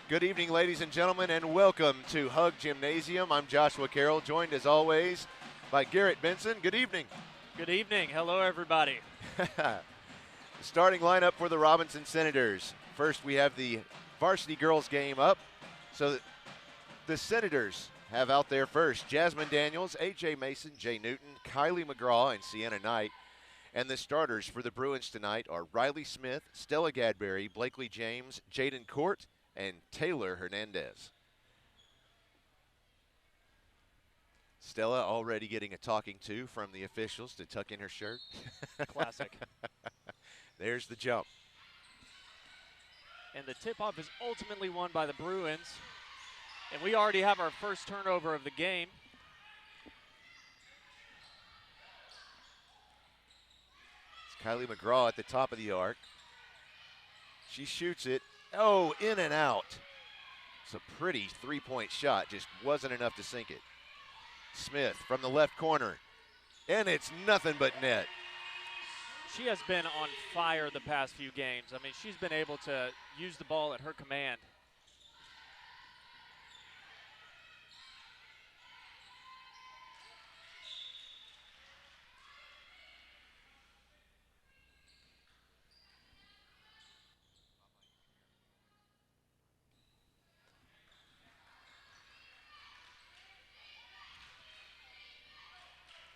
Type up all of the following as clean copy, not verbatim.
Good evening, ladies and gentlemen, and welcome to Hug Gymnasium. I'm Joshua Carroll, joined as always by Garrett Benson. Good evening. Good evening. Hello, everybody. Starting lineup for the Robinson Senators. First, we have the varsity girls game up. So the Senators have out there first Jasmine Daniels, A.J. Mason, Jay Newton, Kylie McGraw, and Sienna Knight. And the starters for the Bruins tonight are Riley Smith, Stella Gadberry, Blakely James, Jaden Court, and Taylor Hernandez. Stella already getting a talking to from the officials to tuck in her shirt. Classic. There's the jump. And the tip-off is ultimately won by the Bruins. And we already have our first turnover of the game. It's Kylie McGraw at the top of the arc. She shoots it. Oh, in and out. It's a pretty three-point shot. Just wasn't enough to sink it. Smith from the left corner. And it's nothing but net. She has been on fire the past few games. I mean, she's been able to use the ball at her command.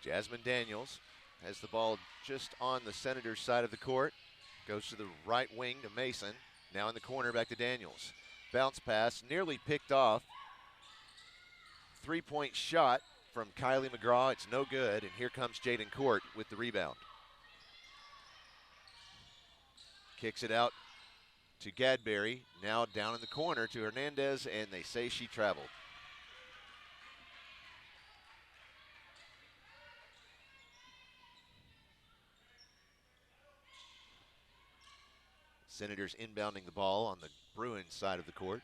Jasmine Daniels has the ball just on the Senators' side of the court. Goes to the right wing to Mason. Now in the corner, back to Daniels. Bounce pass, nearly picked off. Three-point shot from Kylie McGraw. It's no good, and here comes Jaden Court with the rebound. Kicks it out to Gadberry. Now down in the corner to Hernandez, and they say she traveled. Senators inbounding the ball on the Bruins side of the court.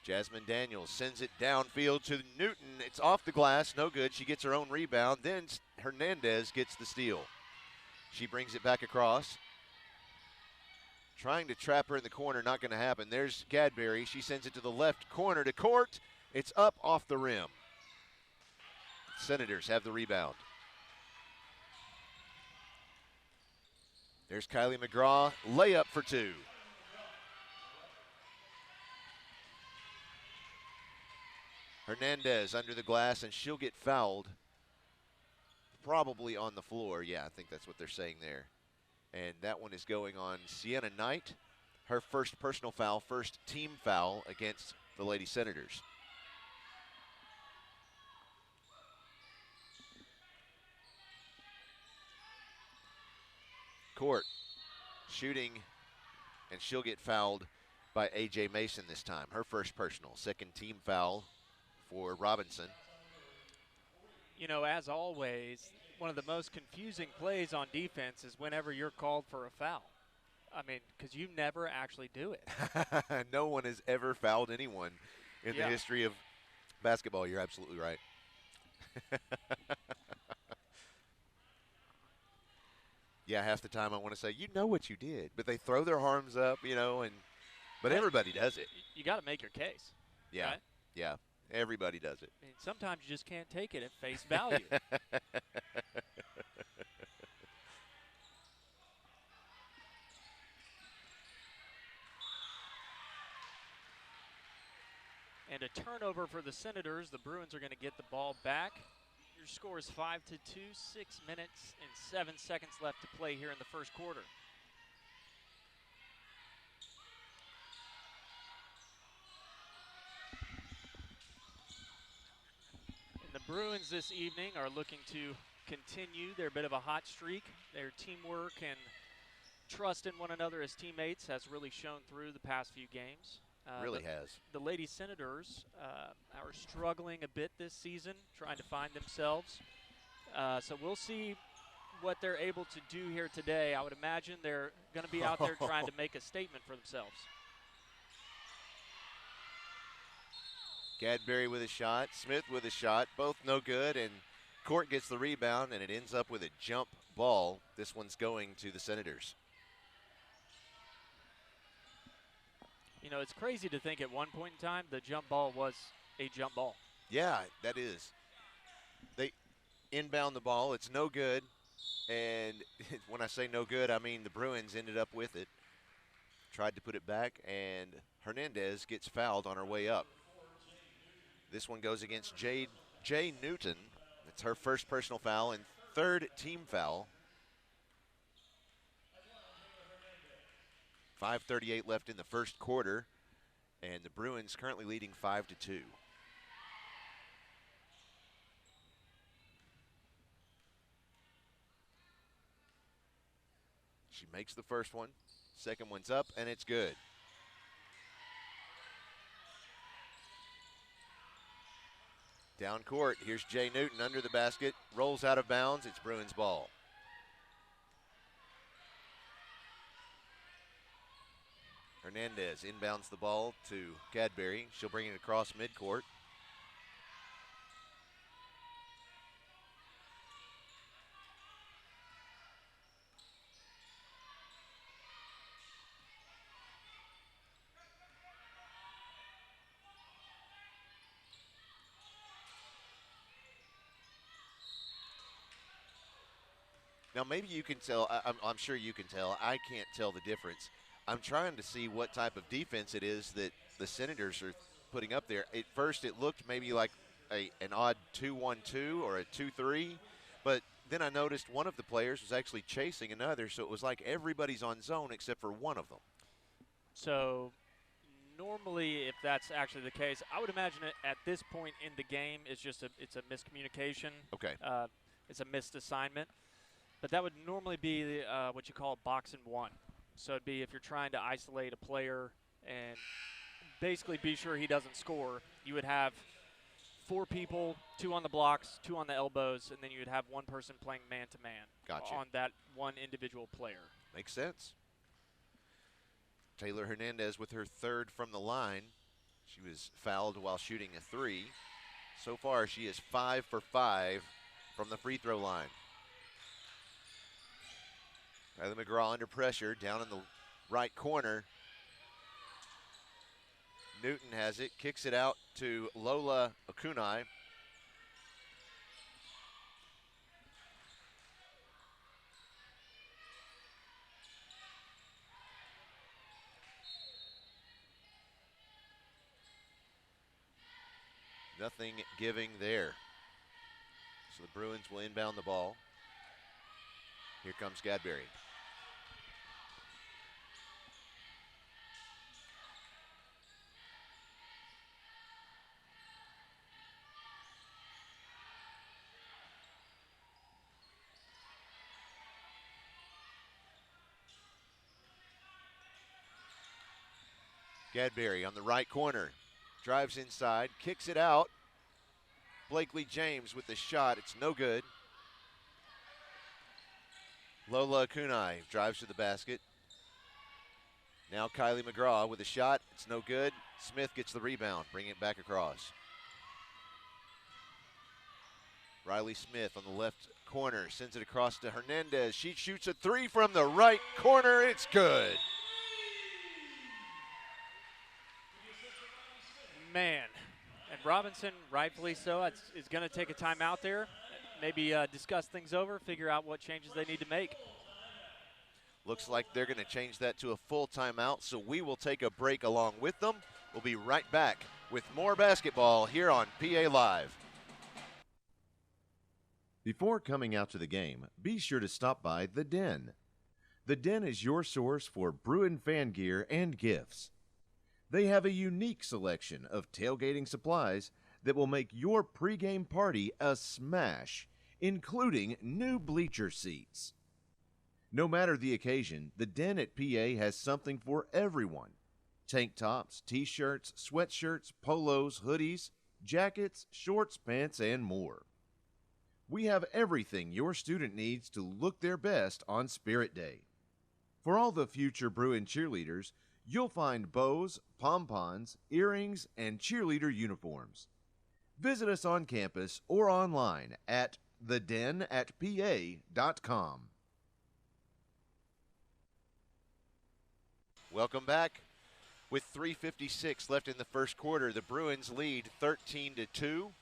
Jasmine Daniels sends it downfield to Newton. It's off the glass, no good. She gets her own rebound. Then Hernandez gets the steal. She brings it back across. Trying to trap her in the corner, not going to happen. There's Gadberry. She sends it to the left corner to Court. It's up off the rim. Senators have the rebound. There's Kylie McGraw, layup for two. Hernandez under the glass, and she'll get fouled. Probably on the floor. Yeah, I think that's what they're saying there. And that one is going on Sienna Knight. Her first personal foul, first team foul against the Lady Senators. Court shooting, and she'll get fouled by A.J. Mason this time. Her first personal, second team foul for Robinson. You know, as always, one of the most confusing plays on defense is whenever you're called for a foul. I mean, because you never actually do it. No one has ever fouled anyone in the history of basketball. You're absolutely right. Yeah, half the time I want to say, you know what you did. But they throw their arms up, you know, but everybody does it. You got to make your case. Yeah, right? Yeah, everybody does it. I mean, sometimes you just can't take it at face value. And a turnover for the Senators. The Bruins are going to get the ball back. Your score is 5-2, 6 minutes and 7 seconds left to play here in the first quarter. And the Bruins this evening are looking to continue their bit of a hot streak. Their teamwork and trust in one another as teammates has really shown through the past few games. Really has. The Lady Senators are struggling a bit this season, trying to find themselves. So we'll see what they're able to do here today. I would imagine they're going to be out there trying to make a statement for themselves. Gadberry with a shot, Smith with a shot, both no good, and Court gets the rebound, and it ends up with a jump ball. This one's going to the Senators. You know, it's crazy to think at one point in time the jump ball was a jump ball. Yeah, that is. They inbound the ball. It's no good. And when I say no good, I mean the Bruins ended up with it. Tried to put it back, and Hernandez gets fouled on her way up. This one goes against Jay Newton. It's her first personal foul and third team foul. 5:38 left in the first quarter, and the Bruins currently leading 5-2. She makes the first one. Second one's up, and it's good. Down court, here's Jay Newton under the basket, rolls out of bounds. It's Bruins ball. Hernandez inbounds the ball to Cadbury. She'll bring it across midcourt. Now, maybe you can tell. I'm sure you can tell. I can't tell the difference. I'm trying to see what type of defense it is that the Senators are putting up there. At first, it looked maybe like an odd 2-1-2 or a 2-3, but then I noticed one of the players was actually chasing another, so it was like everybody's on zone except for one of them. So normally, if that's actually the case, I would imagine it at this point in the game it's a miscommunication. Okay. It's a missed assignment. But that would normally be what you call box and one. So it'd be if you're trying to isolate a player and basically be sure he doesn't score, you would have 4 people, 2 on the blocks, 2 on the elbows, and then you would have one person playing man-to-man on that one individual player. Makes sense. Taylor Hernandez with her third from the line. She was fouled while shooting a 3. So far, she is 5 for 5 from the free throw line. Kylie McGraw under pressure, down in the right corner. Newton has it, kicks it out to Lola Akunai. Nothing giving there. So the Bruins will inbound the ball. Here comes Gadberry. Gadberry on the right corner. Drives inside, kicks it out. Blakely James with the shot. It's no good. Lola Akunai drives to the basket. Now Kylie McGraw with a shot. It's no good. Smith gets the rebound. Bring it back across. Riley Smith on the left corner. Sends it across to Hernandez. She shoots a 3 from the right corner. It's good. Man. And Robinson, rightfully so, is going to take a timeout there. Maybe discuss things over, figure out what changes they need to make. Looks like they're going to change that to a full timeout, so we will take a break along with them. We'll be right back with more basketball here on PA Live. Before coming out to the game, be sure to stop by The Den. The Den is your source for Bruin fan gear and gifts. They have a unique selection of tailgating supplies that will make your pregame party a smash, including new bleacher seats. No matter the occasion, the Den at PA has something for everyone. Tank tops, t-shirts, sweatshirts, polos, hoodies, jackets, shorts, pants, and more. We have everything your student needs to look their best on Spirit Day. For all the future Bruin cheerleaders, you'll find bows, pom-poms, earrings, and cheerleader uniforms. Visit us on campus or online at thedenatpa.com. Welcome back. With 3:56 left in the first quarter, the Bruins lead 13-2.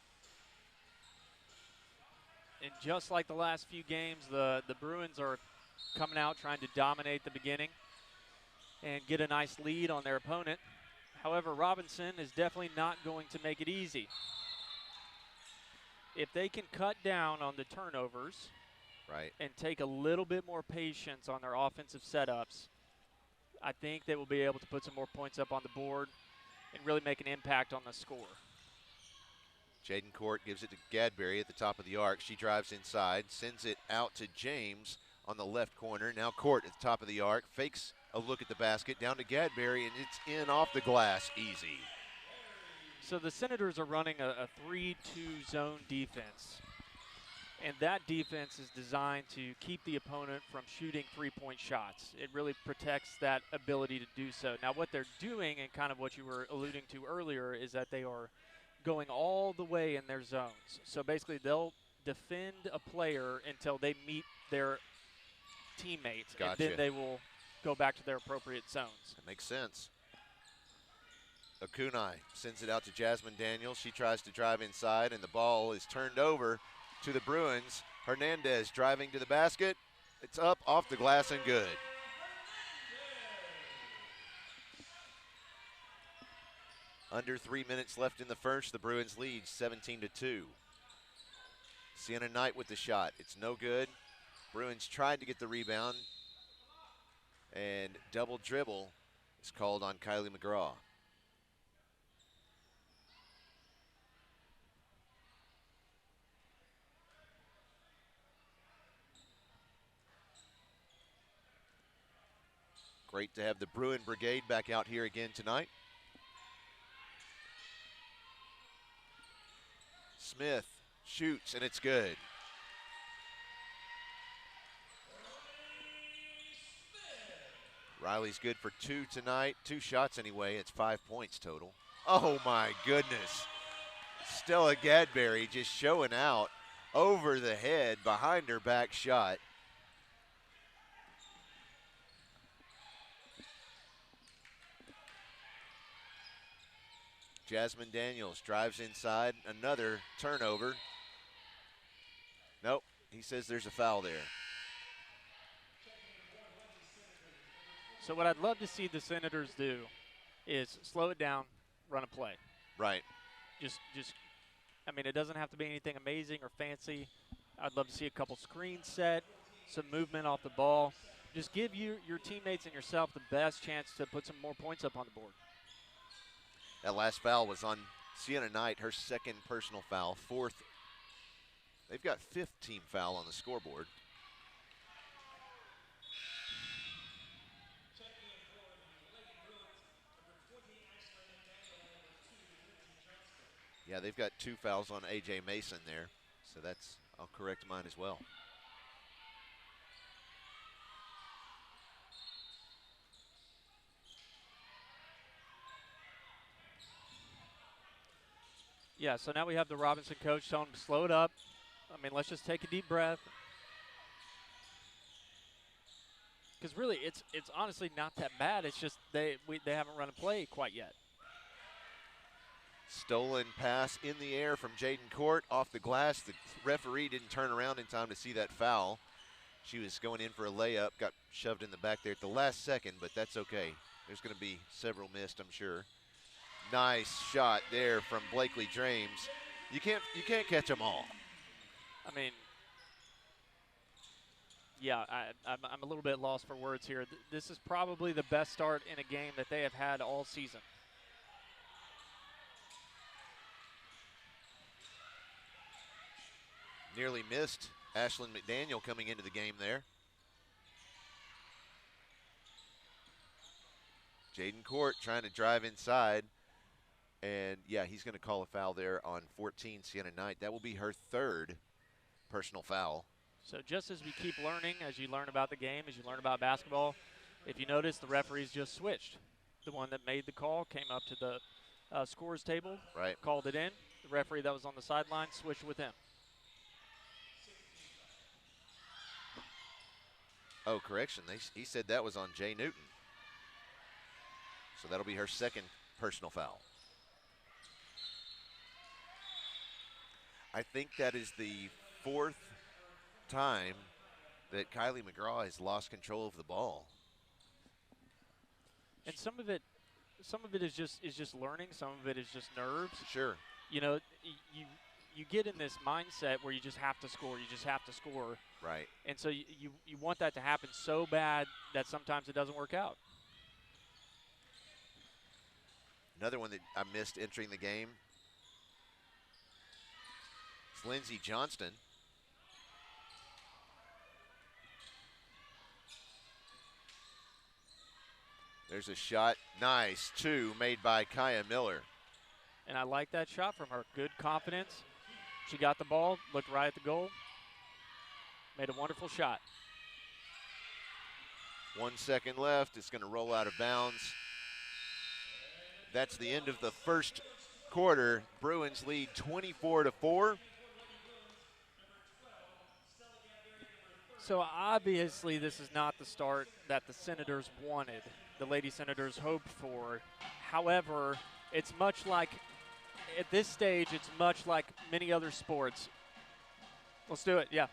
And just like the last few games, the Bruins are coming out trying to dominate the beginning and get a nice lead on their opponent. However, Robinson is definitely not going to make it easy. If they can cut down on the turnovers and take a little bit more patience on their offensive setups, I think they will be able to put some more points up on the board and really make an impact on the score. Jaden Court gives it to Gadberry at the top of the arc. She drives inside, sends it out to James on the left corner. Now Court at the top of the arc, fakes a look at the basket, down to Gadberry, and it's in off the glass, easy. So the Senators are running a 3-2 zone defense, and that defense is designed to keep the opponent from shooting three-point shots. It really protects that ability to do so. Now what they're doing, and kind of what you were alluding to earlier, is that they are going all the way in their zones. So basically they'll defend a player until they meet their teammates, Gotcha. and then they will go back to their appropriate zones. That makes sense. Akunai sends it out to Jasmine Daniels. She tries to drive inside, and the ball is turned over to the Bruins. Hernandez driving to the basket. It's up, off the glass, and good. Under 3 minutes left in the first. The Bruins lead 17-2. Sienna Knight with the shot. It's no good. Bruins tried to get the rebound, and double dribble is called on Kylie McGraw. Great to have the Bruin Brigade back out here again tonight. Smith shoots, and it's good. Riley's good for 2 tonight. 2 shots anyway. It's 5 points total. Oh, my goodness. Stella Gadberry just showing out over the head, behind her back shot. Jasmine Daniels drives inside, another turnover. Nope, he says there's a foul there. So what I'd love to see the Senators do is slow it down, run a play. Right. Just, I mean, it doesn't have to be anything amazing or fancy. I'd love to see a couple screens set, some movement off the ball. Just give your teammates and yourself the best chance to put some more points up on the board. That last foul was on Sienna Knight, her second personal foul, 4th. They've got 5th team foul on the scoreboard. Yeah, they've got 2 fouls on A.J. Mason there, so that's, I'll correct mine as well. Yeah, so now we have the Robinson coach telling them to slow it up. I mean, let's just take a deep breath. Because really, it's honestly not that bad. It's just they haven't run a play quite yet. Stolen pass in the air from Jaden Court off the glass. The referee didn't turn around in time to see that foul. She was going in for a layup, got shoved in the back there at the last second, but that's okay. There's going to be several missed, I'm sure. Nice shot there from Blakely James. You can't catch them all. I mean, yeah, I'm a little bit lost for words here. This is probably the best start in a game that they have had all season. Nearly missed Ashlyn McDaniel coming into the game there. Jaden Court trying to drive inside. And, yeah, he's going to call a foul there on 14, Sienna Knight. That will be her 3rd personal foul. So just as we keep learning, as you learn about the game, as you learn about basketball, if you notice, the referees just switched. The one that made the call came up to the scores table, right, called it in. The referee that was on the sideline switched with him. Oh, correction. He said that was on Jay Newton. So that'll be her second personal foul. I think that is the fourth time that Kylie McGraw has lost control of the ball. And some of it is just learning. Some of it is just nerves. Sure. You know, you get in this mindset where you just have to score. You just have to score. Right. And so you want that to happen so bad that sometimes it doesn't work out. Another one that I missed entering the game. It's Lindsey Johnston. There's a shot. Nice. 2 made by Kaya Miller. And I like that shot from her. Good confidence. She got the ball, looked right at the goal, made a wonderful shot. 1 second left. It's going to roll out of bounds. That's the end of the first quarter. Bruins lead 24-4. So obviously this is not the start that the Senators wanted, the Lady Senators hoped for. However, it's much like, at this stage, it's much like many other sports. Let's do it, yeah.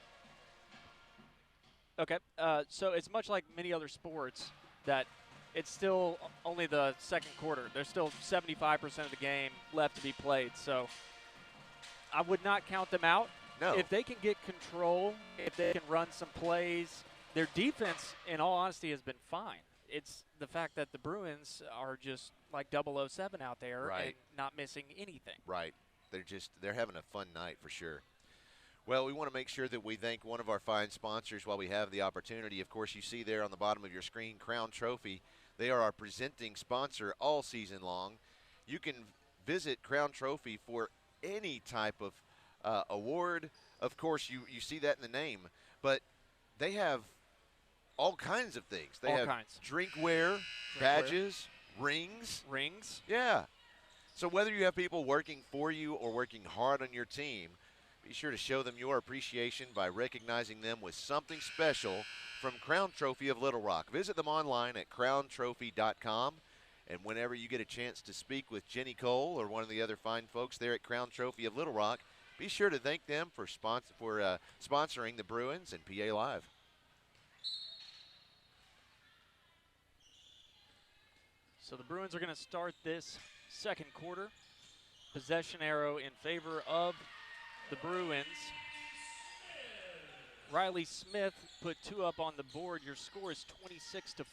Okay, so it's much like many other sports that it's still only the second quarter. There's still 75% of the game left to be played. So I would not count them out. No. If they can get control, if they can run some plays, their defense, in all honesty, has been fine. It's the fact that the Bruins are just like 007 out there and not missing anything. Right. They're having a fun night for sure. Well, we want to make sure that we thank one of our fine sponsors while we have the opportunity. Of course, you see there on the bottom of your screen, Crown Trophy. They are our presenting sponsor all season long. You can visit Crown Trophy for any type of award. Of course, you see that in the name, but they have all kinds of things. They have drinkware, badges, rings. Yeah. So whether you have people working for you or working hard on your team, be sure to show them your appreciation by recognizing them with something special from Crown Trophy of Little Rock. Visit them online at crowntrophy.com. And whenever you get a chance to speak with Jenny Cole or one of the other fine folks there at Crown Trophy of Little Rock, be sure to thank them for sponsoring the Bruins and PA Live. So the Bruins are going to start this second quarter. Possession arrow in favor of the Bruins. Riley Smith put 2 up on the board. Your score is 26-4.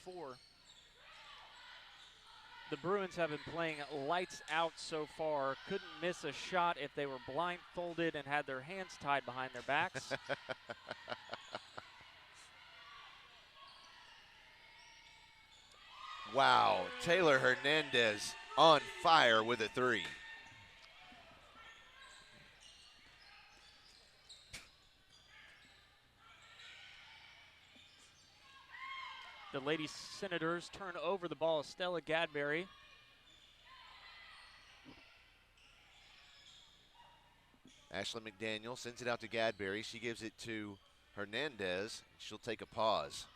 The Bruins have been playing lights out so far. Couldn't miss a shot if they were blindfolded and had their hands tied behind their backs. Wow, Taylor Hernandez on fire with a 3. The Lady Senators turn over the ball. Stella Gadberry. Ashley McDaniel sends it out to Gadberry. She gives it to Hernandez. She'll take a pause.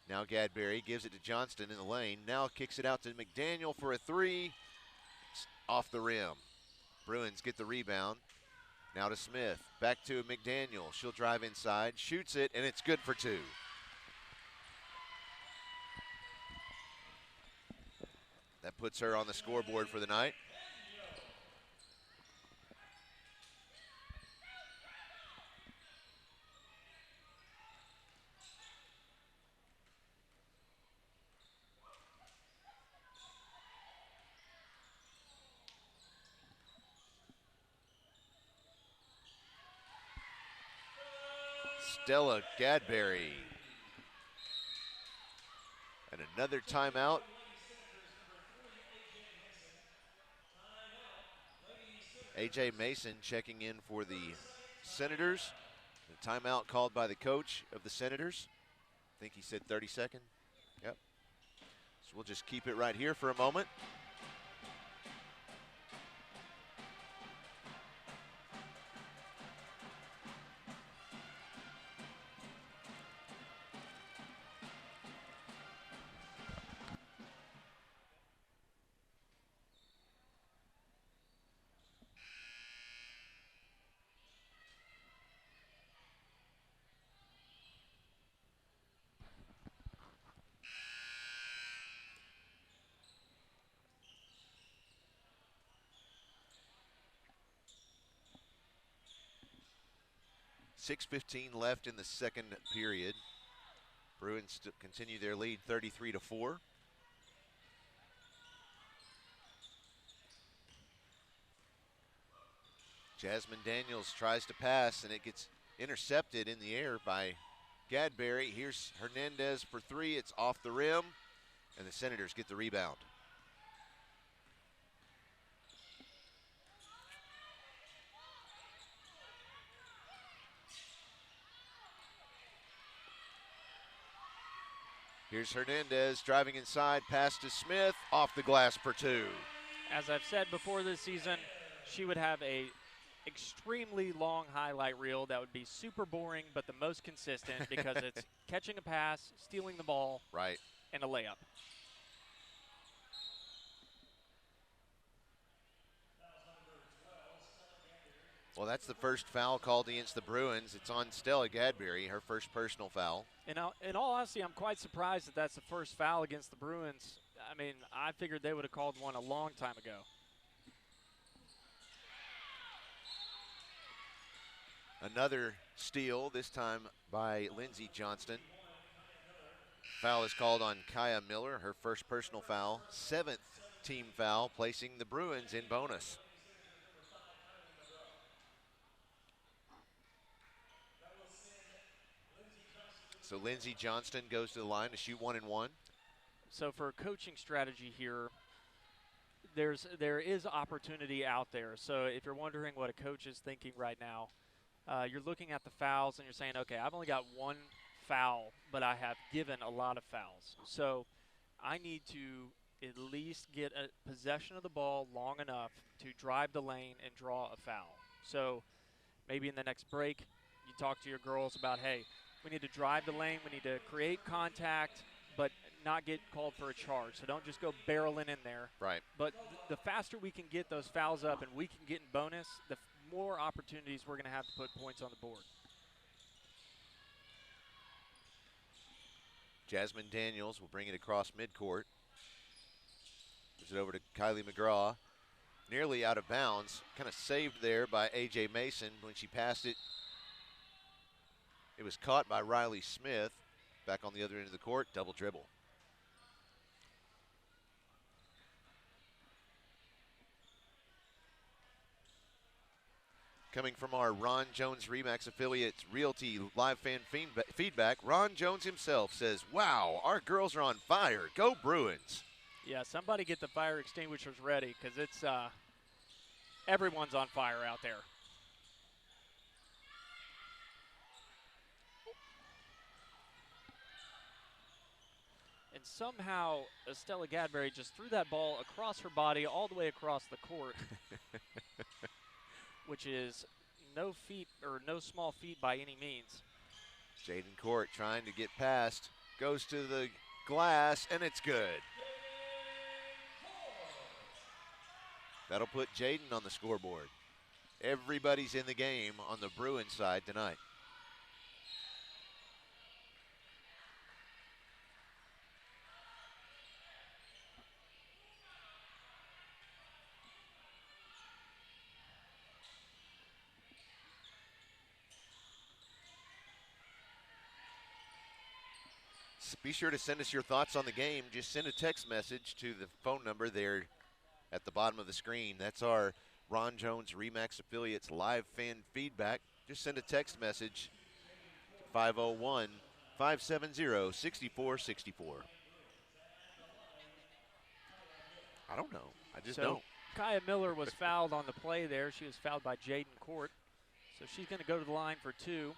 Now Gadberry gives it to Johnston in the lane. Now kicks it out to McDaniel for a 3. It's off the rim. Bruins get the rebound. Now to Smith. Back to McDaniel. She'll drive inside, shoots it, and it's good for 2. That puts her on the scoreboard for the night. Stella Gadberry. And another timeout. A.J. Mason checking in for the Senators. The timeout called by the coach of the Senators. I think he said 30-second. Yep. So we'll just keep it right here for a moment. 6:15 left in the second period. Bruins continue their lead 33-4. Jasmine Daniels tries to pass, and it gets intercepted in the air by Gadberry. Here's Hernandez for three. It's off the rim, and the Senators get the rebound. Here's Hernandez driving inside, pass to Smith, off the glass for two. As I've said before this season, she would have a extremely long highlight reel that would be super boring but the most consistent because it's catching a pass, stealing the ball, right, and a layup. Well, that's the first foul called against the Bruins. It's on Stella Gadberry, her first personal foul. In all honesty, I'm quite surprised that that's the first foul against the Bruins. I mean, I figured they would have called one a long time ago. Another steal, this time by Lindsey Johnston. Foul is called on Kaya Miller, her first personal foul. 7th team foul, placing the Bruins in bonus. So Lindsey Johnston goes to the line to shoot 1 and 1. So for coaching strategy here, there is opportunity out there. So if you're wondering what a coach is thinking right now, you're looking at the fouls and you're saying, okay, I've only got one foul, but I have given a lot of fouls. So I need to at least get a possession of the ball long enough to drive the lane and draw a foul. So maybe in the next break, you talk to your girls about, hey, we need to drive the lane, we need to create contact, but not get called for a charge. So don't just go barreling in there. Right. But the faster we can get those fouls up and we can get in bonus, the more opportunities we're going to have to put points on the board. Jasmine Daniels will bring it across midcourt. Gives it over to Kylie McGraw. Nearly out of bounds. Kind of saved there by A.J. Mason when she passed it. It was caught by Riley Smith. Back on the other end of the court, double dribble. Coming from our Ron Jones Remax Affiliates Realty Live Fan Feedback, Ron Jones himself says, wow, our girls are on fire. Go Bruins. Yeah, somebody get the fire extinguishers ready because it's everyone's on fire out there. And somehow Estella Gadberry just threw that ball across her body all the way across the court, which is no small feat by any means. Jaden Court trying to get past, goes to the glass, and it's good. That'll put Jaden on the scoreboard. Everybody's in the game on the Bruins side tonight. Be sure to send us your thoughts on the game. Just send a text message to the phone number there at the bottom of the screen. That's our Ron Jones Remax Affiliates Live Fan Feedback. Just send a text message to 501-570-6464. I don't know. I just don't. Kaya Miller was fouled on the play there. She was fouled by Jaden Court. So she's going to go to the line for two.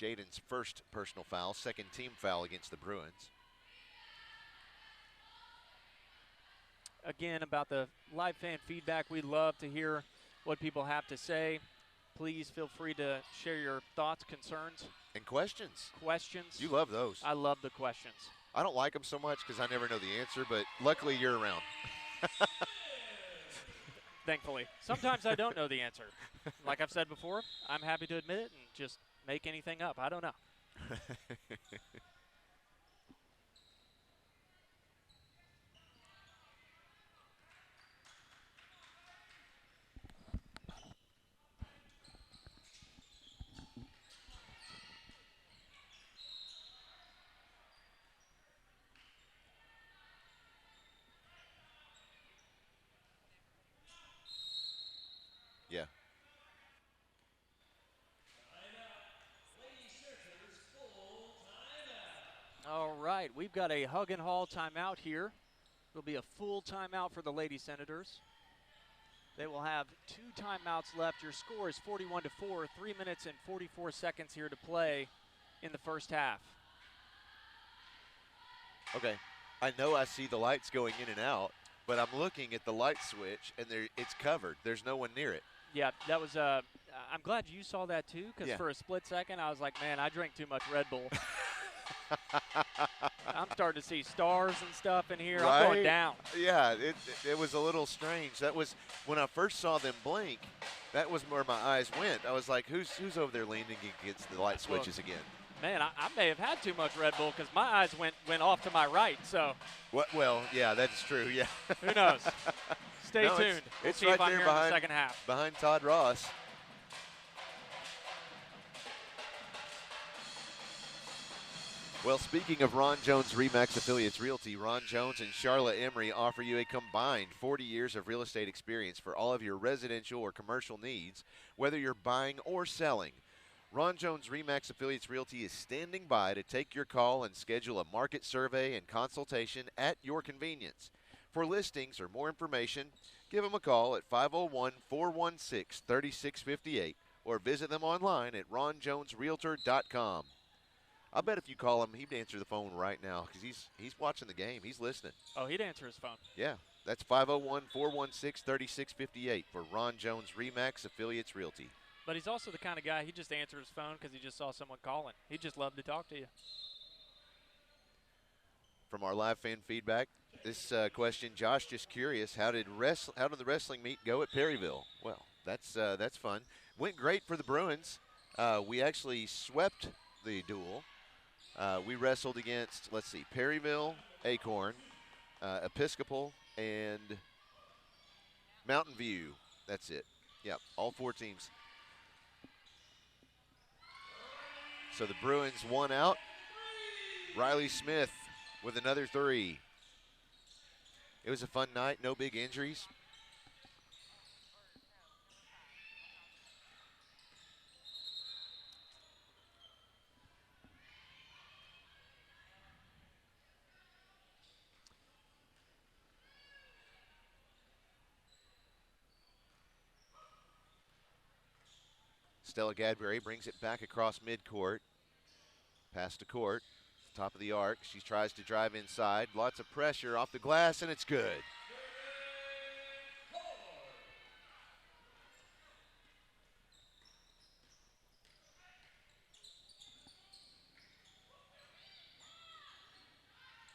Jaden's first personal foul, second team foul against the Bruins. Again, about the live fan feedback, we love to hear what people have to say. Please feel free to share your thoughts, concerns. And questions. Questions. You love those. I love the questions. I don't like them so much because I never know the answer, but luckily you're around. Thankfully. Sometimes I don't know the answer. Like I've said before, I'm happy to admit it and just make anything up. I don't know. we've got a hug and haul timeout here. It'll be a full timeout for the Lady Senators. They will have 2 timeouts left. Your score is 41-4, 3 minutes and 44 seconds here to play in the first half. Okay, I know I see the lights going in and out, but I'm looking at the light switch, and it's covered. There's no one near it. Yeah, that was I'm glad you saw that too, because for a split second I was like, man, I drank too much Red Bull. I'm starting to see stars and stuff in here. Right? I'm going down. Yeah, it was a little strange. That was when I first saw them blink. That was where my eyes went. I was like, who's over there leaning against the light switches again? Man, I may have had too much Red Bull because my eyes went off to my right. So. Well, yeah, that's true. Yeah. Who knows? Stay tuned. It's see right if I'm there here behind in the second half. Behind Todd Ross. Well, speaking of Ron Jones Remax Affiliates Realty, Ron Jones and Charlotte Emery offer you a combined 40 years of real estate experience for all of your residential or commercial needs, whether you're buying or selling. Ron Jones Remax Affiliates Realty is standing by to take your call and schedule a market survey and consultation at your convenience. For listings or more information, give them a call at 501-416-3658 or visit them online at ronjonesrealtor.com. I bet if you call him, he'd answer the phone right now because he's watching the game. He's listening. Oh, he'd answer his phone. Yeah, that's 501-416-3658 for Ron Jones Remax Affiliates Realty. But he's also the kind of guy, he just answers his phone because he just saw someone calling. He'd just love to talk to you. From our live fan feedback, this question, Josh, just curious, how did the wrestling meet go at Perryville? Well, that's fun. Went great for the Bruins. We actually swept the duel. We wrestled against, let's see, Perryville, Acorn, Episcopal, and Mountain View. That's it. Yep, all 4 teams. So the Bruins won out. Riley Smith with another 3. It was a fun night, no big injuries. Stella Gadberry brings it back across midcourt. Pass to court, top of the arc. She tries to drive inside. Lots of pressure off the glass, and it's good.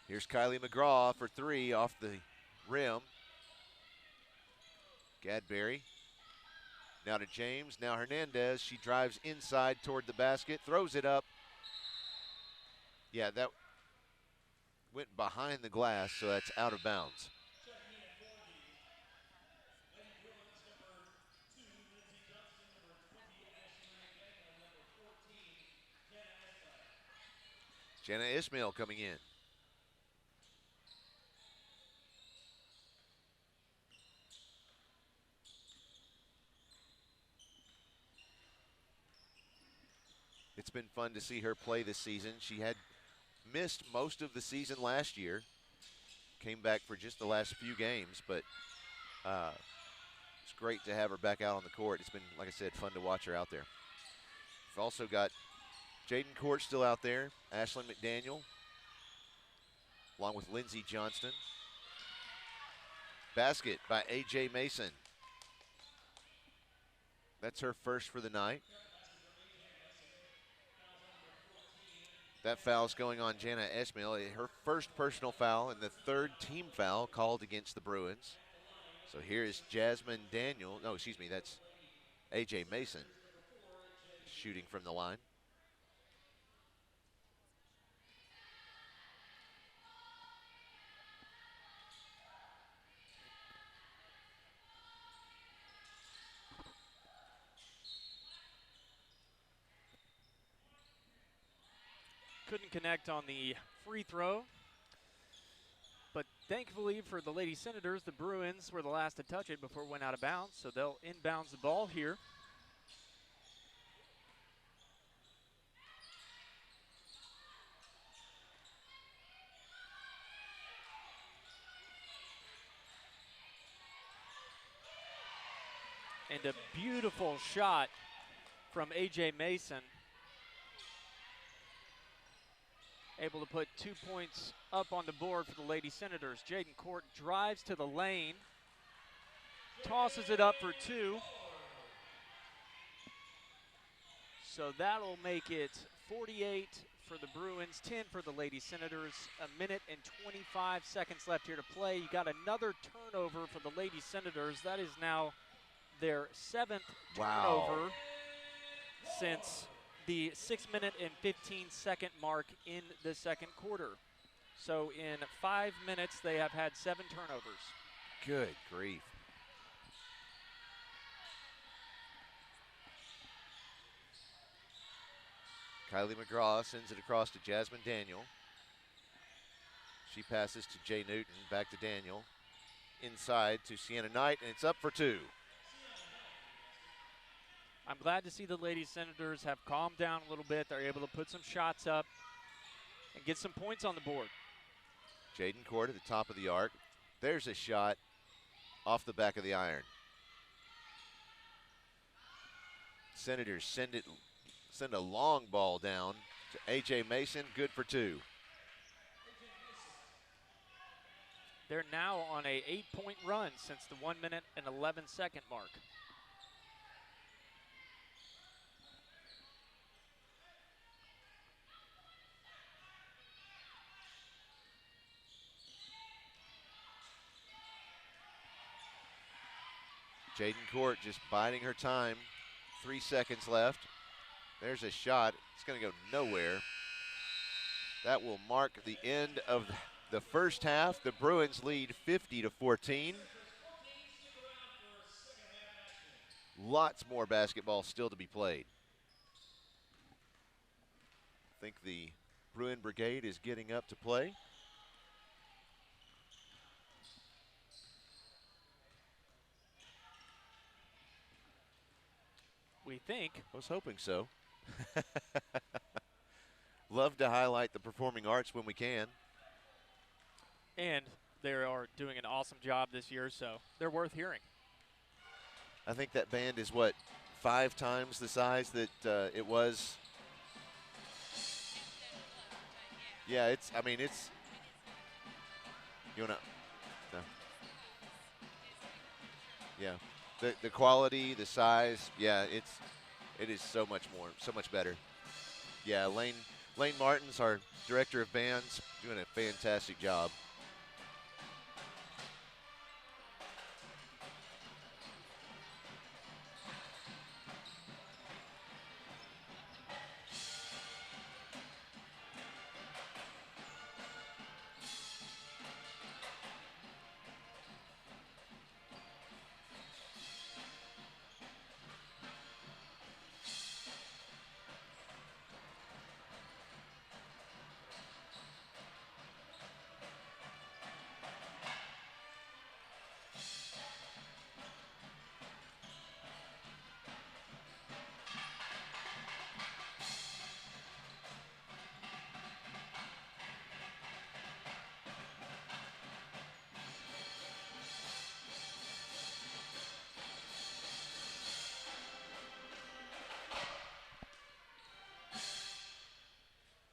Here's Kylie McGraw for 3 off the rim. Gadberry. Now to James, now Hernandez. She drives inside toward the basket, throws it up. Yeah, that went behind the glass, so that's out of bounds. Jenna Ismail coming in. It's been fun to see her play this season. She had missed most of the season last year. Came back for just the last few games, but it's great to have her back out on the court. It's been, like I said, fun to watch her out there. We've also got Jaden Court still out there, Ashlyn McDaniel, along with Lindsey Johnston. Basket by A.J. Mason. That's her first for the night. That foul's going on Jana Esmail, her first personal foul and the 3rd team foul called against the Bruins. So here is Jasmine Daniel. No, excuse me, that's A.J. Mason shooting from the line. Couldn't connect on the free throw. But thankfully for the Lady Senators, the Bruins were the last to touch it before it went out of bounds. So they'll inbounds the ball here. And a beautiful shot from A.J. Mason. Able to put 2 points up on the board for the Lady Senators. Jaden Court drives to the lane, tosses it up for 2. So that'll make it 48 for the Bruins, 10 for the Lady Senators. 1:25 seconds left here to play. You got another turnover for the Lady Senators. That is now their 7th turnover since the 6-minute-and-15-second mark in the second quarter. So in 5 minutes, they have had 7 turnovers. Good grief. Kylie McGraw sends it across to Jasmine Daniel. She passes to Jay Newton, back to Daniel. Inside to Sienna Knight, and it's up for 2. I'm glad to see the Lady Senators have calmed down a little bit. They're able to put some shots up and get some points on the board. Jaden Court at the top of the arc. There's a shot off the back of the iron. Senators send a long ball down to A.J. Mason, good for 2. They're now on a 8-point run since the 1-minute-and-11-second mark. Jaden Court just biding her time. 3 seconds left. There's a shot. It's going to go nowhere. That will mark the end of the first half. The Bruins lead 50-14. Lots more basketball still to be played. I think the Bruin Brigade is getting up to play. We think. I was hoping so. Love to highlight the performing arts when we can. And they are doing an awesome job this year, so they're worth hearing. I think that band is, what, 5 times the size that it was? Yeah, it's, I mean, it's, you want to, no. Yeah, the quality, the size, yeah, it is so much more, so much better. Yeah, Lane Martin's our director of bands, doing a fantastic job.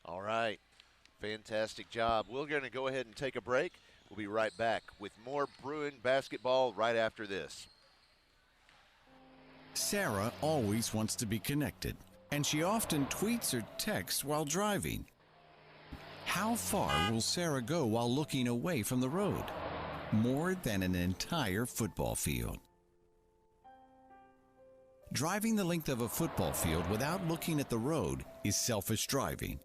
All right, fantastic job. We're going to go ahead and take a break. We'll be right back with more Bruin basketball right after this. Sarah always wants to be connected, and she often tweets or texts while driving. How far will Sarah go while looking away from the road? More than an entire football field. Driving the length of a football field without looking at the road is selfish driving.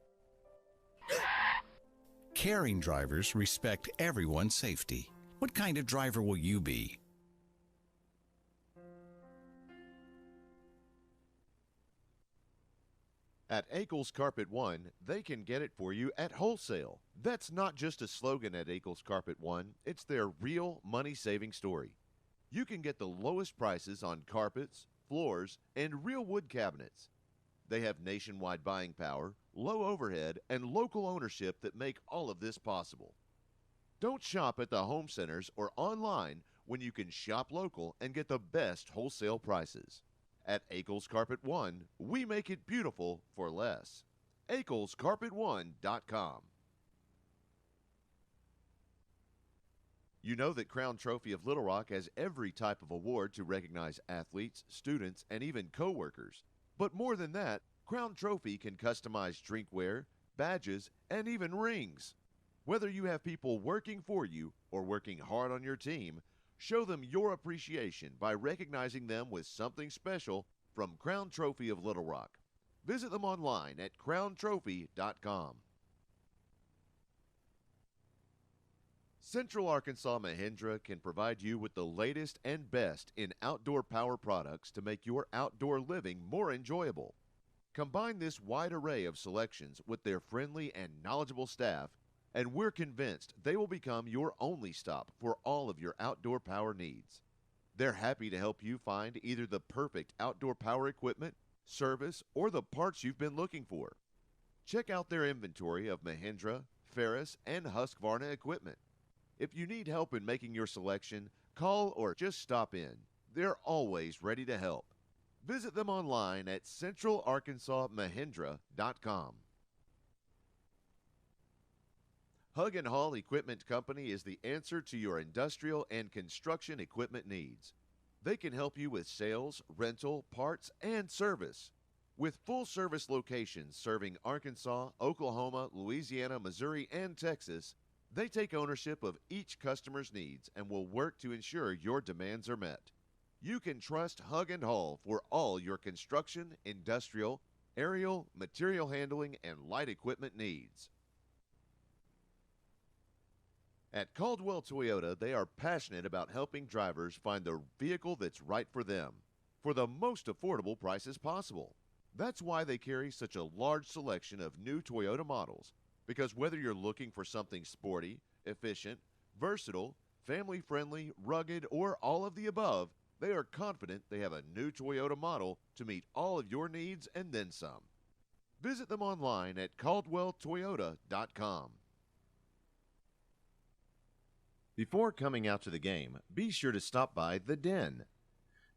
Caring drivers respect everyone's safety. What kind of driver will you be? At Akel's Carpet One, they can get it for you at wholesale. That's not just a slogan at Akel's Carpet One, it's their real money-saving story. You can get the lowest prices on carpets, floors, and real wood cabinets. They have nationwide buying power, low overhead, and local ownership that make all of this possible. Don't shop at the home centers or online when you can shop local and get the best wholesale prices. At Akel's Carpet One, we make it beautiful for less. AkelsCarpet1.com. You know that Crown Trophy of Little Rock has every type of award to recognize athletes, students, and even co-workers. But more than that, Crown Trophy can customize drinkware, badges, and even rings. Whether you have people working for you or working hard on your team, show them your appreciation by recognizing them with something special from Crown Trophy of Little Rock. Visit them online at crowntrophy.com. Central Arkansas Mahindra can provide you with the latest and best in outdoor power products to make your outdoor living more enjoyable. Combine this wide array of selections with their friendly and knowledgeable staff, and we're convinced they will become your only stop for all of your outdoor power needs. They're happy to help you find either the perfect outdoor power equipment, service, or the parts you've been looking for. Check out their inventory of Mahindra, Ferris, and Husqvarna equipment. If you need help in making your selection, call or just stop in. They're always ready to help. Visit them online at centralarkansasmahindra.com. Hug and Haul Equipment Company is the answer to your industrial and construction equipment needs. They can help you with sales, rental, parts, and service. With full-service locations serving Arkansas, Oklahoma, Louisiana, Missouri, and Texas, they take ownership of each customer's needs and will work to ensure your demands are met. You can trust Hug and Haul for all your construction, industrial, aerial, material handling, and light equipment needs. At Caldwell Toyota, they are passionate about helping drivers find the vehicle that's right for them, for the most affordable prices possible. That's why they carry such a large selection of new Toyota models, because whether you're looking for something sporty, efficient, versatile, family-friendly, rugged, or all of the above, they are confident they have a new Toyota model to meet all of your needs and then some. Visit them online at caldwelltoyota.com. Before coming out to the game, be sure to stop by The Den.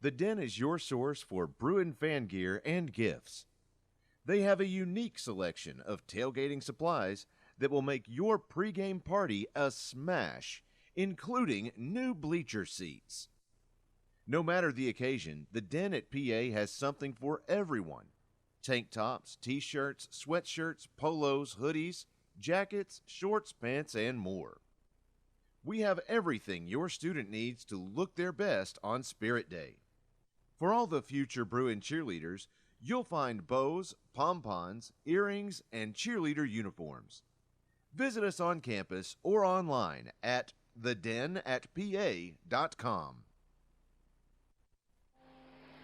The Den is your source for Bruin fan gear and gifts. They have a unique selection of tailgating supplies that will make your pregame party a smash, including new bleacher seats. No matter the occasion, the Den at PA has something for everyone. Tank tops, t-shirts, sweatshirts, polos, hoodies, jackets, shorts, pants, and more. We have everything your student needs to look their best on Spirit Day. For all the future Bruin cheerleaders, you'll find bows, pom-poms, earrings, and cheerleader uniforms. Visit us on campus or online at thedenatpa.com.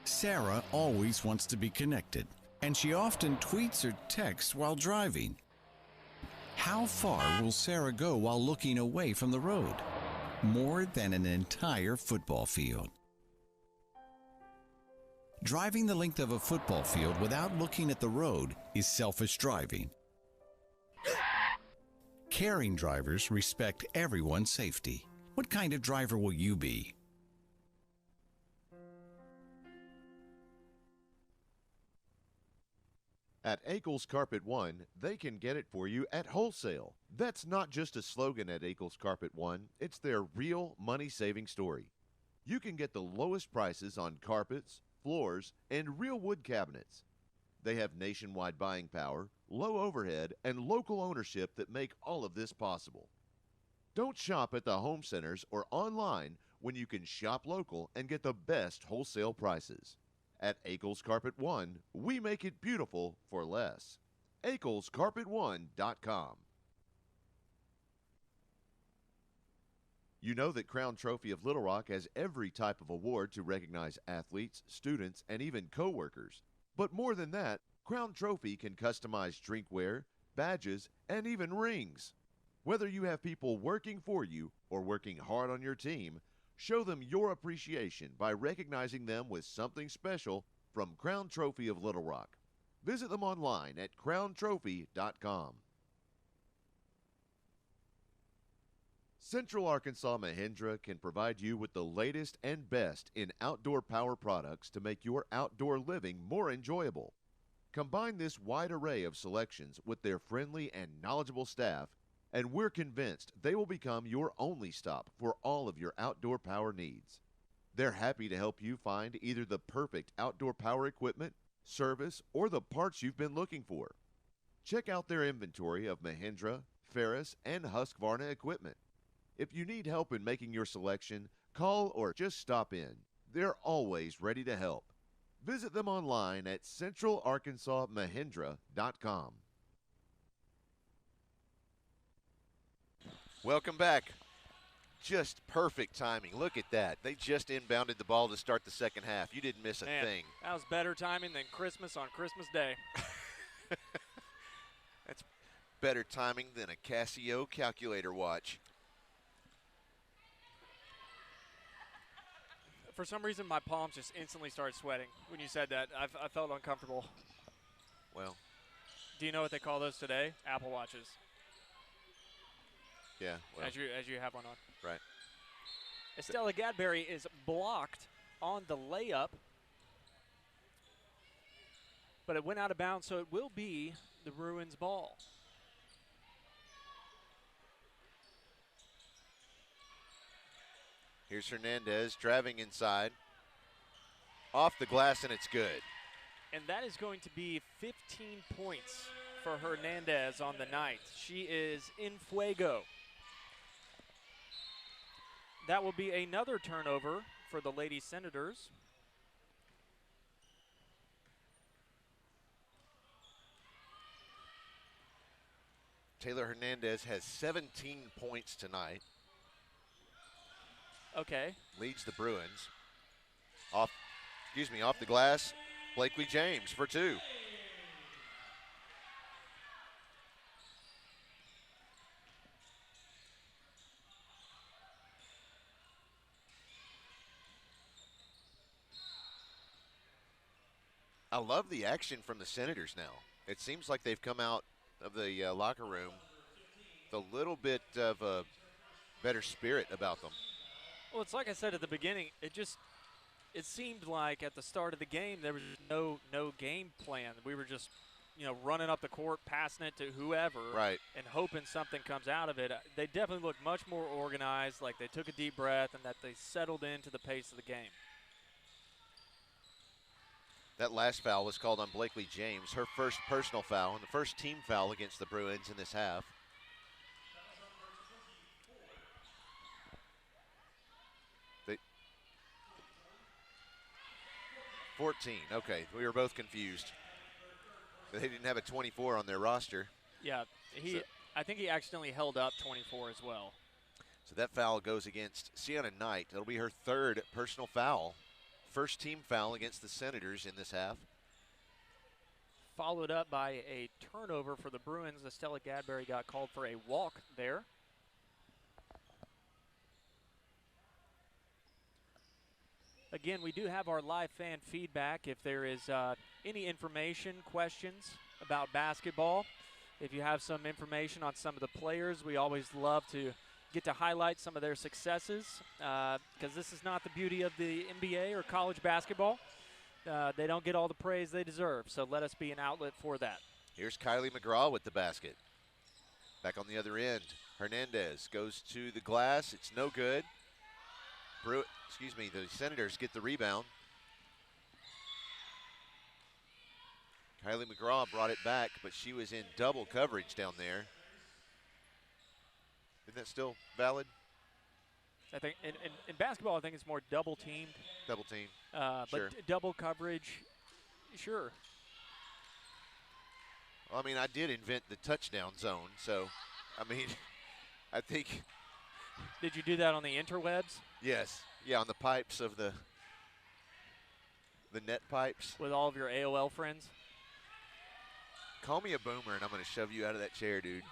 Sarah always wants to be connected, and she often tweets or texts while driving. How far will Sarah go while looking away from the road? More than an entire football field. Driving the length of a football field without looking at the road is selfish driving. Caring drivers respect everyone's safety. What kind of driver will you be? At Akel's Carpet One, they can get it for you at wholesale. That's not just a slogan at Akel's Carpet One, it's their real money-saving story. You can get the lowest prices on carpets, floors, and real wood cabinets. They have nationwide buying power, low overhead, and local ownership that make all of this possible. Don't shop at the home centers or online when you can shop local and get the best wholesale prices. At Akel's Carpet One, we make it beautiful for less. AkelsCarpet1.com. You know that Crown Trophy of Little Rock has every type of award to recognize athletes, students, and even co-workers. But more than that, Crown Trophy can customize drinkware, badges, and even rings. Whether you have people working for you or working hard on your team, show them your appreciation by recognizing them with something special from Crown Trophy of Little Rock. Visit them online at crowntrophy.com. Central Arkansas Mahindra can provide you with the latest and best in outdoor power products to make your outdoor living more enjoyable. Combine this wide array of selections with their friendly and knowledgeable staff, and we're convinced they will become your only stop for all of your outdoor power needs. They're happy to help you find either the perfect outdoor power equipment, service, or the parts you've been looking for. Check out their inventory of Mahindra, Ferris, and Husqvarna equipment. If you need help in making your selection, call or just stop in. They're always ready to help. Visit them online at centralarkansasmahindra.com. Welcome back. Just perfect timing. Look at that. They just inbounded the ball to start the second half. You didn't miss a thing. That was better timing than Christmas on Christmas Day. That's better timing than a Casio calculator watch. For some reason, my palms just instantly started sweating when you said that. I felt uncomfortable. Well. Do you know what they call those today? Apple Watches. Yeah. Well, as you have one on. Right. Estella Gadberry is blocked on the layup, but it went out of bounds, so it will be the Bruins ball. Here's Hernandez driving inside. Off the glass, and it's good. And that is going to be 15 points for Hernandez on the night. She is in fuego. That will be another turnover for the Lady Senators. Taylor Hernandez has 17 points tonight. Okay. Leads the Bruins. Off the glass, Blakely James for two. I love the action from the Senators now. It seems like they've come out of the locker room with a little bit of a better spirit about them. Well, it's like I said at the beginning, it seemed like at the start of the game there was no game plan. We were just, running up the court, passing it to whoever, right, and hoping something comes out of it. They definitely looked much more organized, like they took a deep breath and that they settled into the pace of the game. That last foul was called on Blakely James, her first personal foul and the first team foul against the Bruins in this half. They 14, okay, we were both confused. They didn't have a 24 on their roster. Yeah, I think he accidentally held up 24 as well. So that foul goes against Sienna Knight. That'll be her third personal foul. First team foul against the Senators in this half. Followed up by a turnover for the Bruins. Estella Gadberry got called for a walk there. Again, we do have our live fan feedback. If there is any information, questions about basketball, if you have some information on some of the players, we always love to get to highlight some of their successes because this is not the beauty of the NBA or college basketball. They don't get all the praise they deserve, so let us be an outlet for that. Here's Kylie McGraw with the basket. Back on the other end, Hernandez goes to the glass. It's no good. The Senators get the rebound. Kylie McGraw brought it back, but she was in double coverage down there. Isn't that still valid? I think in basketball, I think it's more double teamed. Double team. Sure. But double coverage, sure. Well, I mean, I did invent the touchdown zone, so, I mean, I think. Did you do that on the interwebs? Yes. Yeah, on the pipes of the net pipes. With all of your AOL friends? Call me a boomer, and I'm going to shove you out of that chair, dude.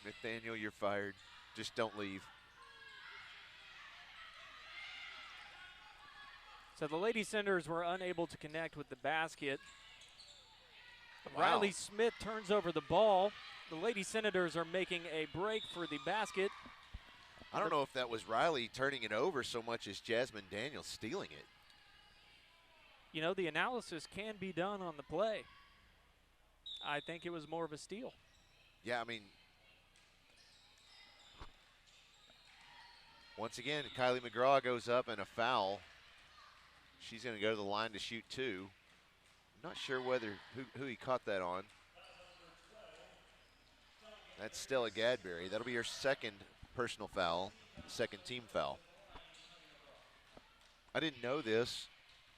Nathaniel, you're fired. Just don't leave. So the Lady Senators were unable to connect with the basket. Wow. Riley Smith turns over the ball. The Lady Senators are making a break for the basket. I don't know if that was Riley turning it over so much as Jasmine Daniels stealing it. You know, the analysis can be done on the play. I think it was more of a steal. Yeah, I mean, once again, Kylie McGraw goes up and a foul. She's going to go to the line to shoot 2. I'm not sure whether who he caught that on. That's Stella Gadberry. That'll be her second personal foul, second team foul. I didn't know this.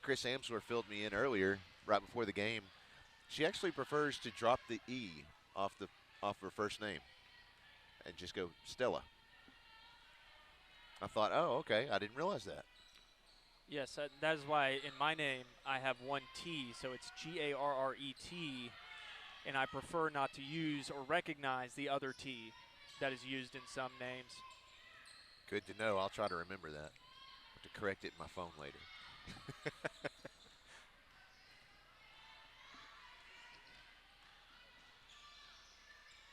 Chris Amsworth filled me in earlier, right before the game. She actually prefers to drop the E off her first name and just go Stella. I thought, oh, okay, I didn't realize that. Yes, that is why in my name I have one T, so it's Garret, and I prefer not to use or recognize the other T that is used in some names. Good to know. I'll try to remember that. Have to correct it in my phone later.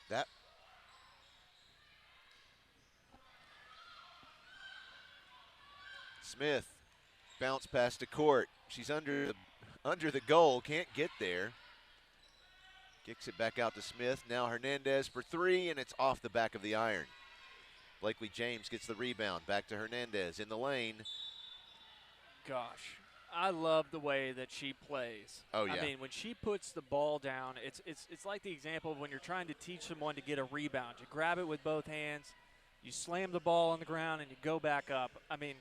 That Smith bounce pass to court. She's under the goal, can't get there. Kicks it back out to Smith. Now Hernandez for 3, and it's off the back of the iron. Blakely James gets the rebound. Back to Hernandez in the lane. Gosh, I love the way that she plays. Oh, yeah. I mean, when she puts the ball down, it's like the example of when you're trying to teach someone to get a rebound. You grab it with both hands, you slam the ball on the ground, and you go back up. I mean,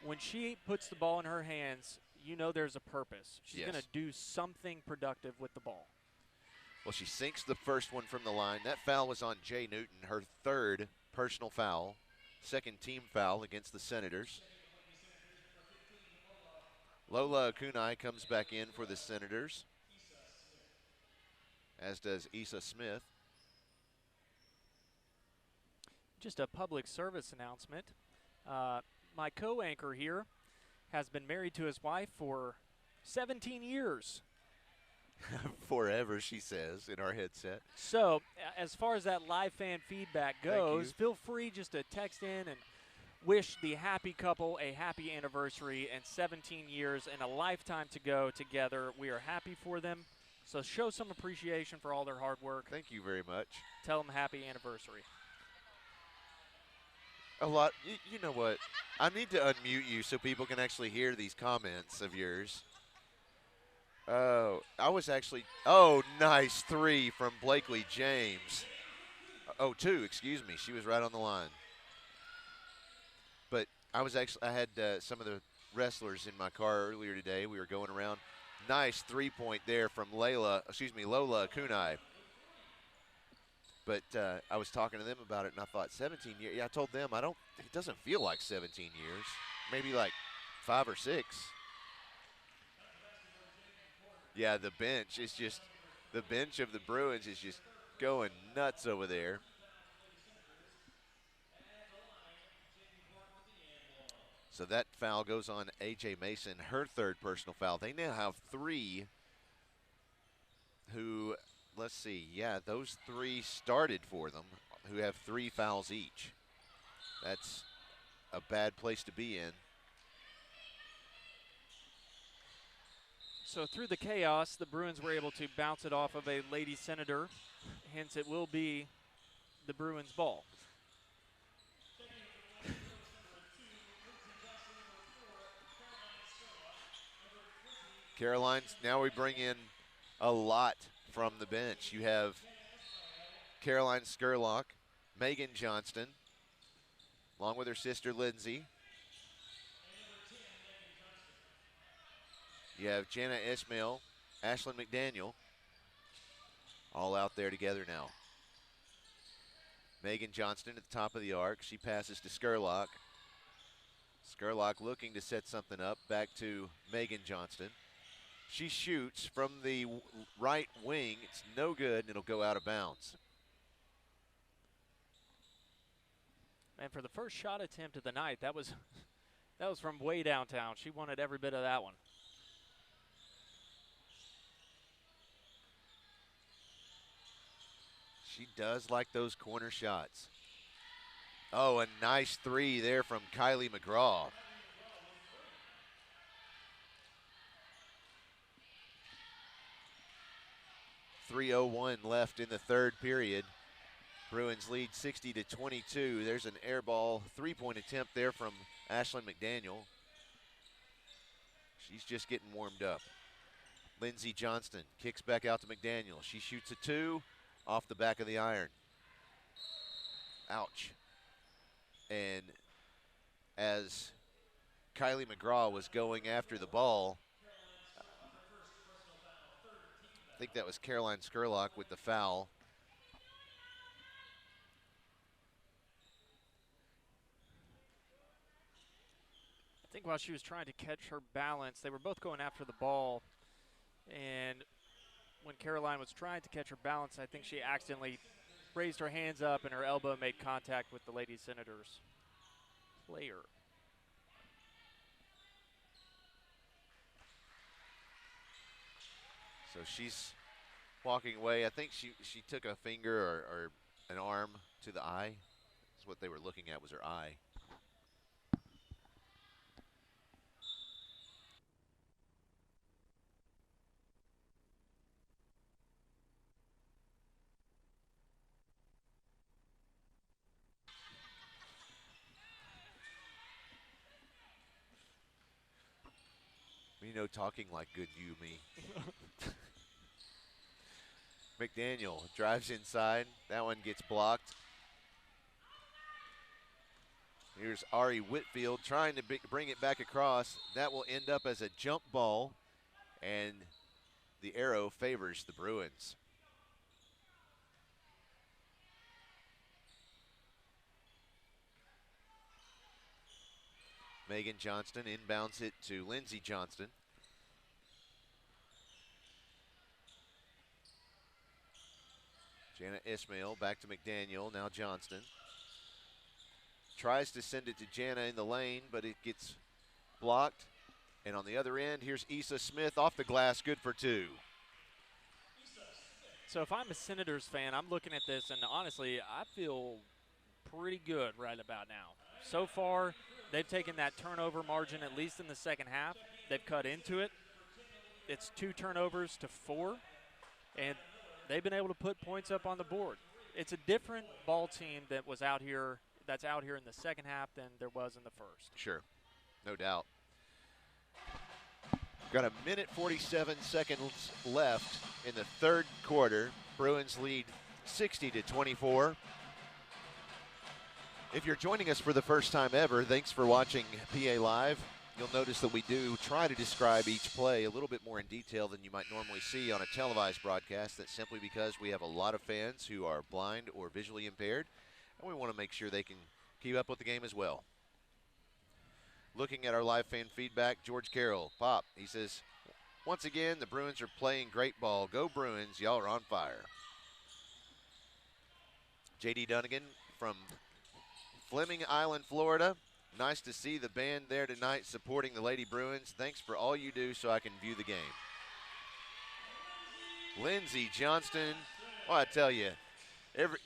when she puts the ball in her hands, you know there's a purpose. She's going to do something productive with the ball. Well, she sinks the first one from the line. That foul was on Jay Newton, her third personal foul, second team foul against the Senators. Lola Akunai comes back in for the Senators, as does Issa Smith. Just a public service announcement. My co-anchor here has been married to his wife for 17 years. Forever, she says, in our headset. So, as far as that live fan feedback goes, feel free just to text in and wish the happy couple a happy anniversary and 17 years and a lifetime to go together. We are happy for them. So show some appreciation for all their hard work. Thank you very much. Tell them happy anniversary. A lot. You know what? I need to unmute you so people can actually hear these comments of yours. Oh, I was actually. Oh, nice 3 from Blakely James. Oh, 2, excuse me. She was right on the line. But I had some of the wrestlers in my car earlier today. We were going around. Nice 3-point there from Lola Akunai. But I was talking to them about it, and I thought 17 years. Yeah, I told them it doesn't feel like 17 years. Maybe like 5 or 6. Yeah, the bench of the Bruins is just going nuts over there. So that foul goes on A.J. Mason, her third personal foul. They now have 3 who, let's see, yeah, those 3 started for them, who have 3 fouls each. That's a bad place to be in. So through the chaos, the Bruins were able to bounce it off of a Lady Senator. Hence, it will be the Bruins' ball. Caroline's, now we bring in a lot from the bench. You have Caroline Skurlock, Megan Johnston, along with her sister Lindsay. You have Jana Ismail, Ashlyn McDaniel, all out there together now. Megan Johnston at the top of the arc. She passes to Skurlock. Skurlock looking to set something up. Back to Megan Johnston. She shoots from the right wing. It's no good, and it'll go out of bounds. And for the first shot attempt of the night, that was from way downtown. She wanted every bit of that one. She does like those corner shots. Oh, a nice three there from Kylie McGraw. .301 left in the third period. Bruins lead 60-22. There's an air ball three-point attempt there from Ashlyn McDaniel. She's just getting warmed up. Lindsey Johnston kicks back out to McDaniel. She shoots a two off the back of the iron. Ouch. And as Kylie McGraw was going after the ball, I think that was Caroline Skurlock with the foul. I think while she was trying to catch her balance, they were both going after the ball. And when Caroline was trying to catch her balance, I think she accidentally raised her hands up and her elbow made contact with the Lady Senators player. So she's walking away. I think she took a finger or an arm to the eye. That's what they were looking at, was her eye. You know, talking like good you, me. McDaniel drives inside. That one gets blocked. Here's Ari Whitfield trying to bring it back across. That will end up as a jump ball, and the arrow favors the Bruins. Megan Johnston inbounds it to Lindsey Johnston. Jana Ismail back to McDaniel, now Johnston. Tries to send it to Jana in the lane, but it gets blocked. And on the other end, here's Issa Smith off the glass, good for two. So if I'm a Senators fan, I'm looking at this, and honestly, I feel pretty good right about now. So far, they've taken that turnover margin, at least in the second half. They've cut into it. It's 2 turnovers to 4, and they've been able to put points up on the board. It's a different ball team that's out here in the second half than there was in the first. Sure, no doubt. Got a minute 47 seconds left in the third quarter. Bruins lead 60-24. If you're joining us for the first time ever, thanks for watching PA Live. You'll notice that we do try to describe each play a little bit more in detail than you might normally see on a televised broadcast. That's simply because we have a lot of fans who are blind or visually impaired, and we want to make sure they can keep up with the game as well. Looking at our live fan feedback, George Carroll, Pop, he says, once again, the Bruins are playing great ball. Go Bruins, y'all are on fire. J.D. Dunnigan from Fleming Island, Florida. Nice to see the band there tonight supporting the Lady Bruins. Thanks for all you do so I can view the game. Lindsey Johnston, well, I tell you,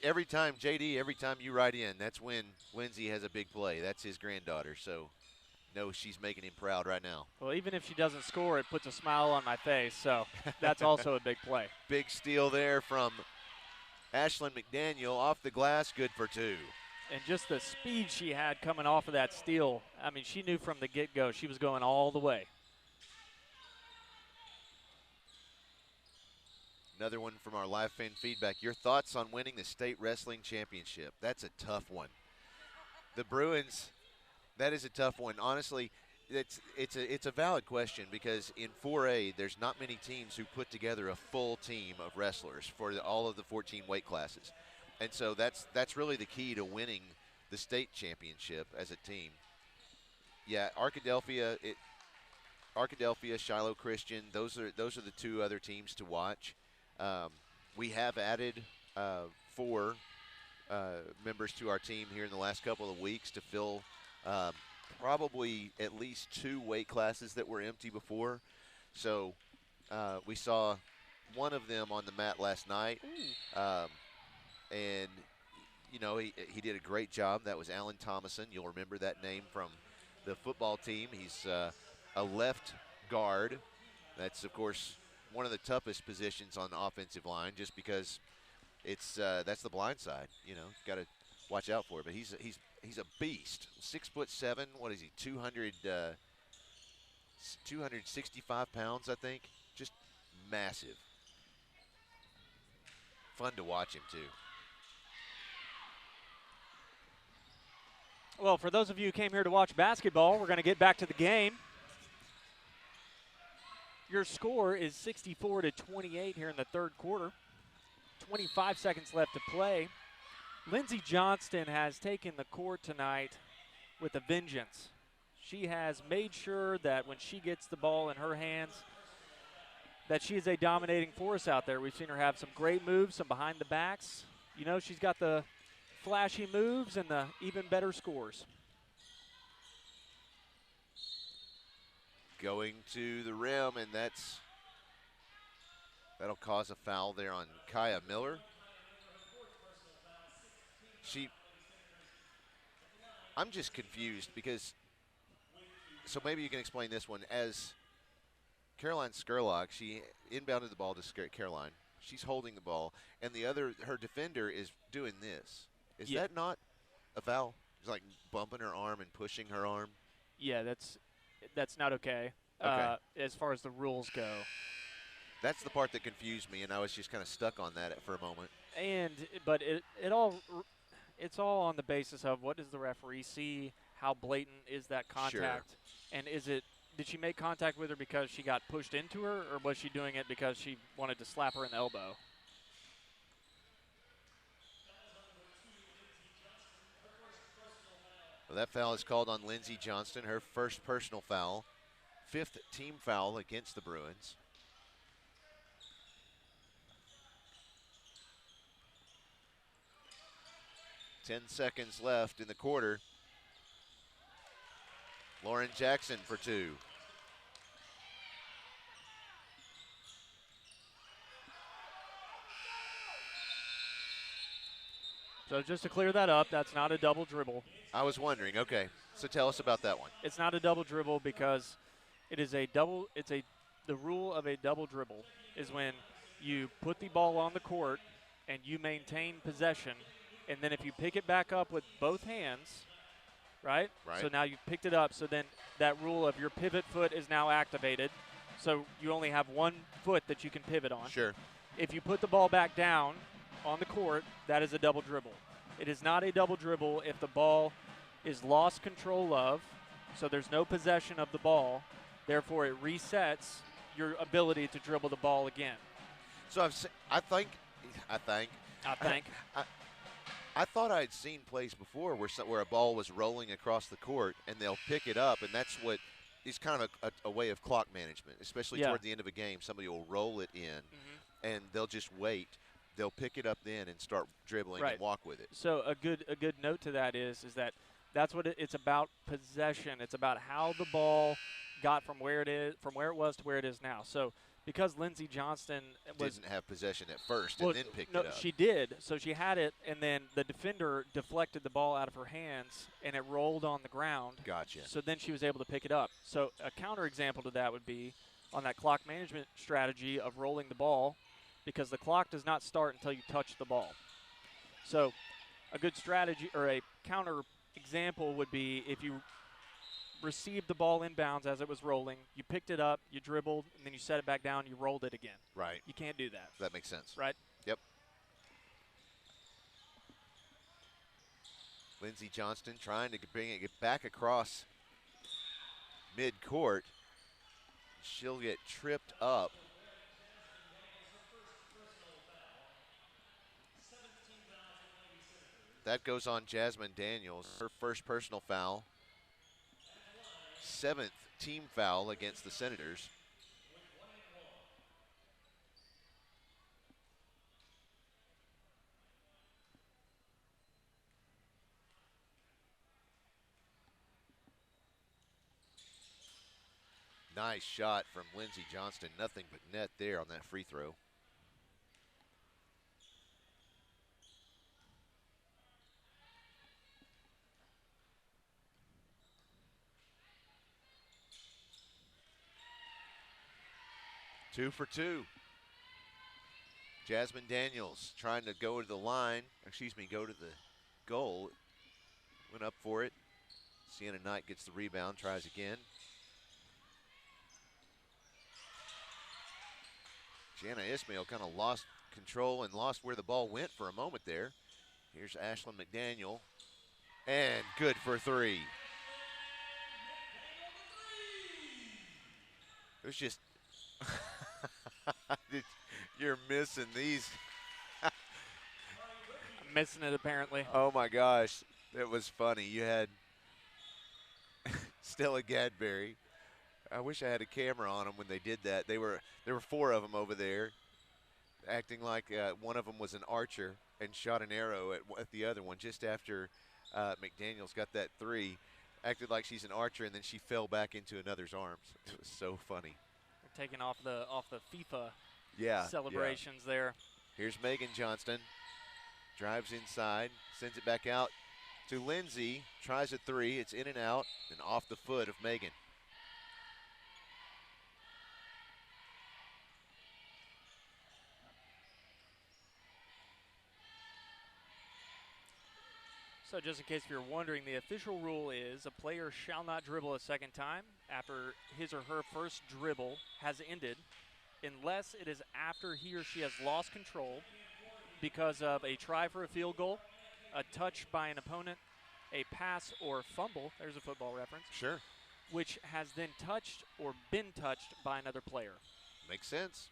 every time, JD, every time you write in, that's when Lindsey has a big play. That's his granddaughter, so no, she's making him proud right now. Well, even if she doesn't score, it puts a smile on my face, so that's also a big play. Big steal there from Ashlyn McDaniel off the glass, good for two. And just the speed she had coming off of that steal, I mean, she knew from the get-go she was going all the way. Another one from our live fan feedback. Your thoughts on winning the state wrestling championship? That's a tough one. The Bruins, that is a tough one. Honestly, it's a valid question because in 4A, there's not many teams who put together a full team of wrestlers for all of the 14 weight classes. And so that's really the key to winning the state championship as a team. Yeah, Arkadelphia, Shiloh Christian, those are the two other teams to watch. We have added 4 members to our team here in the last couple of weeks to fill probably at least 2 weight classes that were empty before. So we saw one of them on the mat last night. And, you know, he did a great job. That was Alan Thomason. You'll remember that name from the football team. He's a left guard. That's, of course, one of the toughest positions on the offensive line just because that's the blind side. You know, got to watch out for it. But he's a beast. 6'7". What is he? 265 pounds, I think. Just massive. Fun to watch him too. Well, for those of you who came here to watch basketball, we're going to get back to the game. Your score is 64-28 here in the third quarter. 25 seconds left to play. Lindsey Johnston has taken the court tonight with a vengeance. She has made sure that when she gets the ball in her hands, that she is a dominating force out there. We've seen her have some great moves, some behind the backs. You know, she's got the flashy moves and the even better scores. Going to the rim, and that'll cause a foul there on Kaya Miller. I'm just confused because, so maybe you can explain this one. As Caroline Skurlock, she inbounded the ball to Caroline. She's holding the ball, and her defender is doing this. Is that not a foul? It's like bumping her arm and pushing her arm. Yeah, that's not okay. As far as the rules go. That's the part that confused me, and I was just kind of stuck on that for a moment. But it's all on the basis of what does the referee see, how blatant is that contact, sure. And did she make contact with her because she got pushed into her, or was she doing it because she wanted to slap her in the elbow? Well, that foul is called on Lindsey Johnston, her first personal foul, 5th team foul against the Bruins. Ten seconds left in the quarter. Lauren Jackson for two. So just to clear that up, that's not a double dribble. I was wondering. Okay, so tell us about that one. It's not a double dribble because it is a double. The rule of a double dribble is when you put the ball on the court and you maintain possession, and then if you pick it back up with both hands, right? Right. So now you've picked it up. So then that rule of your pivot foot is now activated. So you only have one foot that you can pivot on. Sure. If you put the ball back down on the court, that is a double dribble. It is not a double dribble if the ball is lost control of, so there's no possession of the ball. Therefore, it resets your ability to dribble the ball again. So I thought I'd seen plays before where a ball was rolling across the court and they'll pick it up, and that's what is kind of a way of clock management, especially toward the end of a game. Somebody will roll it in, and they'll just wait. They'll pick it up then and start dribbling and walk with it. So a good note to that is that that's what it's about, possession. It's about how the ball got from where it was to where it is now. So because Lindsey Johnston didn't have possession at first and then picked it up. She did. So she had it, and then the defender deflected the ball out of her hands, and it rolled on the ground. Gotcha. So then she was able to pick it up. So a counter example to that would be on that clock management strategy of rolling the ball, because the clock does not start until you touch the ball. So a good strategy or a counter example would be if you received the ball inbounds as it was rolling, you picked it up, you dribbled, and then you set it back down, you rolled it again. Right. You can't do that. That makes sense. Right? Yep. Lindsey Johnston trying to bring it back across midcourt. She'll get tripped up. That goes on Jasmine Daniels, her first personal foul. 7th team foul against the Senators. Nice shot from Lindsey Johnston. Nothing but net there on that free throw. 2 for 2. Jasmine Daniels trying to go to the line, go to the goal. Went up for it. Sienna Knight gets the rebound, tries again. Jana Ismail kind of lost control and lost where the ball went for a moment there. Here's Ashlyn McDaniel, and good for 3. It was just, you're missing these. I'm missing it apparently. Oh my gosh, it was funny. You had Stella Gadberry. I wish I had a camera on them when they did that. There were 4 of them over there, acting like one of them was an archer and shot an arrow at the other one just after McDaniels got that 3. Acted like she's an archer, and then she fell back into another's arms. It was so funny. They're taking off the FIFA Yeah, celebrations there. Here's Megan Johnston. Drives inside, sends it back out to Lindsay. Tries a 3. It's in and out, and off the foot of Megan. So just in case you're wondering, the official rule is a player shall not dribble a second time after his or her first dribble has ended unless it is after he or she has lost control because of a try for a field goal, a touch by an opponent, a pass or fumble, there's a football reference. Sure. Which has then touched or been touched by another player. Makes sense.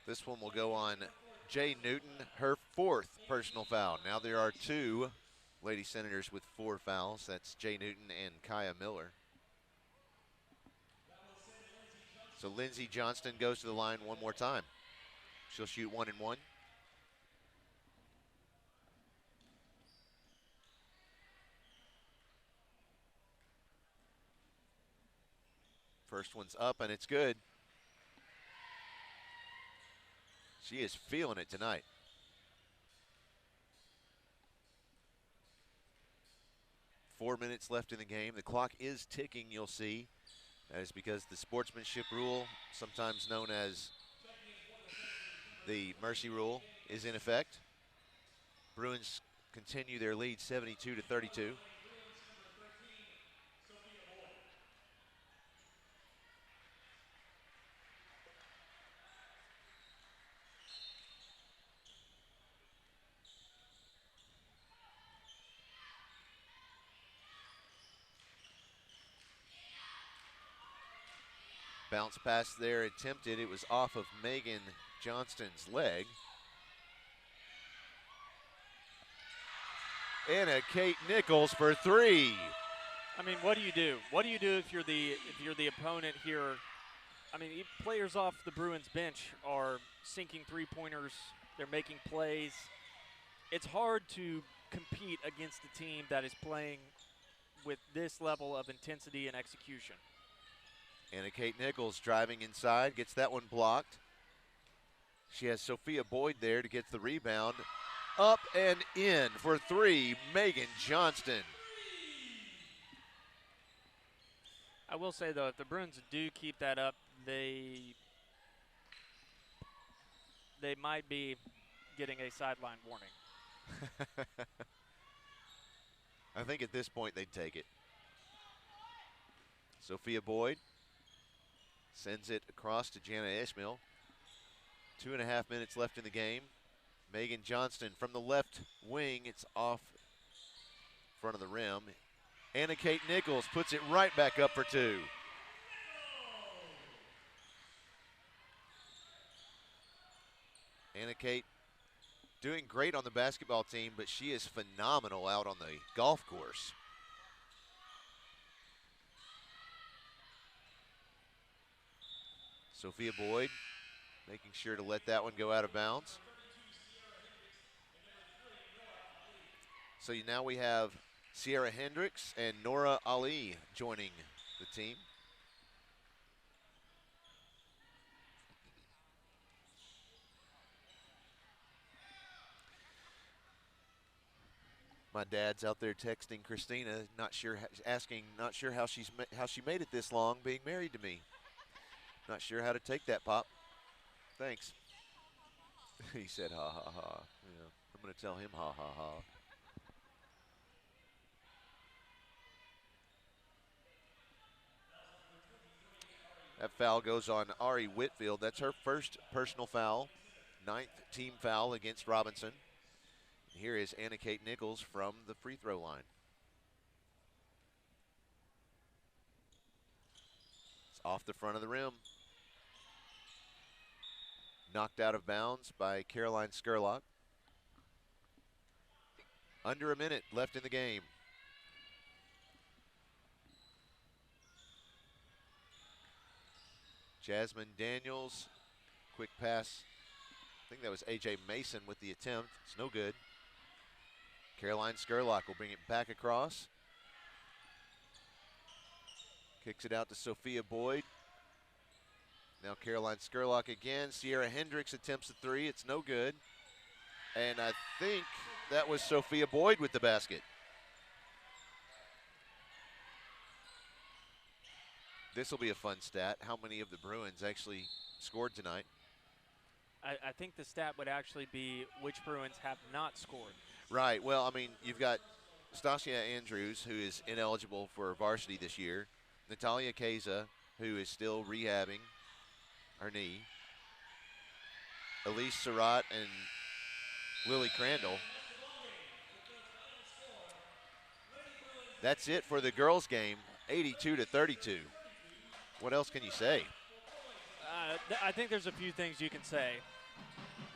This one will go on Jay Newton, her 4th personal foul. Now there are 2 Lady Senators with 4 fouls. That's Jay Newton and Kaya Miller. So Lindsey Johnston goes to the line one more time. She'll shoot 1 and 1. First one's up, and it's good. She is feeling it tonight. Four minutes left in the game. The clock is ticking, you'll see. That is because the sportsmanship rule, sometimes known as the mercy rule, is in effect. Bruins continue their lead 72-32. Bounce pass there attempted. It was off of Megan Johnston's leg. And a Kate Nichols for 3. I mean, what do you do? What do you do if you're the opponent here? I mean, players off the Bruins bench are sinking 3-pointers. They're making plays. It's hard to compete against a team that is playing with this level of intensity and execution. And a Kate Nichols driving inside, gets that one blocked. She has Sophia Boyd there to get the rebound. Up and in for 3, Megan Johnston. I will say, though, if the Bruins do keep that up, they might be getting a sideline warning. I think at this point they'd take it. Sophia Boyd sends it across to Jana Ishmael. 2.5 minutes left in the game. Megan Johnston from the left wing. It's off front of the rim. Anna Kate Nichols puts it right back up for 2. Anna Kate doing great on the basketball team, but she is phenomenal out on the golf course. Sophia Boyd making sure to let that one go out of bounds. So now we have Sierra Hendricks and Nora Ali joining the team. My dad's out there texting Christina, not sure how she made it this long being married to me. Not sure how to take that, Pop. Thanks. He said, ha, ha, ha. Yeah, I'm going to tell him, ha, ha, ha. That foul goes on Ari Whitfield. That's her first personal foul, 9th team foul against Robinson. And here is Anna Kate Nichols from the free throw line. It's off the front of the rim. Knocked out of bounds by Caroline Skurlock. Under a minute left in the game. Jasmine Daniels, quick pass. I think that was A.J. Mason with the attempt. It's no good. Caroline Skurlock will bring it back across. Kicks it out to Sophia Boyd. Now Caroline Skurlock again. Sierra Hendricks attempts the three. It's no good. And I think that was Sophia Boyd with the basket. This will be a fun stat. How many of the Bruins actually scored tonight? I think the stat would actually be which Bruins have not scored. Right. Well, I mean, you've got Stasia Andrews, who is ineligible for varsity this year. Natalia Keza, who is still rehabbing her knee. Elise Surratt and Lily Crandall. That's it for the girls' game, 82-32. What else can you say? I think there's a few things you can say.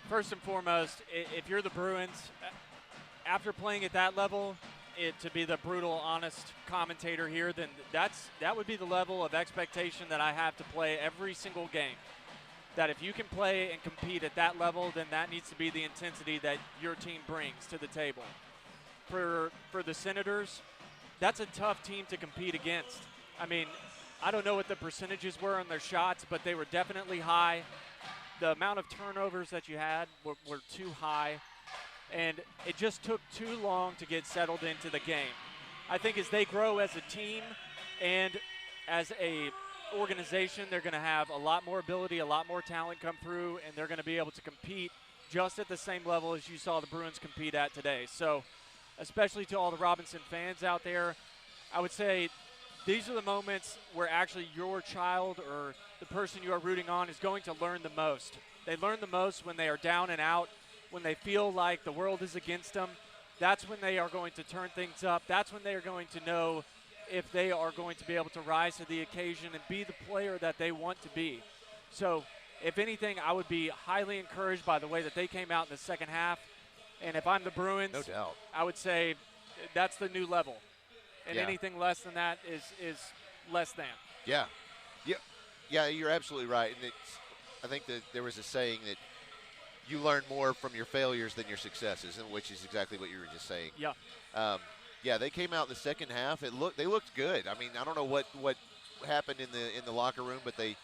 First and foremost, if you're the Bruins, after playing at that level, to be the brutal, honest commentator here, then that would be the level of expectation that I have to play every single game. That if you can play and compete at that level, then that needs to be the intensity that your team brings to the table. For the Senators, that's a tough team to compete against. I mean, I don't know what the percentages were on their shots, but they were definitely high. The amount of turnovers that you had were too high, and it just took too long to get settled into the game. I think as they grow as a team and as a organization, they're going to have a lot more ability, a lot more talent come through, and they're going to be able to compete just at the same level as you saw the Bruins compete at today. So, especially to all the Robinson fans out there, I would say these are the moments where actually your child or the person you are rooting on is going to learn the most. They learn the most when they are down and out, when they feel like the world is against them. That's when they are going to turn things up. That's when they are going to know if they are going to be able to rise to the occasion and be the player that they want to be. So, if anything, I would be highly encouraged by the way that they came out in the second half. And if I'm the Bruins, no doubt, I would say that's the new level. And anything less than that is less than. Yeah, you're absolutely right. And I think that there was a saying that you learn more from your failures than your successes, which is exactly what you were just saying. Yeah. They came out in the second half. They looked good. I mean, I don't know what happened in the locker room, but they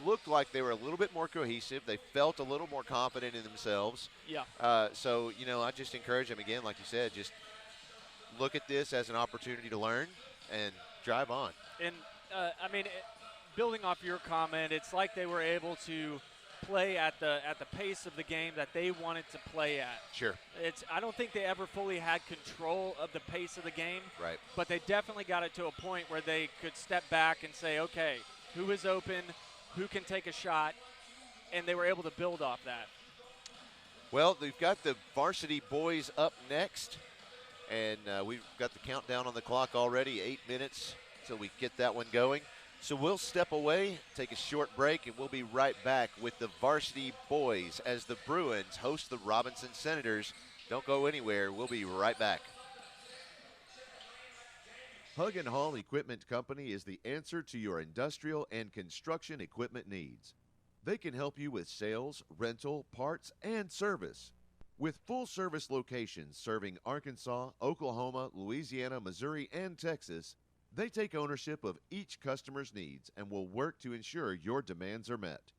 looked like they were a little bit more cohesive. They felt a little more confident in themselves. Yeah. So I just encourage them again, like you said, just look at this as an opportunity to learn and drive on. And building off your comment, it's like they were able to play at the pace of the game that they wanted to play at. Sure. I don't think they ever fully had control of the pace of the game. Right. But they definitely got it to a point where they could step back and say, okay, who is open, who can take a shot, and they were able to build off that. Well, we've got the varsity boys up next, and we've got the countdown on the clock already, 8 minutes till we get that one going. So we'll step away, take a short break, and we'll be right back with the varsity boys as the Bruins host the Robinson Senators. Don't go anywhere. We'll be right back. Hug and Haul Equipment Company is the answer to your industrial and construction equipment needs. They can help you with sales, rental, parts, and service. With full-service locations serving Arkansas, Oklahoma, Louisiana, Missouri, and Texas, they take ownership of each customer's needs and will work to ensure your demands are met.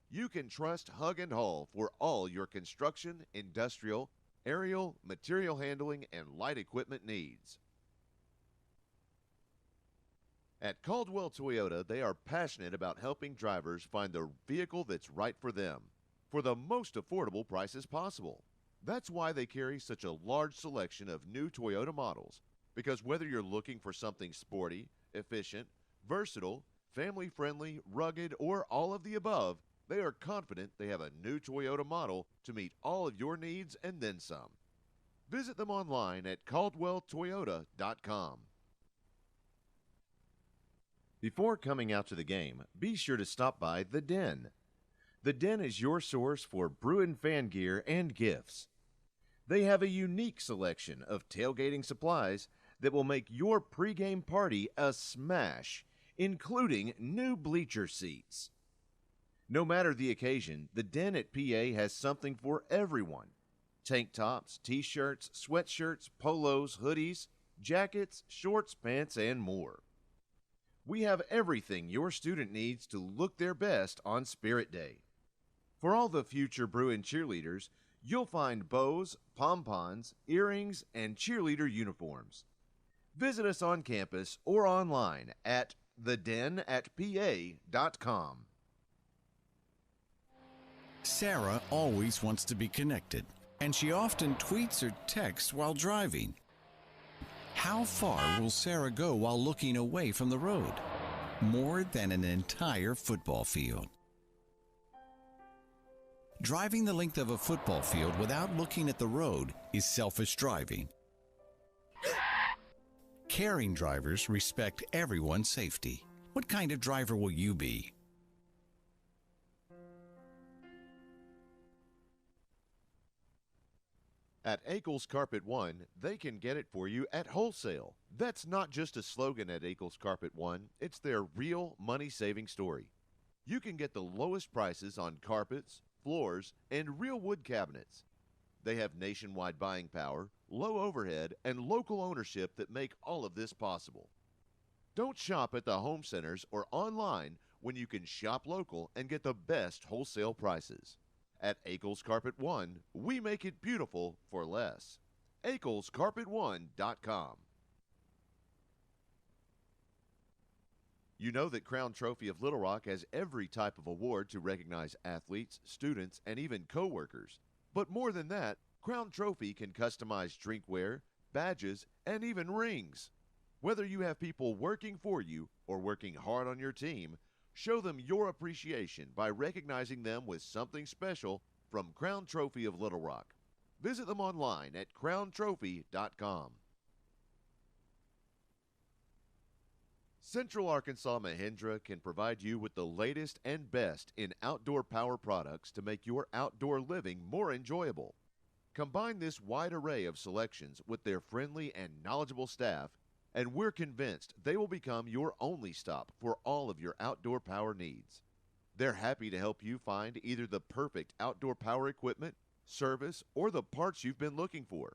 You can trust Hug and Haul for all your construction, industrial, aerial, material handling, and light equipment needs. At Caldwell Toyota, they are passionate about helping drivers find the vehicle that's right for them for the most affordable prices possible. That's why they carry such a large selection of new Toyota models, because whether you're looking for something sporty, efficient, versatile, family-friendly, rugged, or all of the above, they are confident they have a new Toyota model to meet all of your needs and then some. Visit them online at caldwelltoyota.com. Before coming out to the game, be sure to stop by The Den. The Den is your source for Bruin fan gear and gifts. They have a unique selection of tailgating supplies that will make your pregame party a smash, including new bleacher seats. No matter the occasion, the Den at PA has something for everyone. Tank tops, t-shirts, sweatshirts, polos, hoodies, jackets, shorts, pants, and more. We have everything your student needs to look their best on Spirit Day. For all the future Bruin cheerleaders, you'll find bows, pom-poms, earrings, and cheerleader uniforms. Visit us on campus or online at thedenatpa.com. Sarah always wants to be connected, and she often tweets or texts while driving. How far will Sarah go while looking away from the road? More than an entire football field. Driving the length of a football field without looking at the road is selfish driving. Caring drivers respect everyone's safety. What kind of driver will you be? At Akel's Carpet One, they can get it for you at wholesale. That's not just a slogan at Akel's Carpet One, it's their real money-saving story. You can get the lowest prices on carpets, floors, and real wood cabinets. They have nationwide buying power, low overhead, and local ownership that make all of this possible. Don't shop at the home centers or online when you can shop local and get the best wholesale prices. At Akel's Carpet One, we make it beautiful for less. AkelsCarpet1.com. You know that Crown Trophy of Little Rock has every type of award to recognize athletes, students, and even co-workers. But more than that, Crown Trophy can customize drinkware, badges, and even rings. Whether you have people working for you or working hard on your team, show them your appreciation by recognizing them with something special from Crown Trophy of Little Rock. Visit them online at crowntrophy.com. Central Arkansas Mahindra can provide you with the latest and best in outdoor power products to make your outdoor living more enjoyable. Combine this wide array of selections with their friendly and knowledgeable staff, and we're convinced they will become your only stop for all of your outdoor power needs. They're happy to help you find either the perfect outdoor power equipment, service, or the parts you've been looking for.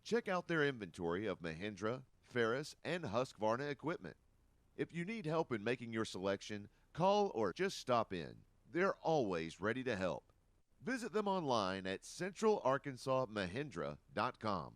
Check out their inventory of Mahindra, Ferris, and Husqvarna equipment. If you need help in making your selection, call or just stop in. They're always ready to help. Visit them online at centralarkansasmahindra.com.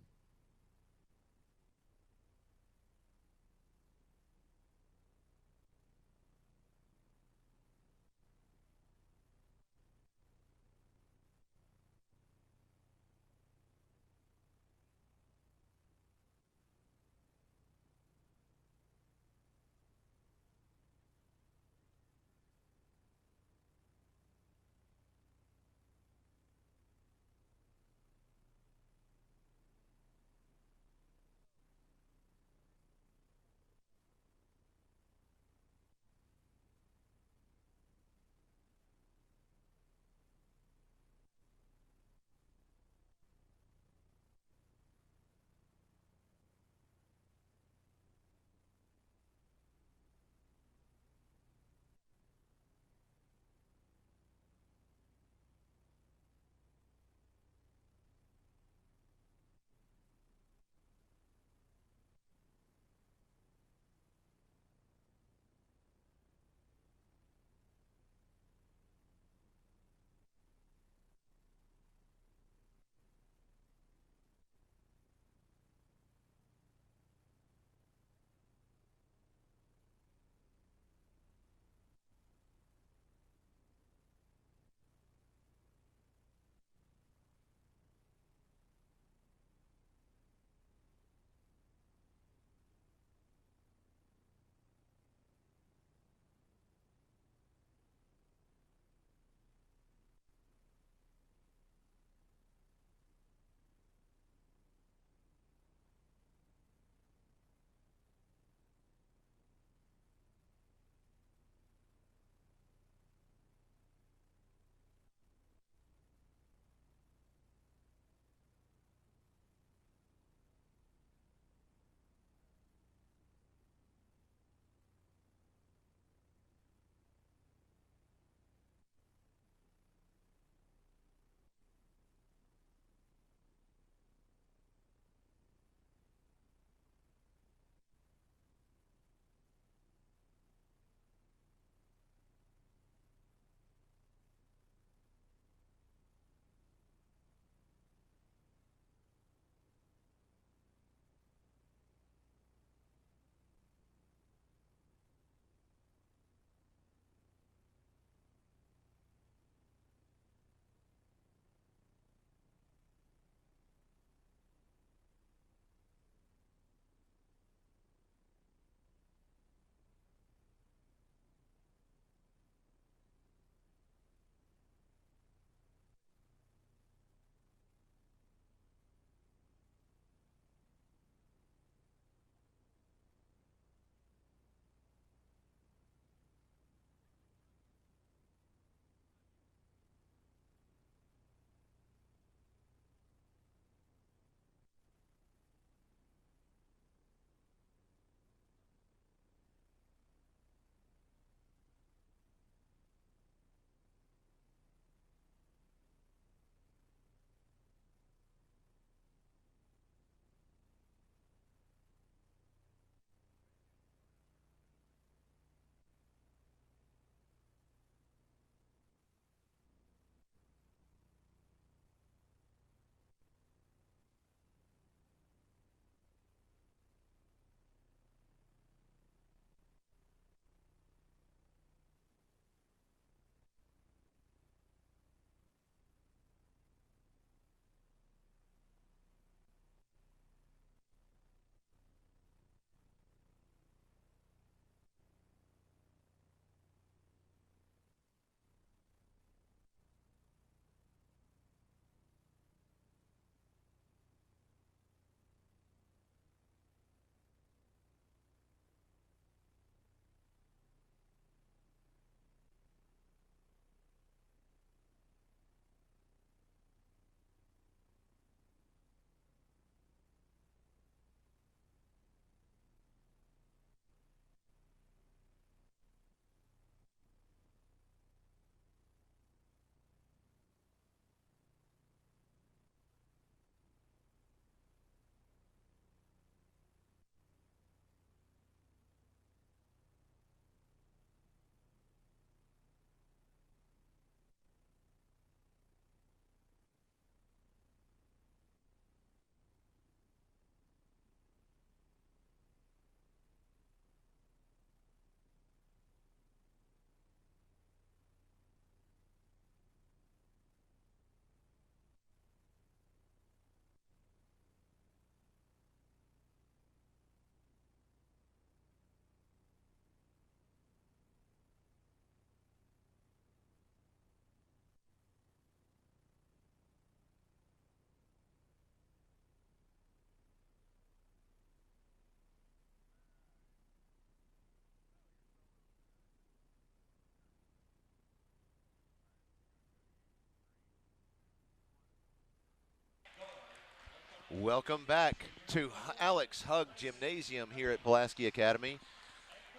Welcome back to Alex Hug Gymnasium here at Pulaski Academy.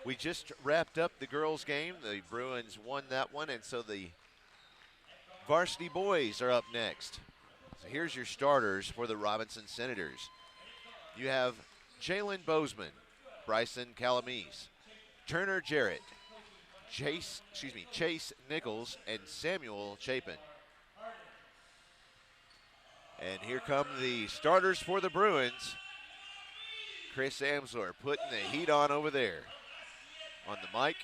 We just wrapped up the girls' game. The Bruins won that one, and so the varsity boys are up next. So here's your starters for the Robinson Senators. You have Jalen Bozeman, Bryson Calamese, Turner Jarrett, Chase Nichols, and Samuel Chapin. And here come the starters for the Bruins. Chris Amsler putting the heat on over there. On the mic.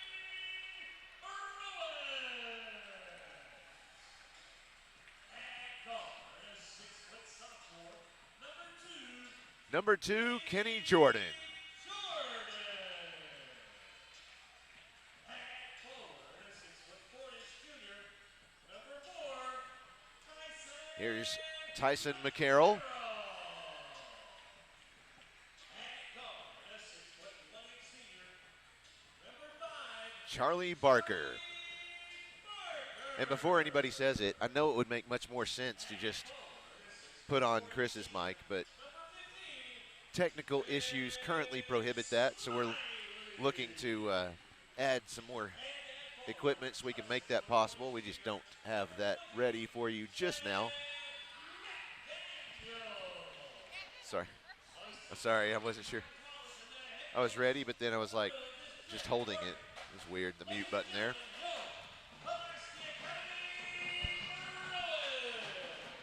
Number 2, Kenny Jordan. Here's Tyson McCarroll. Charlie Barker. And before anybody says it, I know it would make much more sense to just put on Chris's mic, but technical issues currently prohibit that, so we're looking to add some more equipment so we can make that possible. We just don't have that ready for you just now. Sorry, I wasn't sure. I was ready, but then I was like just holding it. It was weird, the mute button there.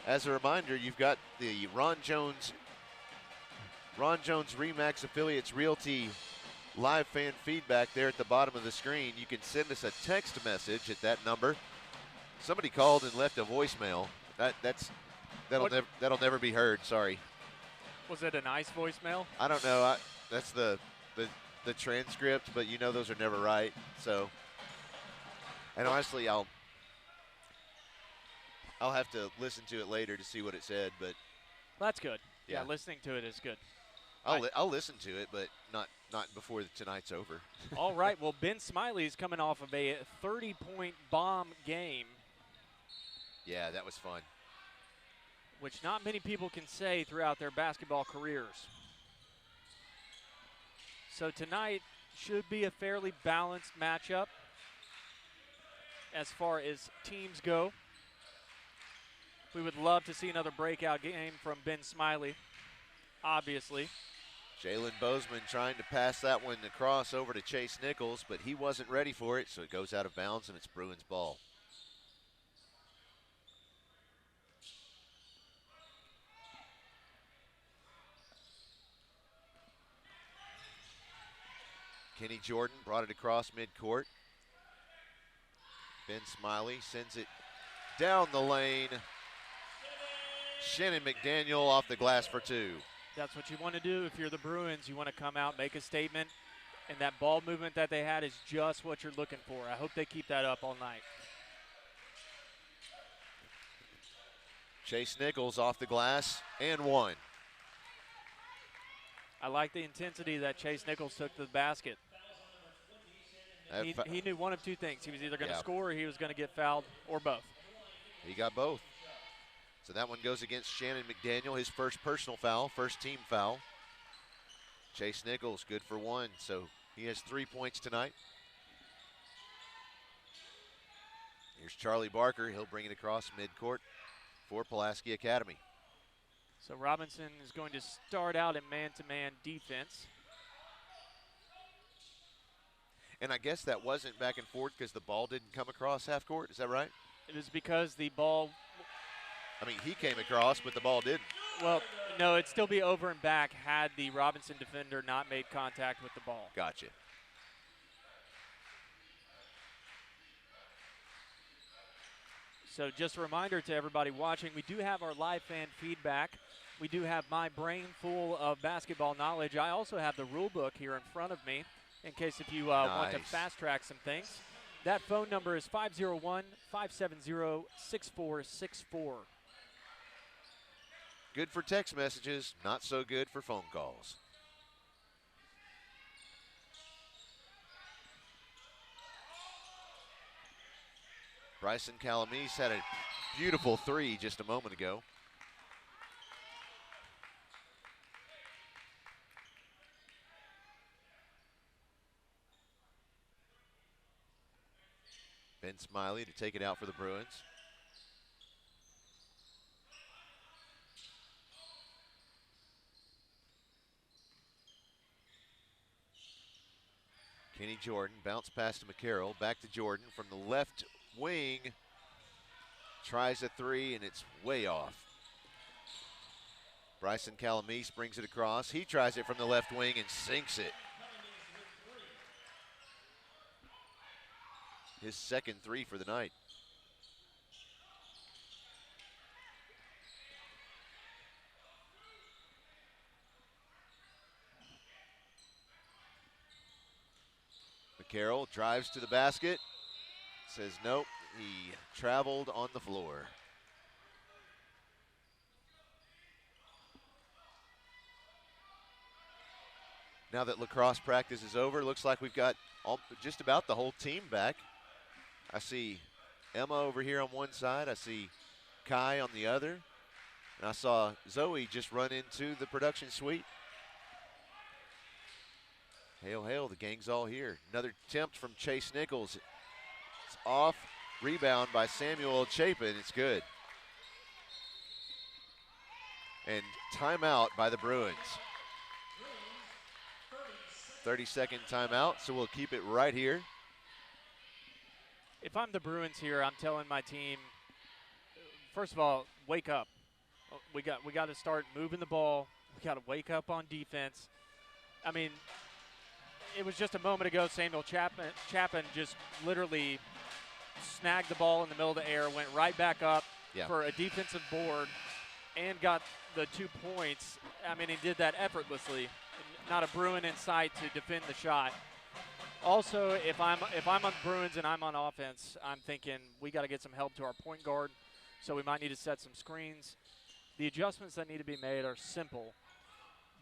As a reminder, you've got the Ron Jones Remax Affiliates Realty live fan feedback there at the bottom of the screen. You can send us a text message at that number. Somebody called and left a voicemail. That'll never be heard. Sorry. Was it a nice voicemail? I don't know. That's the transcript, but you know those are never right. So, and honestly, I'll have to listen to it later to see what it said. But that's good. Yeah, listening to it is good. I'll listen to it, but not before tonight's over. All right. Well, Ben Smiley's coming off of a 30-point bomb game. Yeah, that was fun. Which not many people can say throughout their basketball careers. So tonight should be a fairly balanced matchup as far as teams go. We would love to see another breakout game from Ben Smiley, obviously. Jalen Bozeman trying to pass that one across over to Chase Nichols, but he wasn't ready for it, so it goes out of bounds, and it's Bruins ball. Kenny Jordan brought it across midcourt. Ben Smiley sends it down the lane. Shannon McDaniel off the glass for 2. That's what you want to do if you're the Bruins. You want to come out, make a statement, and that ball movement that they had is just what you're looking for. I hope they keep that up all night. Chase Nichols off the glass and 1. I like the intensity that Chase Nichols took to the basket. He knew one of two things. He was either going to score or he was going to get fouled, or both. He got both. So that one goes against Shannon McDaniel, his first personal foul, first team foul. Chase Nichols good for 1, so he has 3 points tonight. Here's Charlie Barker. He'll bring it across midcourt for Pulaski Academy. So Robinson is going to start out in man-to-man defense. And I guess that wasn't back and forth because the ball didn't come across half court. Is that right? It was because the ball... I mean, he came across, but the ball didn't. Well, no, it'd still be over and back had the Robinson defender not made contact with the ball. Gotcha. So just a reminder to everybody watching, we do have our live fan feedback. We do have my brain full of basketball knowledge. I also have the rule book here in front of me in case if you want to fast track some things. That phone number is 501-570-6464. Good for text messages, not so good for phone calls. Bryson Calamese had a beautiful 3 just a moment ago. Ben Smiley to take it out for the Bruins. Kenny Jordan, bounce pass to McCarroll, back to Jordan from the left wing. Tries a three, and it's way off. Bryson Calamese brings it across. He tries it from the left wing and sinks it. His second three for the night. McCarroll drives to the basket. Says nope, he traveled on the floor. Now that lacrosse practice is over, looks like we've got just about the whole team back. I see Emma over here on one side. I see Kai on the other. And I saw Zoe just run into the production suite. Hail, hail, the gang's all here. Another attempt from Chase Nichols. It's off. Rebound by Samuel Chapin. It's good. And timeout by the Bruins. 30-second timeout, so we'll keep it right here. If I'm the Bruins here, I'm telling my team, first of all, wake up. We got to start moving the ball. We got to wake up on defense. I mean, it was just a moment ago, Samuel Chapin just literally snagged the ball in the middle of the air, went right back up for a defensive board, and got the 2 points. I mean, he did that effortlessly. Not a Bruin in sight to defend the shot. Also, if I'm on Bruins and I'm on offense, I'm thinking we got to get some help to our point guard, so we might need to set some screens. The adjustments that need to be made are simple,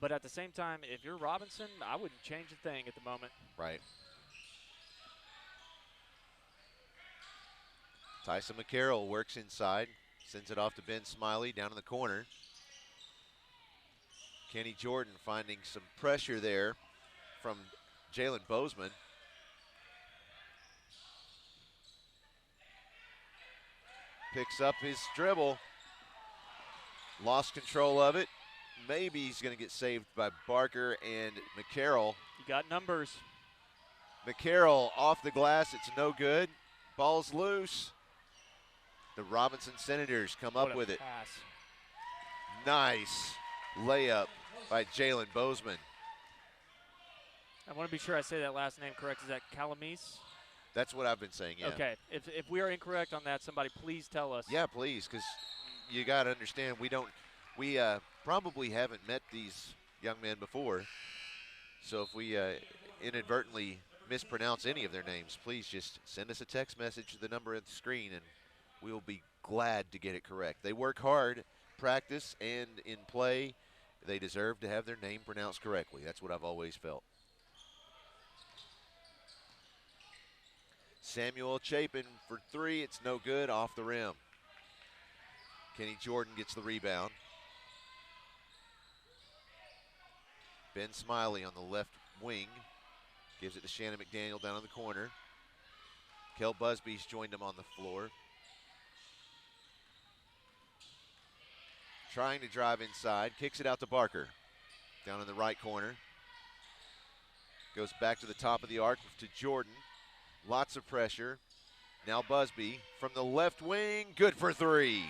but at the same time, if you're Robinson, I wouldn't change a thing at the moment. Right. Tyson McCarroll works inside, sends it off to Ben Smiley down in the corner. Kenny Jordan finding some pressure there from Jalen Bozeman. Picks up his dribble. Lost control of it. Maybe he's going to get saved by Barker and McCarroll. You got numbers. McCarroll off the glass. It's no good. Ball's loose. The Robinson Senators come up with it. Pass. Nice layup by Jalen Bozeman. I want to be sure I say that last name correct. Is that Calamese? That's what I've been saying, yeah. Okay. If we are incorrect on that, somebody please tell us. Yeah, please, because you got to understand we probably haven't met these young men before. So if we inadvertently mispronounce any of their names, please just send us a text message to the number at the screen, and we'll be glad to get it correct. They work hard, practice, and in play. They deserve to have their name pronounced correctly. That's what I've always felt. Samuel Chapin for three. It's no good, off the rim. Kenny Jordan gets the rebound. Ben Smiley on the left wing. Gives it to Shannon McDaniel down in the corner. Kel Busby's joined him on the floor. Trying to drive inside. Kicks it out to Barker. Down in the right corner. Goes back to the top of the arc to Jordan. Lots of pressure. Now Busby from the left wing. Good for three.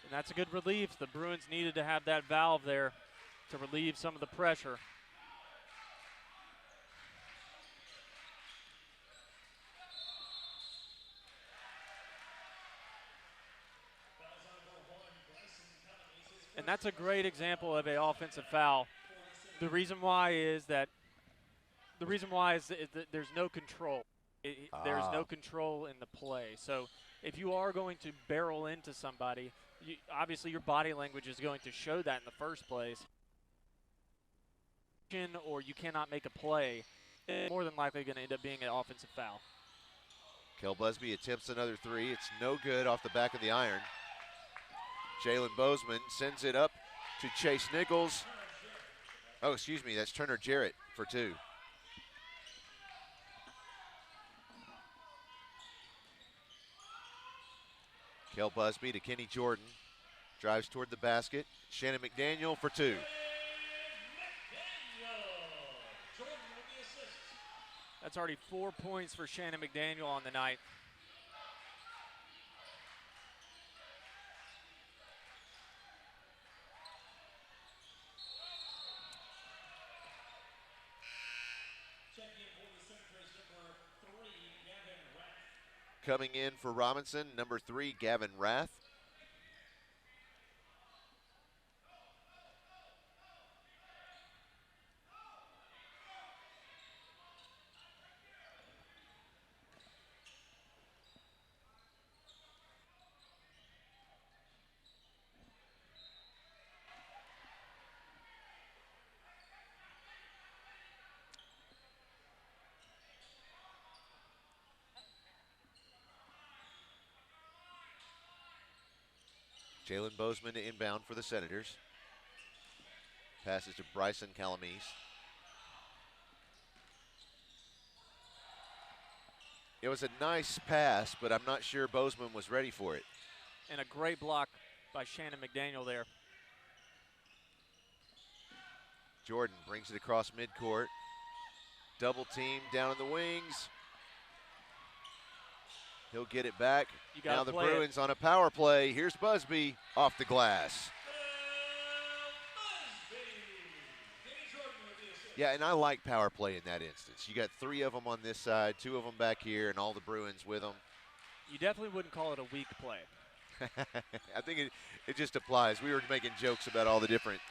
And that's a good relief. The Bruins needed to have that valve there to relieve some of the pressure. And that's a great example of an offensive foul. The reason why is that there's no control. There's no control in the play. So if you are going to barrel into somebody, obviously your body language is going to show that in the first place. Or you cannot make a play, it's more than likely going to end up being an offensive foul. Kel Busby attempts another three. It's no good off the back of the iron. Jalen Bozeman sends it up to Chase Nichols. Oh, excuse me, that's Turner Jarrett for two. Kel Busby to Kenny Jordan. Drives toward the basket. Shannon McDaniel for two. That's already 4 points for Shannon McDaniel on the night. Coming in for Robinson, number 3, Gavin Rath. Jalen Bozeman to inbound for the Senators. Passes to Bryson Calamise. It was a nice pass, but I'm not sure Bozeman was ready for it. And a great block by Shannon McDaniel there. Jordan brings it across midcourt. Double team down in the wings. He'll get it back. Now the Bruins on a power play. Here's Busby off the glass. Yeah, and I like power play in that instance. You got 3 of them on this side, 2 of them back here, and all the Bruins with them. You definitely wouldn't call it a weak play. I think it just applies. We were making jokes about all the different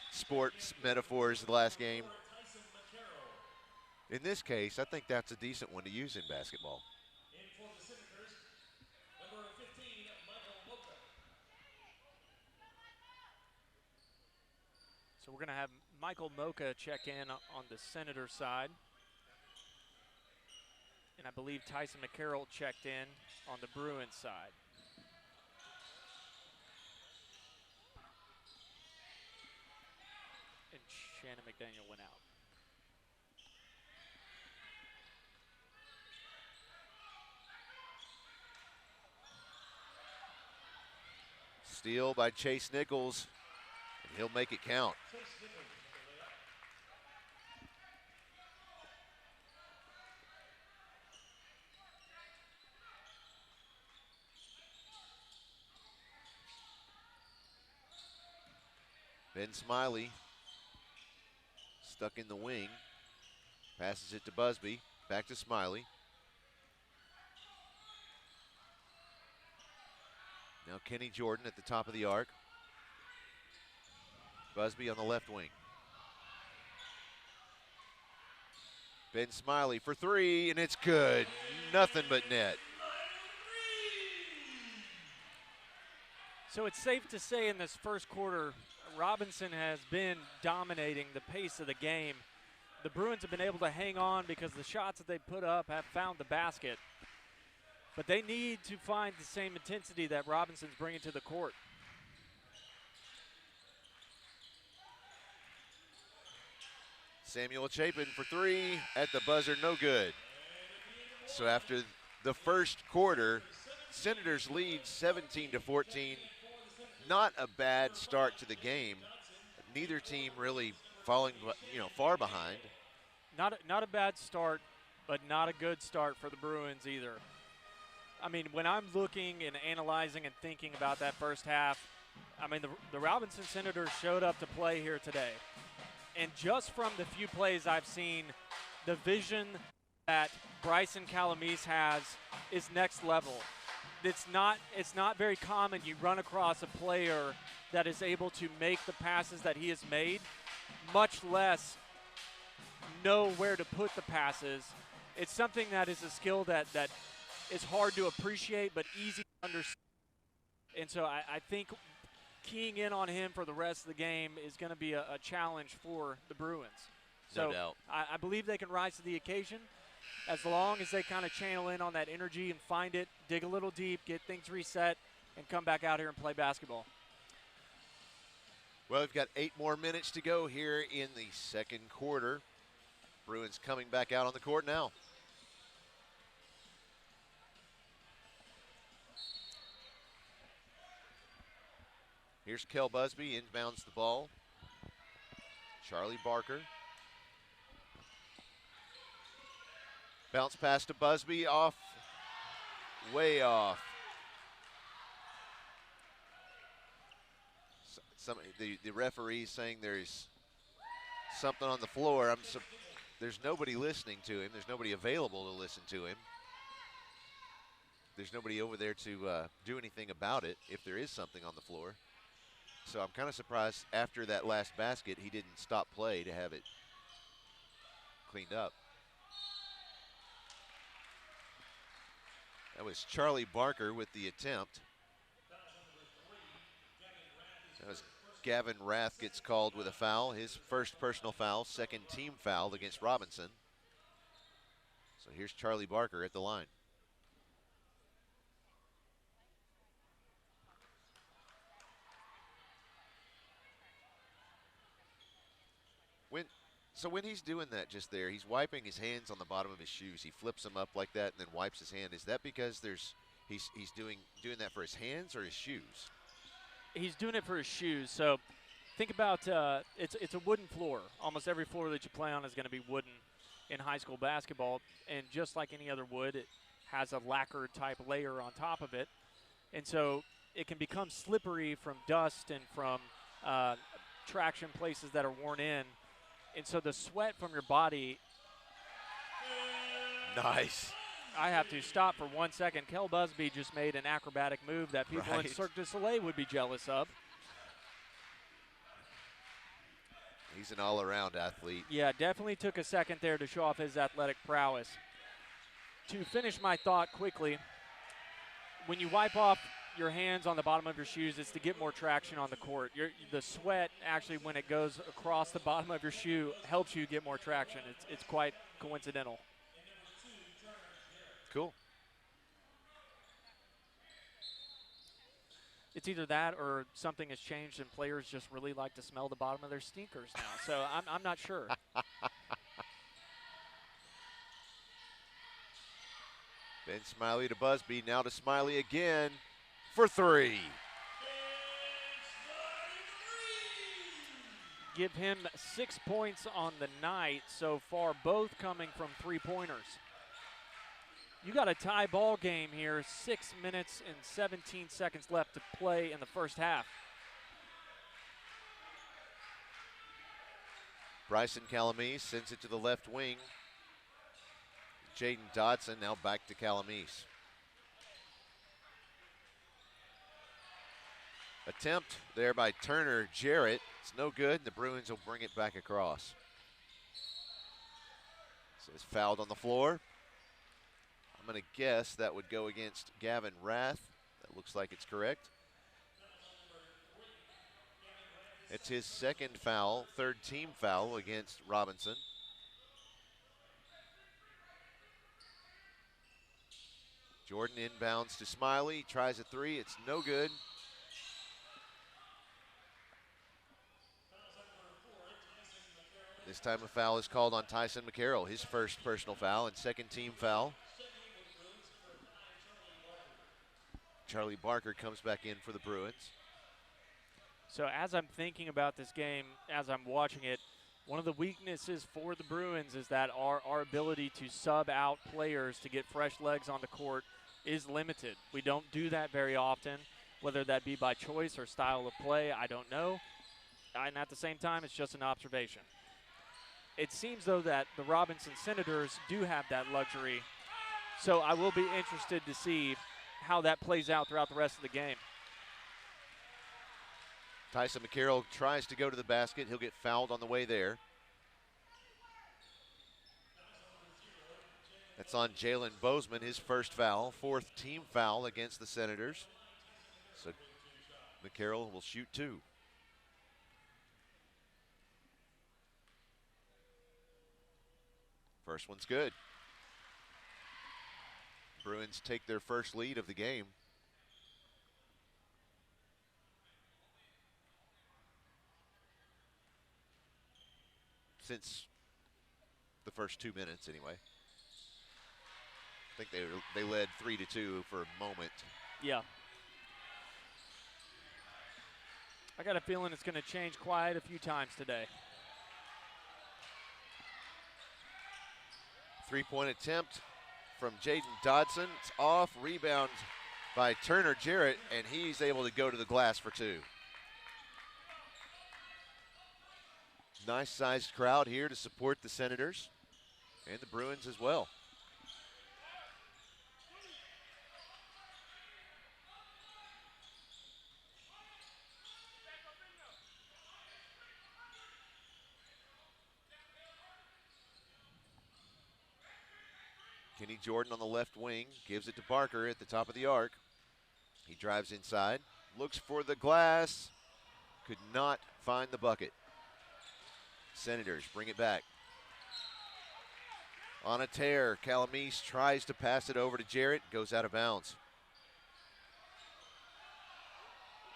sports metaphors the last game. In this case, I think that's a decent one to use in basketball. So we're going to have Michael Mocha check in on the Senator side. And I believe Tyson McCarroll checked in on the Bruins side. And Shannon McDaniel went out. Steal by Chase Nichols, and he'll make it count. Ben Smiley stuck in the wing, passes it to Busby, back to Smiley. Now Kenny Jordan at the top of the arc. Busby on the left wing. Ben Smiley for 3, and it's good. Nothing but net. So it's safe to say in this first quarter, Robinson has been dominating the pace of the game. The Bruins have been able to hang on because the shots that they put up have found the basket. But they need to find the same intensity that Robinson's bringing to the court. Samuel Chapin for 3 at the buzzer, no good. So after the first quarter, Senators lead 17-14. Not a bad start to the game. Neither team really falling, far behind. Not a bad start, but not a good start for the Bruins either. I mean, when I'm looking and analyzing and thinking about that first half, I mean, the Robinson Senators showed up to play here today. And just from the few plays I've seen, the vision that Bryson Calamise has is next level. It's not very common you run across a player that is able to make the passes that he has made, much less know where to put the passes. It's something that is a skill that is hard to appreciate but easy to understand. And so I think keying in on him for the rest of the game is going to be a challenge for the Bruins. No doubt. I believe they can rise to the occasion as long as they kind of channel in on that energy and find it, dig a little deep, get things reset, and come back out here and play basketball. Well, we've got 8 more minutes to go here in the second quarter. Bruins coming back out on the court now. Here's Kel Busby, inbounds the ball. Charlie Barker. Bounce pass to Busby, off, way off. The referee's saying there's something on the floor. There's nobody listening to him. There's nobody available to listen to him. There's nobody over there to do anything about it if there is something on the floor. So I'm kind of surprised after that last basket he didn't stop play to have it cleaned up. That was Charlie Barker with the attempt. That was Gavin Rath gets called with a foul. His first personal foul, second team foul against Robinson. So here's Charlie Barker at the line. When he's doing that just there, he's wiping his hands on the bottom of his shoes. He flips them up like that and then wipes his hand. Is that because he's doing that for his hands or his shoes? He's doing it for his shoes. So think about it's a wooden floor. Almost every floor that you play on is going to be wooden in high school basketball. And just like any other wood, it has a lacquer type layer on top of it. And so it can become slippery from dust and from traction places that are worn in. And so the sweat from your body. Nice. I have to stop for 1 second. Kel Busby just made an acrobatic move that people in Cirque du Soleil would be jealous of. He's an all-around athlete. Yeah, definitely took a second there to show off his athletic prowess. To finish my thought quickly, when you wipe off your hands on the bottom of your shoes, it's to get more traction on the court. The sweat, actually, when it goes across the bottom of your shoe, helps you get more traction. It's quite coincidental. Cool. It's either that or something has changed and players just really like to smell the bottom of their sneakers now. So I'm not sure. Ben Smiley to Busby, now to Smiley again for three. Give him 6 points on the night so far, both coming from three-pointers. You got a tie ball game here, 6 minutes and 17 seconds left to play in the first half. Bryson Calamese sends it to the left wing. Jaden Dodson now back to Calamese. Attempt there by Turner Jarrett. It's no good, and the Bruins will bring it back across. Says fouled on the floor. I'm going to guess that would go against Gavin Rath. That looks like it's correct. It's his second foul, third team foul against Robinson. Jordan inbounds to Smiley, tries a three, it's no good. This time a foul is called on Tyson McCarroll, his first personal foul and second team foul. Charlie Barker comes back in for the Bruins. So as I'm thinking about this game, as I'm watching it, one of the weaknesses for the Bruins is that our ability to sub out players to get fresh legs on the court is limited. We don't do that very often, whether that be by choice or style of play, I don't know. And at the same time, it's just an observation. It seems, though, that the Robinson Senators do have that luxury. So I will be interested to see how that plays out throughout the rest of the game. Tyson McCarroll tries to go to the basket. He'll get fouled on the way there. That's on Jalen Bozeman, his first foul, fourth team foul against the Senators. So McCarroll will shoot two. First one's good. Bruins take their first lead of the game. Since the first 2 minutes, anyway. I think they led 3-2 for a moment. Yeah. I got a feeling it's going to change quite a few times today. Three-point attempt from Jaden Dodson. It's off, rebound by Turner Jarrett, and he's able to go to the glass for two. Nice-sized crowd here to support the Senators and the Bruins as well. Kenny Jordan on the left wing, gives it to Barker at the top of the arc. He drives inside, looks for the glass, could not find the bucket. Senators bring it back. On a tear, Calamise tries to pass it over to Jarrett, goes out of bounds.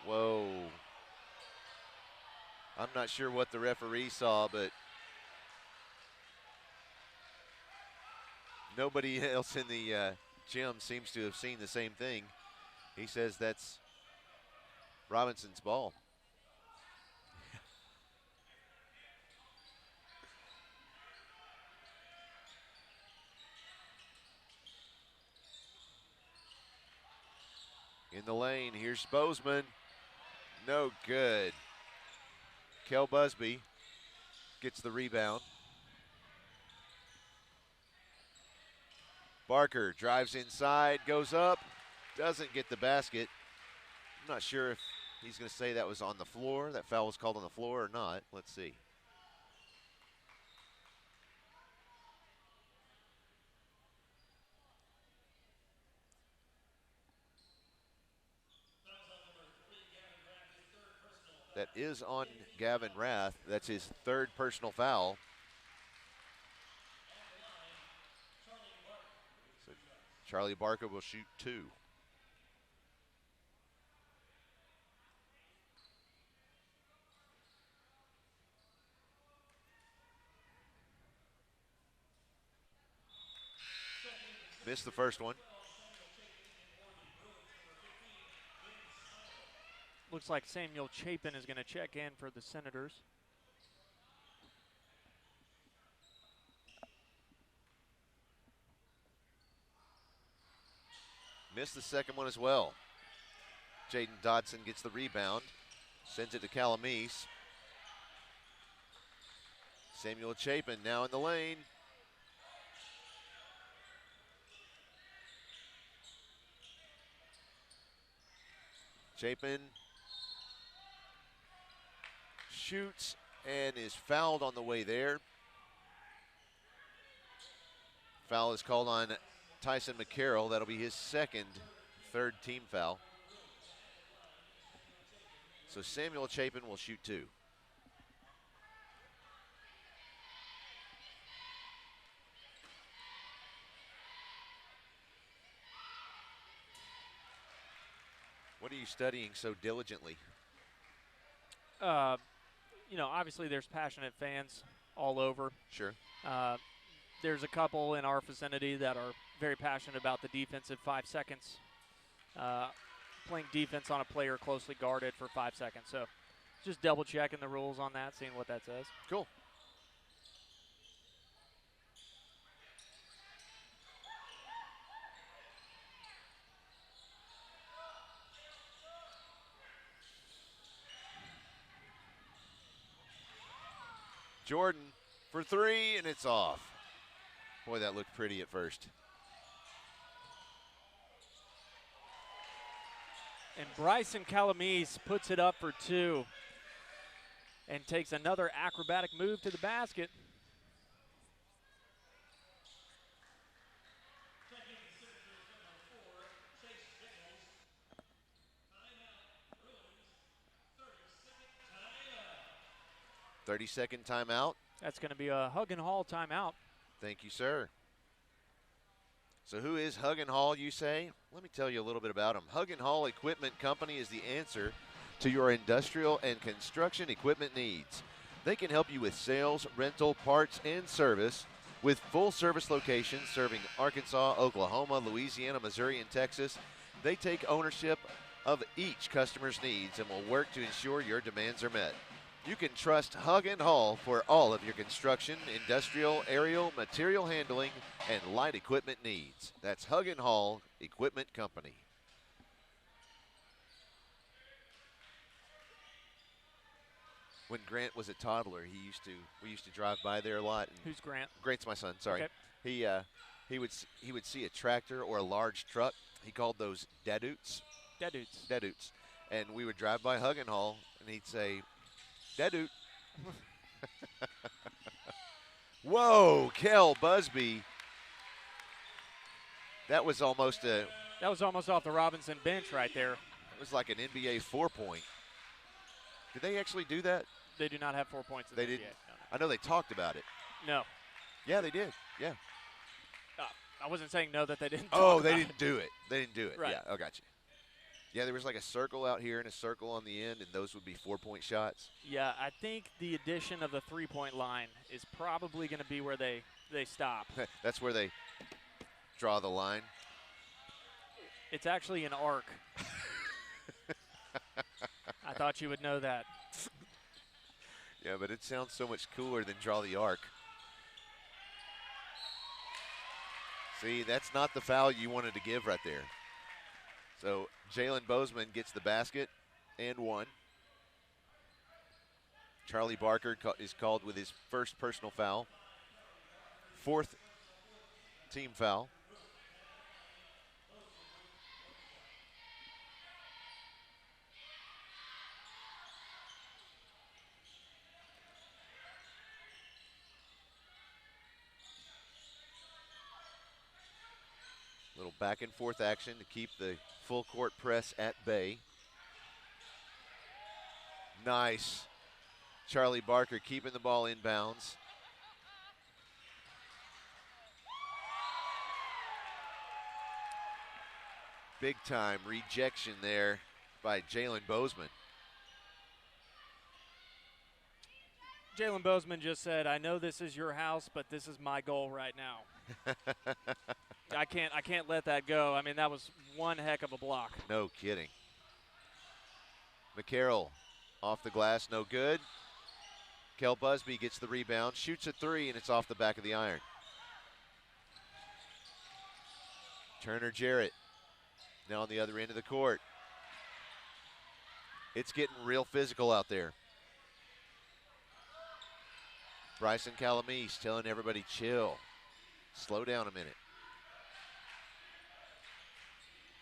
Whoa. I'm not sure what the referee saw, but nobody else in the gym seems to have seen the same thing. He says that's Robinson's ball. In the lane, here's Bozeman. No good. Kel Busby gets the rebound. Barker drives inside, goes up, doesn't get the basket. I'm not sure if he's going to say that was on the floor, that foul was called on the floor or not. Let's see. That is on Gavin Rath. That's his third personal foul. So Charlie Barker will shoot two. Missed the first one. Looks like Samuel Chapin is going to check in for the Senators. Missed the second one as well. Jaden Dodson gets the rebound, sends it to Calamise. Samuel Chapin now in the lane. Chapin shoots and is fouled on the way there. Foul is called on Tyson McCarroll. That'll be his third team foul. So Samuel Chapin will shoot two. What are you studying so diligently? You know, obviously there's passionate fans all over. Sure. There's a couple in our vicinity that are very passionate about the defensive 5 seconds. Playing defense on a player closely guarded for 5 seconds. So just double checking the rules on that, seeing what that says. Cool. Jordan for three, and it's off. Boy, that looked pretty at first. And Bryson Calamise puts it up for two and takes another acrobatic move to the basket. Thirty-second timeout. That's going to be a Hug and Hall timeout. Thank you, sir. So who is Hug and Hall, you say? Let me tell you a little bit about them. Hug and Hall Equipment Company is the answer to your industrial and construction equipment needs. They can help you with sales, rental, parts, and service with full service locations serving Arkansas, Oklahoma, Louisiana, Missouri, and Texas. They take ownership of each customer's needs and will work to ensure your demands are met. You can trust Hug and Haul for all of your construction, industrial, aerial, material handling, and light equipment needs. That's Hug and Haul Equipment Company. When Grant was a toddler, we used to drive by there a lot. And Who's Grant? Grant's my son. Sorry. Okay. He would see a tractor or a large truck. He called those dadoots. Dadoots. And we would drive by Hug and Haul, and he'd say, Dadoot. Whoa, Kel Busby. That was almost off the Robinson bench right there. It was like an NBA 4-point. Did they actually do that? They do not have 4 points in the NBA. Didn't. No. I know they talked about it. No. Yeah, they did. Yeah. I wasn't saying no that they didn't. They didn't do it. They didn't do it. Right. Yeah, I got you. Yeah, there was like a circle out here and a circle on the end, and those would be 4-point shots. Yeah, I think the addition of the 3-point line is probably going to be where they stop. That's where they draw the line. It's actually an arc. I thought you would know that. Yeah, but it sounds so much cooler than draw the arc. See, that's not the foul you wanted to give right there. So Jalen Bozeman gets the basket and one. Charlie Barker is called with his first personal foul. Fourth team foul. Little back and forth action to keep the full court press at bay. Nice. Charlie Barker keeping the ball inbounds. Big time rejection there by Jalen Bozeman. Jalen Bozeman just said, I know this is your house, but this is my goal right now. I can't let that go. I mean, that was one heck of a block. No kidding. McCarroll off the glass, no good. Kel Busby gets the rebound, shoots a three, and it's off the back of the iron. Turner Jarrett now on the other end of the court. It's getting real physical out there. Bryson Calamise telling everybody chill. Slow down a minute.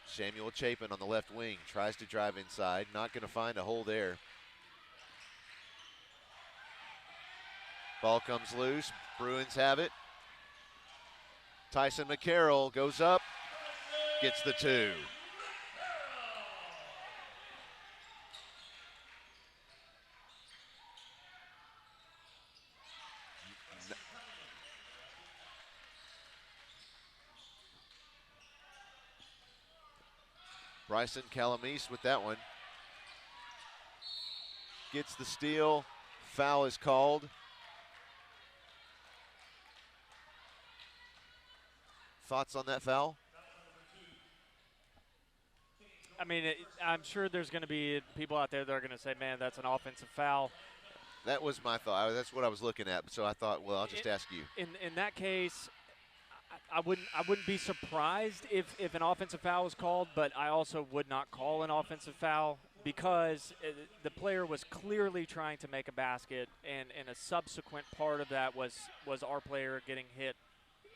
Samuel Chapin on the left wing tries to drive inside. Not going to find a hole there. Ball comes loose. Bruins have it. Tyson McCarroll goes up. Gets the two. Bryson Calamise with that one. Gets the steal. Foul is called. Thoughts on that foul? I mean, I'm sure there's going to be people out there that are going to say, man, that's an offensive foul. That was my thought. That's what I was looking at. So I thought, well, I'll just ask you. In that case, I wouldn't be surprised if an offensive foul was called, but I also would not call an offensive foul because the player was clearly trying to make a basket, and a subsequent part of that was our player getting hit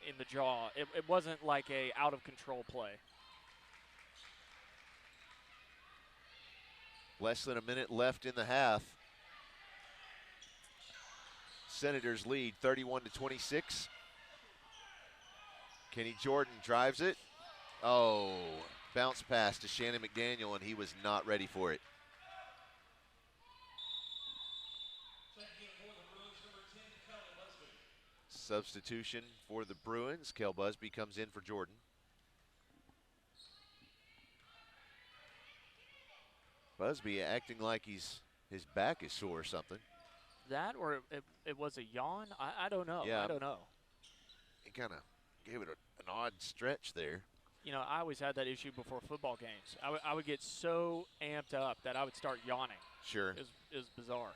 in the jaw. It wasn't like a out-of-control play. Less than a minute left in the half. Senators lead 31-26. Kenny Jordan drives it. Oh, bounce pass to Shannon McDaniel, and he was not ready for it. Substitution for the Bruins. Kel Busby comes in for Jordan. Busby acting like his back is sore or something. That or it was a yawn? I don't know. Yeah. I don't know. He kind of gave it an odd stretch there. I always had that issue before football games. I would get so amped up that I would start yawning. Sure. Is bizarre.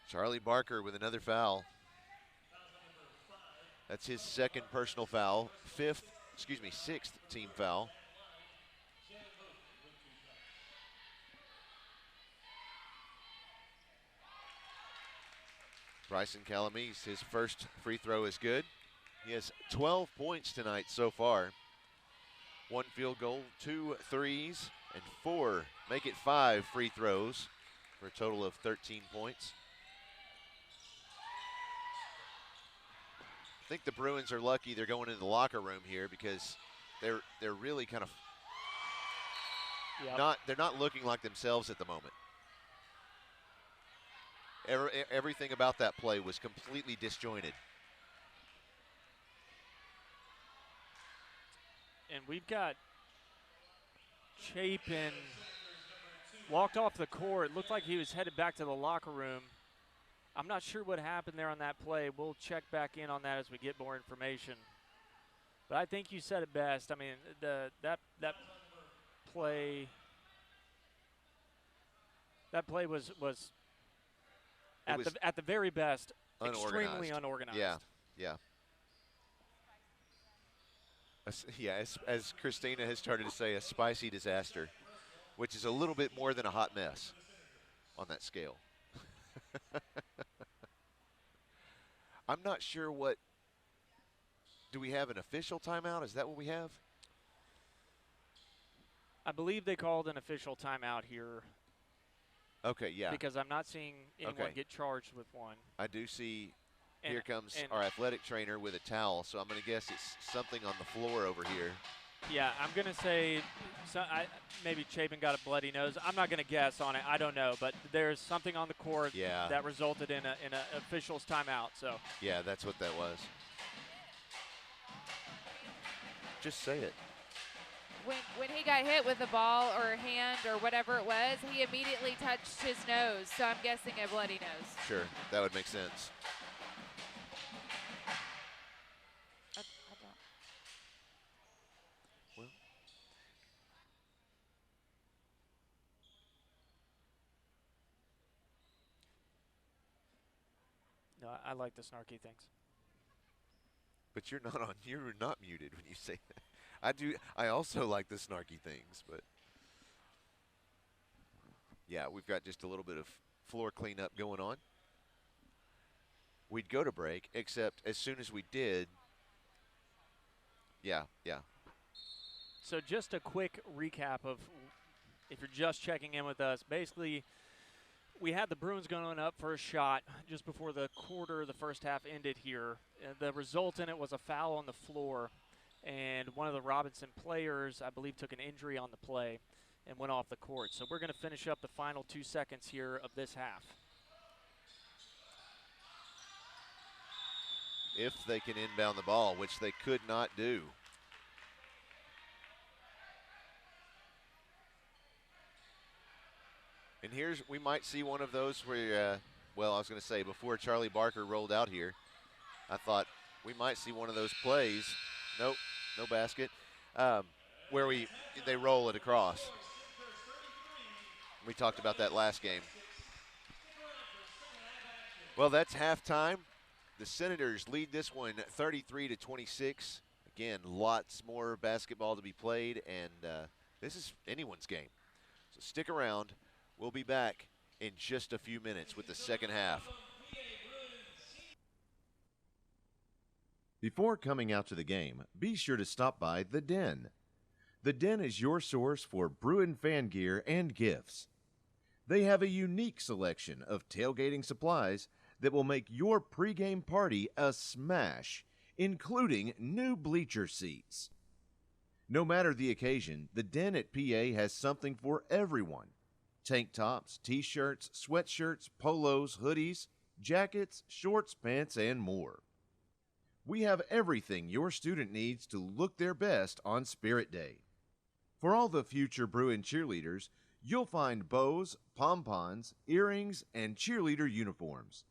Charlie Barker with another foul. That's his second personal foul. Sixth team foul. Bryson Calamese, his first free throw is good. He has 12 points tonight so far. 1 field goal, 2 threes, and 4, make it 5 free throws for a total of 13 points. I think the Bruins are lucky they're going into the locker room here because they're really kind of they're not looking like themselves at the moment. Everything about that play was completely disjointed. And we've got Chapin walked off the court. Looked like he was headed back to the locker room. I'm not sure what happened there on that play. We'll check back in on that as we get more information. But I think you said it best. I mean, that play was at the very best extremely unorganized. Yeah. As Christina has started to say, a spicy disaster, which is a little bit more than a hot mess on that scale. I'm not sure do we have an official timeout? Is that what we have? I believe they called an official timeout here. Okay, yeah. Because I'm not seeing anyone get charged with one. I do see. Here comes our athletic trainer with a towel, so I'm going to guess it's something on the floor over here. Yeah, I'm going to say maybe Chapin got a bloody nose. I'm not going to guess on it. I don't know, but there's something on the court that resulted in an official's timeout. So yeah, that's what that was. Just say it. When he got hit with the ball or hand or whatever it was, he immediately touched his nose. So I'm guessing a bloody nose. Sure, that would make sense. No, I like the snarky things. But you're not muted when you say that. I do. I also like the snarky things, but yeah, we've got just a little bit of floor cleanup going on. We'd go to break, except as soon as we did, yeah. So just a quick recap of, if you're just checking in with us, basically we had the Bruins going up for a shot just before the first half ended here. The result in it was a foul on the floor, and one of the Robinson players, I believe, took an injury on the play and went off the court. So we're going to finish up the final 2 seconds here of this half. If they can inbound the ball, which they could not do. And we might see one of those where, I was going to say, before Charlie Barker rolled out here, I thought we might see one of those plays. Nope, no basket. Where they roll it across. We talked about that last game. Well, that's halftime. The Senators lead this one 33-26. Again, lots more basketball to be played, and this is anyone's game. So stick around. We'll be back in just a few minutes with the second half. Before coming out to the game, be sure to stop by The Den. The Den is your source for Bruin fan gear and gifts. They have a unique selection of tailgating supplies that will make your pregame party a smash, including new bleacher seats. No matter the occasion, The Den at PA has something for everyone. Tank tops, t-shirts, sweatshirts, polos, hoodies, jackets, shorts, pants, and more. We have everything your student needs to look their best on Spirit Day. For all the future Bruin cheerleaders, You'll find bows, pompons, earrings, and cheerleader uniforms.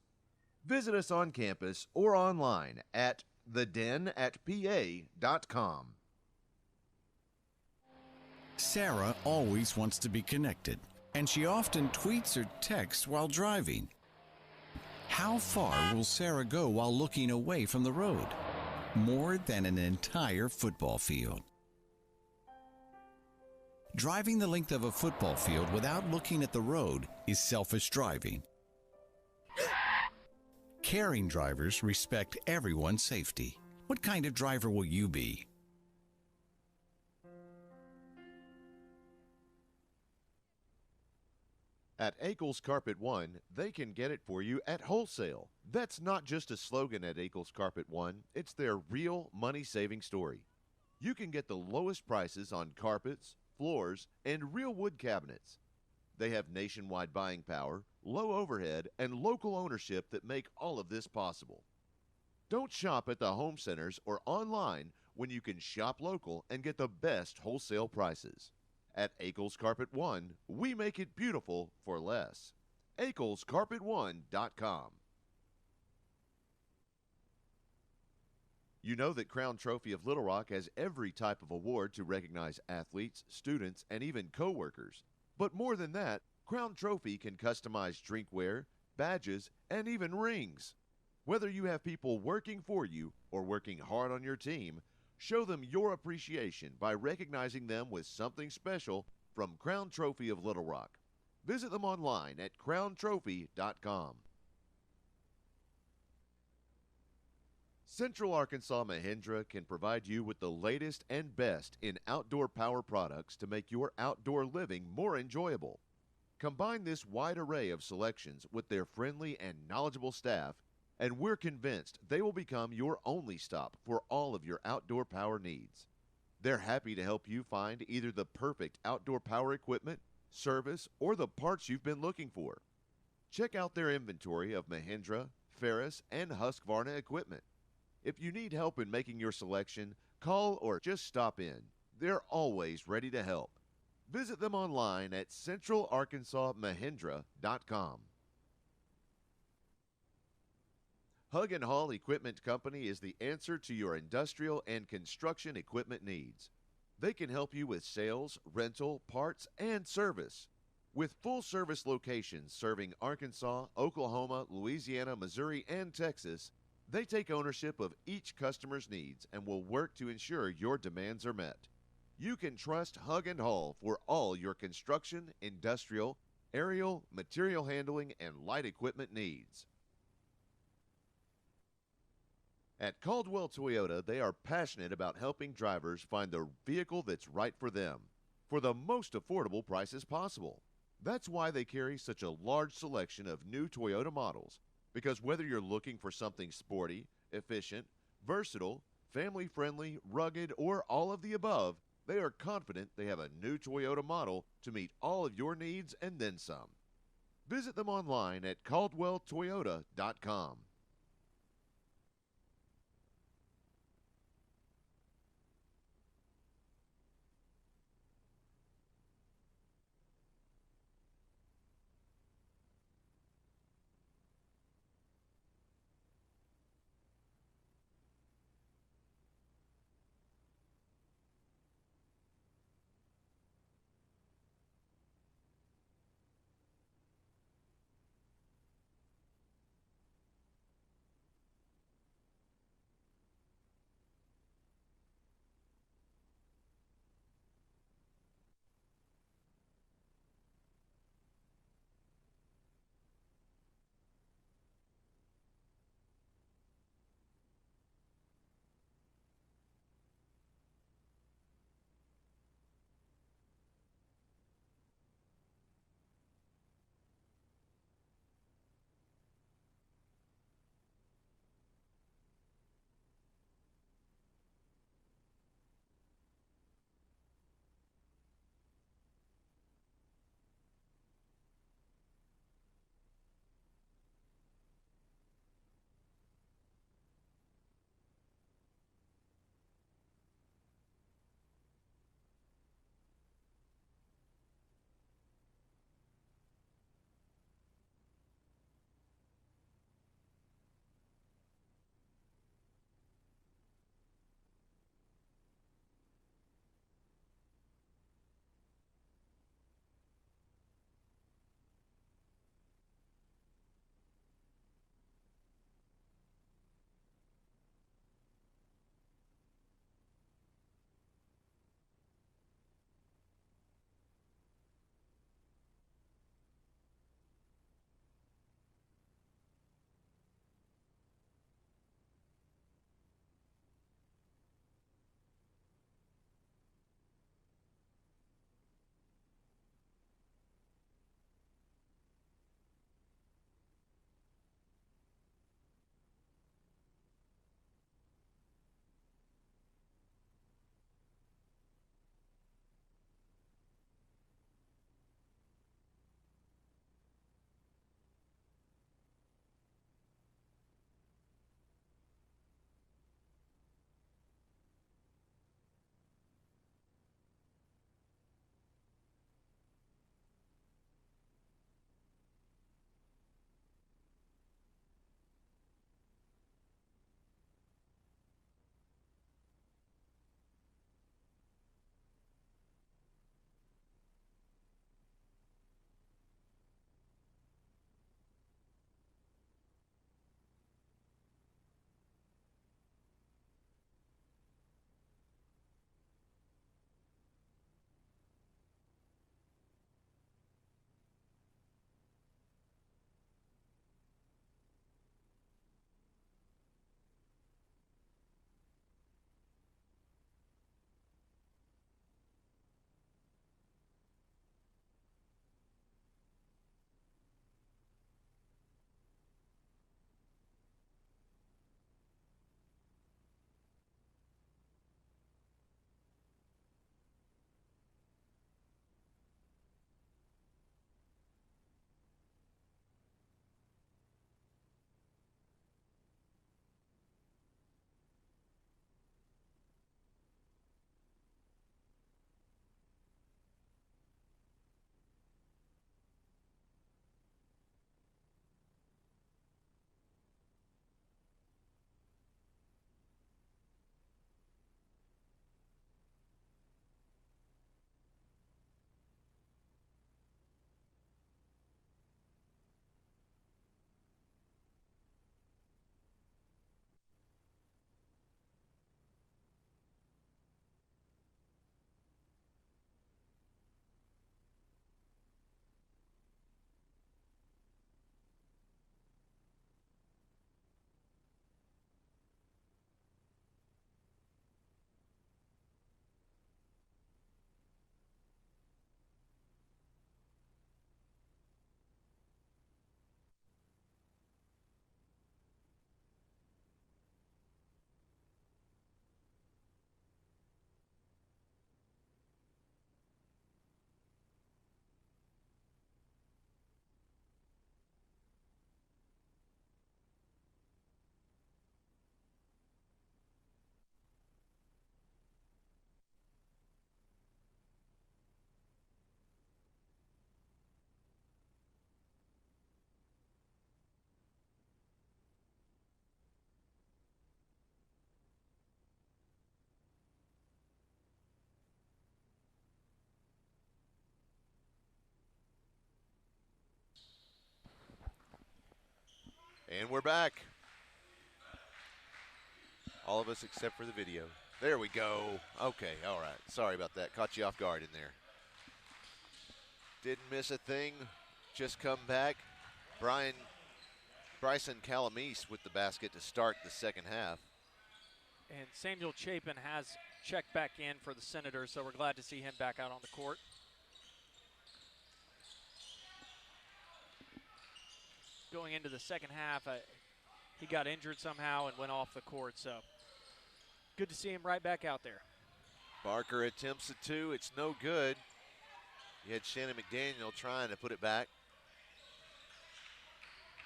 Visit us on campus or online at thedenatpa.com. Sarah always wants to be connected, and she often tweets or texts while driving. How far will Sarah go while looking away from the road? More than an entire football field. Driving the length of a football field without looking at the road is selfish driving. Caring drivers respect everyone's safety. What kind of driver will you be? At Akel's Carpet One, they can get it for you at wholesale. That's not just a slogan at Akel's Carpet One, it's their real money-saving story. You can get the lowest prices on carpets, floors, and real wood cabinets. They have nationwide buying power, low overhead, and local ownership that make all of this possible. Don't shop at the home centers or online when you can shop local and get the best wholesale prices. At Akel's Carpet One, we make it beautiful for less. AkelsCarpet1.com. You know that Crown Trophy of Little Rock has every type of award to recognize athletes, students, and even co-workers. But more than that, Crown Trophy can customize drinkware, badges, and even rings. Whether you have people working for you or working hard on your team, show them your appreciation by recognizing them with something special from Crown Trophy of Little Rock. Visit them online at crowntrophy.com. Central Arkansas Mahindra can provide you with the latest and best in outdoor power products to make your outdoor living more enjoyable. Combine this wide array of selections with their friendly and knowledgeable staff, and we're convinced they will become your only stop for all of your outdoor power needs. They're happy to help you find either the perfect outdoor power equipment, service, or the parts you've been looking for. Check out their inventory of Mahindra, Ferris, and Husqvarna equipment. If you need help in making your selection, call or just stop in. They're always ready to help. Visit them online at centralarkansasmahindra.com. Hug and Haul Equipment Company is the answer to your industrial and construction equipment needs. They can help you with sales, rental, parts, and service. With full-service locations serving Arkansas, Oklahoma, Louisiana, Missouri, and Texas, they take ownership of each customer's needs and will work to ensure your demands are met. You can trust Hug and Haul for all your construction, industrial, aerial, material handling, and light equipment needs. At Caldwell Toyota, they are passionate about helping drivers find the vehicle that's right for them for the most affordable prices possible. That's why they carry such a large selection of new Toyota models, because whether you're looking for something sporty, efficient, versatile, family-friendly, rugged, or all of the above, they are confident they have a new Toyota model to meet all of your needs and then some. Visit them online at caldwelltoyota.com. And we're back. All of us except for the video. There we go. Okay, all right. Sorry about that. Caught you off guard in there. Didn't miss a thing. Just come back. Bryson Calamise with the basket to start the second half. And Samuel Chapin has checked back in for the Senators, so we're glad to see him back out on the court. Going into the second half, he got injured somehow and went off the court, so good to see him right back out there. Barker attempts a two. It's no good. You had Shannon McDaniel trying to put it back.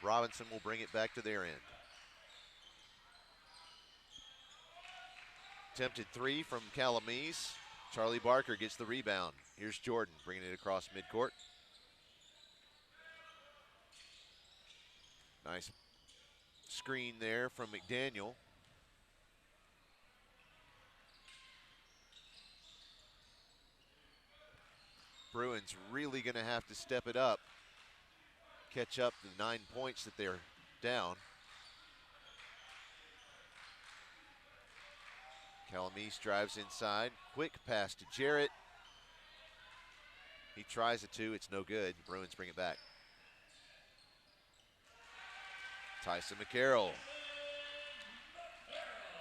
Robinson will bring it back to their end. Attempted three from Calamise. Charlie Barker gets the rebound. Here's Jordan bringing it across midcourt. Nice screen there from McDaniel. Bruins really going to have to step it up, catch up the 9 points that they're down. Calamise drives inside. Quick pass to Jarrett. He tries a two. It's no good. The Bruins bring it back. Tyson McCarroll.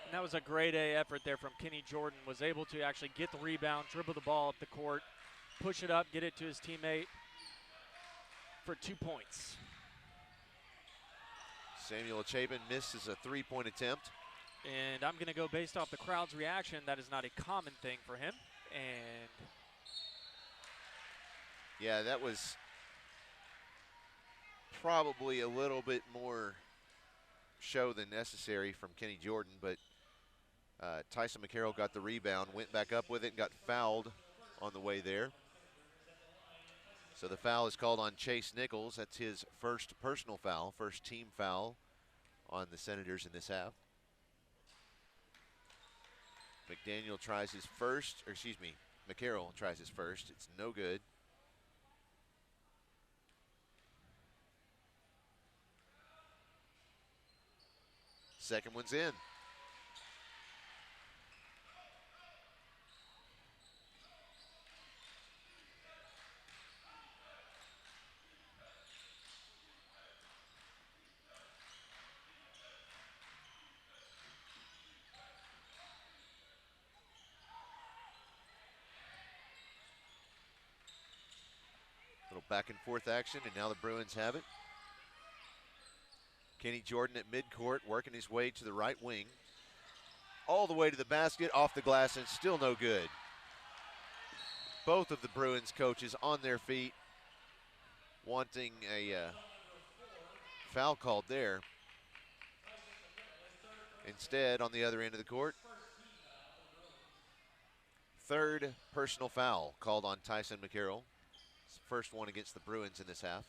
And that was a grade A effort there from Kenny Jordan. Was able to actually get the rebound, dribble the ball up the court, push it up, get it to his teammate for 2 points. Samuel Chapin misses a three-point attempt. And I'm going to go based off the crowd's reaction. That is not a common thing for him. And yeah, that was probably a little bit more show than necessary from Kenny Jordan, but Tyson McCarroll got the rebound, went back up with it, and got fouled on the way there. So the foul is called on Chase Nichols. That's his first personal foul, first team foul on the Senators in this half. McDaniel tries his first, or excuse me, McCarroll tries his first. It's no good. Second one's in. Little back and forth action, and now the Bruins have it. Kenny Jordan at midcourt, working his way to the right wing. All the way to the basket, off the glass, and still no good. Both of the Bruins coaches on their feet, wanting a foul called there. Instead, on the other end of the court, third personal foul called on Tyson McCarroll. It's the first one against the Bruins in this half.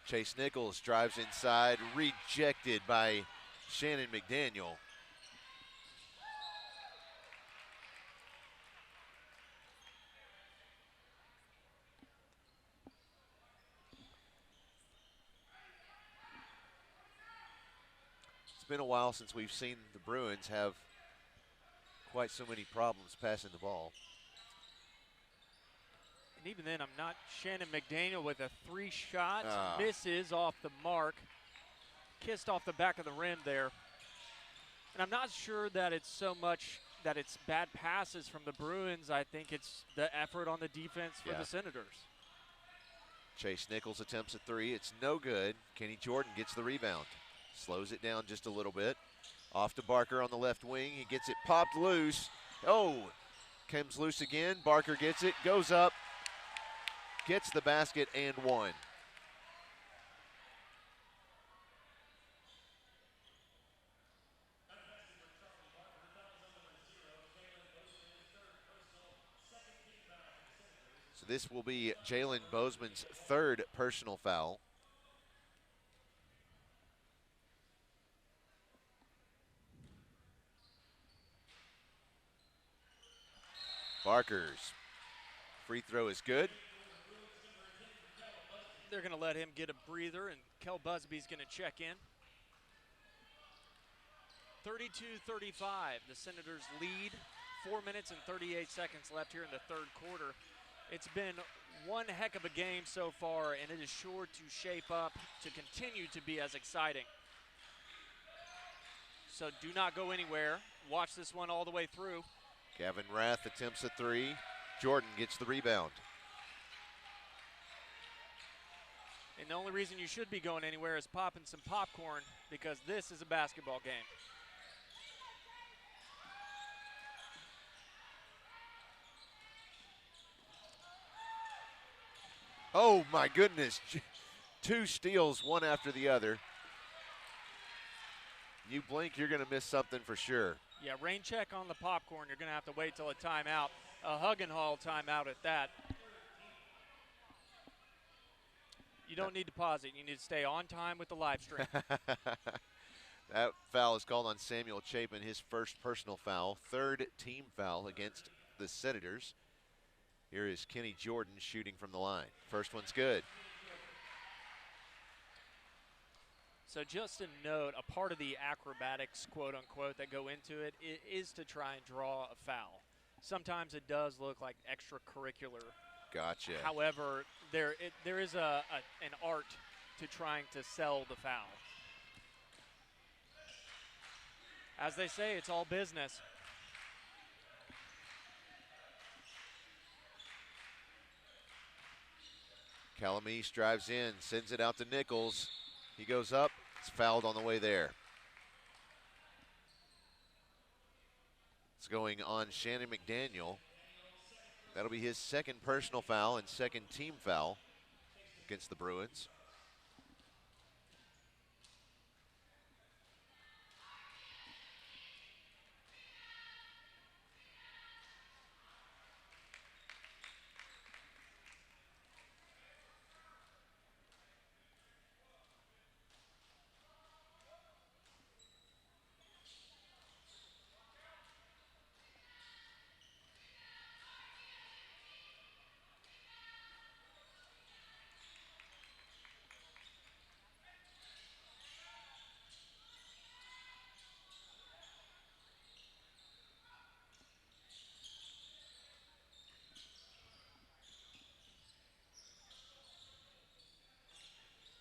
Chase Nichols drives inside, rejected by Shannon McDaniel. It's been a while since we've seen the Bruins have quite so many problems passing the ball. And even then, I'm not Shannon McDaniel with a three shot. Misses off the mark. Kissed off the back of the rim there. And I'm not sure that it's so much that it's bad passes from the Bruins. I think it's the effort on the defense for the Senators. Chase Nichols attempts a three. It's no good. Kenny Jordan gets the rebound. Slows it down just a little bit. Off to Barker on the left wing. He gets it popped loose. Oh, comes loose again. Barker gets it, goes up, gets the basket and one. So this will be Jalen Bozeman's third personal foul. Barker's free throw is good. They're going to let him get a breather, and Kel Busby's going to check in. 32-35, the Senators lead. 4 minutes and 38 seconds left here in the third quarter. It's been one heck of a game so far, and it is sure to shape up to continue to be as exciting. So do not go anywhere. Watch this one all the way through. Gavin Rath attempts a three. Jordan gets the rebound. And the only reason you should be going anywhere is popping some popcorn, because this is a basketball game. Oh my goodness. 2 steals, one after the other. You blink, you're going to miss something for sure. Yeah, rain check on the popcorn. You're going to have to wait till a timeout, a hug and haul timeout at that. You don't need to pause it. You need to stay on time with the live stream. That foul is called on Samuel Chapin, his first personal foul, 3rd team foul against the Senators. Here is Kenny Jordan shooting from the line. First one's good. So just a note, a part of the acrobatics, quote unquote, that go into it is to try and draw a foul. Sometimes it does look like extracurricular. Gotcha. However, there is an art to trying to sell the foul. As they say, it's all business. Calamise drives in, sends it out to Nichols. He goes up, it's fouled on the way there. It's going on Shannon McDaniel. That'll be his 2nd personal foul and 2nd team foul against the Bruins.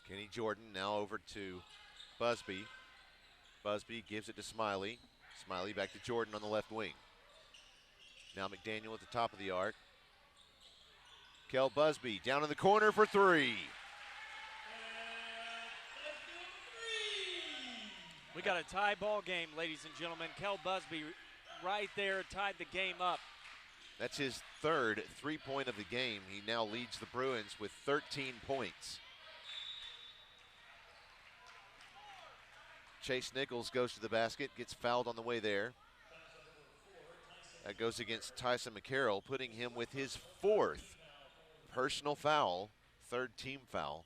Kenny Jordan now over to Busby. Busby gives it to Smiley. Smiley back to Jordan on the left wing. Now McDaniel at the top of the arc. Kel Busby down in the corner for 3. We got a tie ball game, ladies and gentlemen. Kel Busby right there tied the game up. That's his 3rd 3-point of the game. He now leads the Bruins with 13 points. Chase Nichols goes to the basket, gets fouled on the way there. That goes against Tyson McCarroll, putting him with his 4th personal foul, 3rd team foul.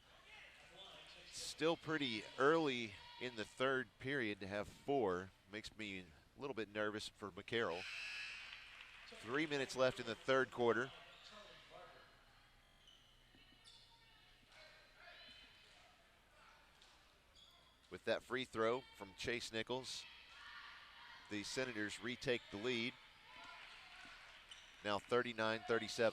Still pretty early in the 3rd period to have 4. Makes me a little bit nervous for McCarroll. 3 minutes left in the 3rd quarter. With that free throw from Chase Nichols, the Senators retake the lead. Now 39-37.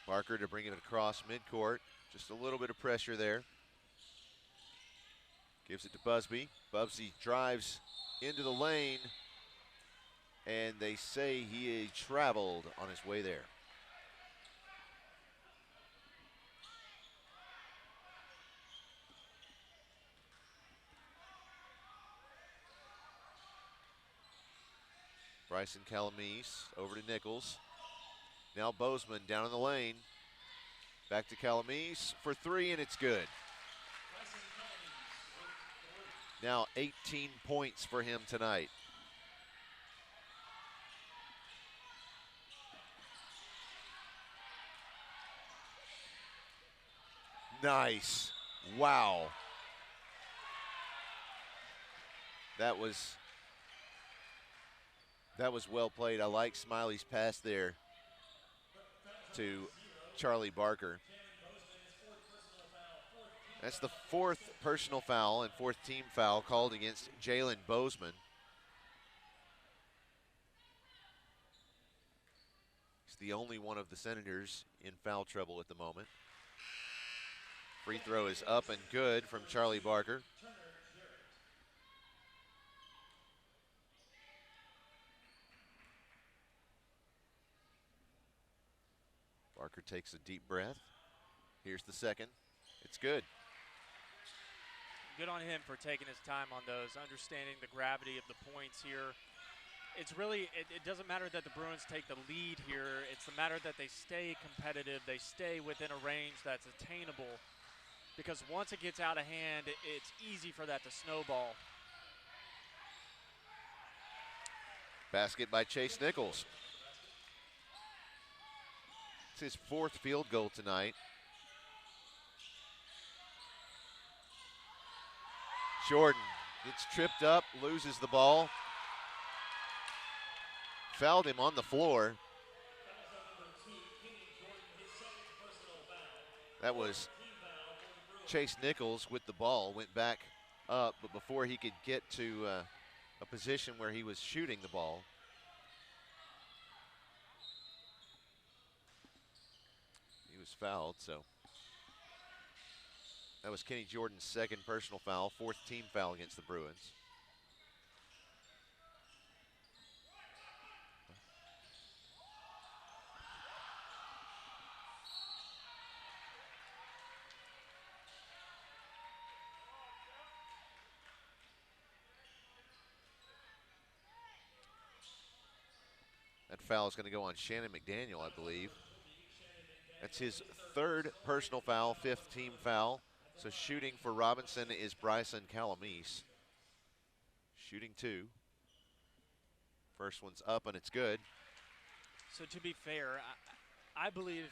Barker to bring it across midcourt. Just a little bit of pressure there. Gives it to Busby. Busby drives into the lane, and they say he traveled on his way there. Bryson Calamise over to Nichols. Now Bozeman down in the lane. Back to Calamise for 3, and it's good. Now 18 points for him tonight. Nice. Wow. That was well played. I like Smiley's pass there to Charlie Barker. That's the 4th personal foul and 4th team foul called against Jalen Bozeman. He's the only one of the Senators in foul trouble at the moment. Free throw is up and good from Charlie Barker. Barker takes a deep breath. Here's the second. It's good. Good on him for taking his time on those, understanding the gravity of the points here. It's really, it doesn't matter that the Bruins take the lead here. It's the matter that they stay competitive. They stay within a range that's attainable. Because once it gets out of hand, it's easy for that to snowball. Basket by Chase Nichols. It's his 4th field goal tonight. Jordan gets tripped up, loses the ball. Fouled him on the floor. That was Chase Nichols with the ball, went back up, but before he could get to a position where he was shooting the ball, he was fouled. So that was Kenny Jordan's 2nd personal foul, 4th team foul against the Bruins. That foul is going to go on Shannon McDaniel, I believe. That's his 3rd personal foul, 5th team foul. So shooting for Robinson is Bryson Calamise. Shooting 2. First one's up and it's good. So to be fair, I believe,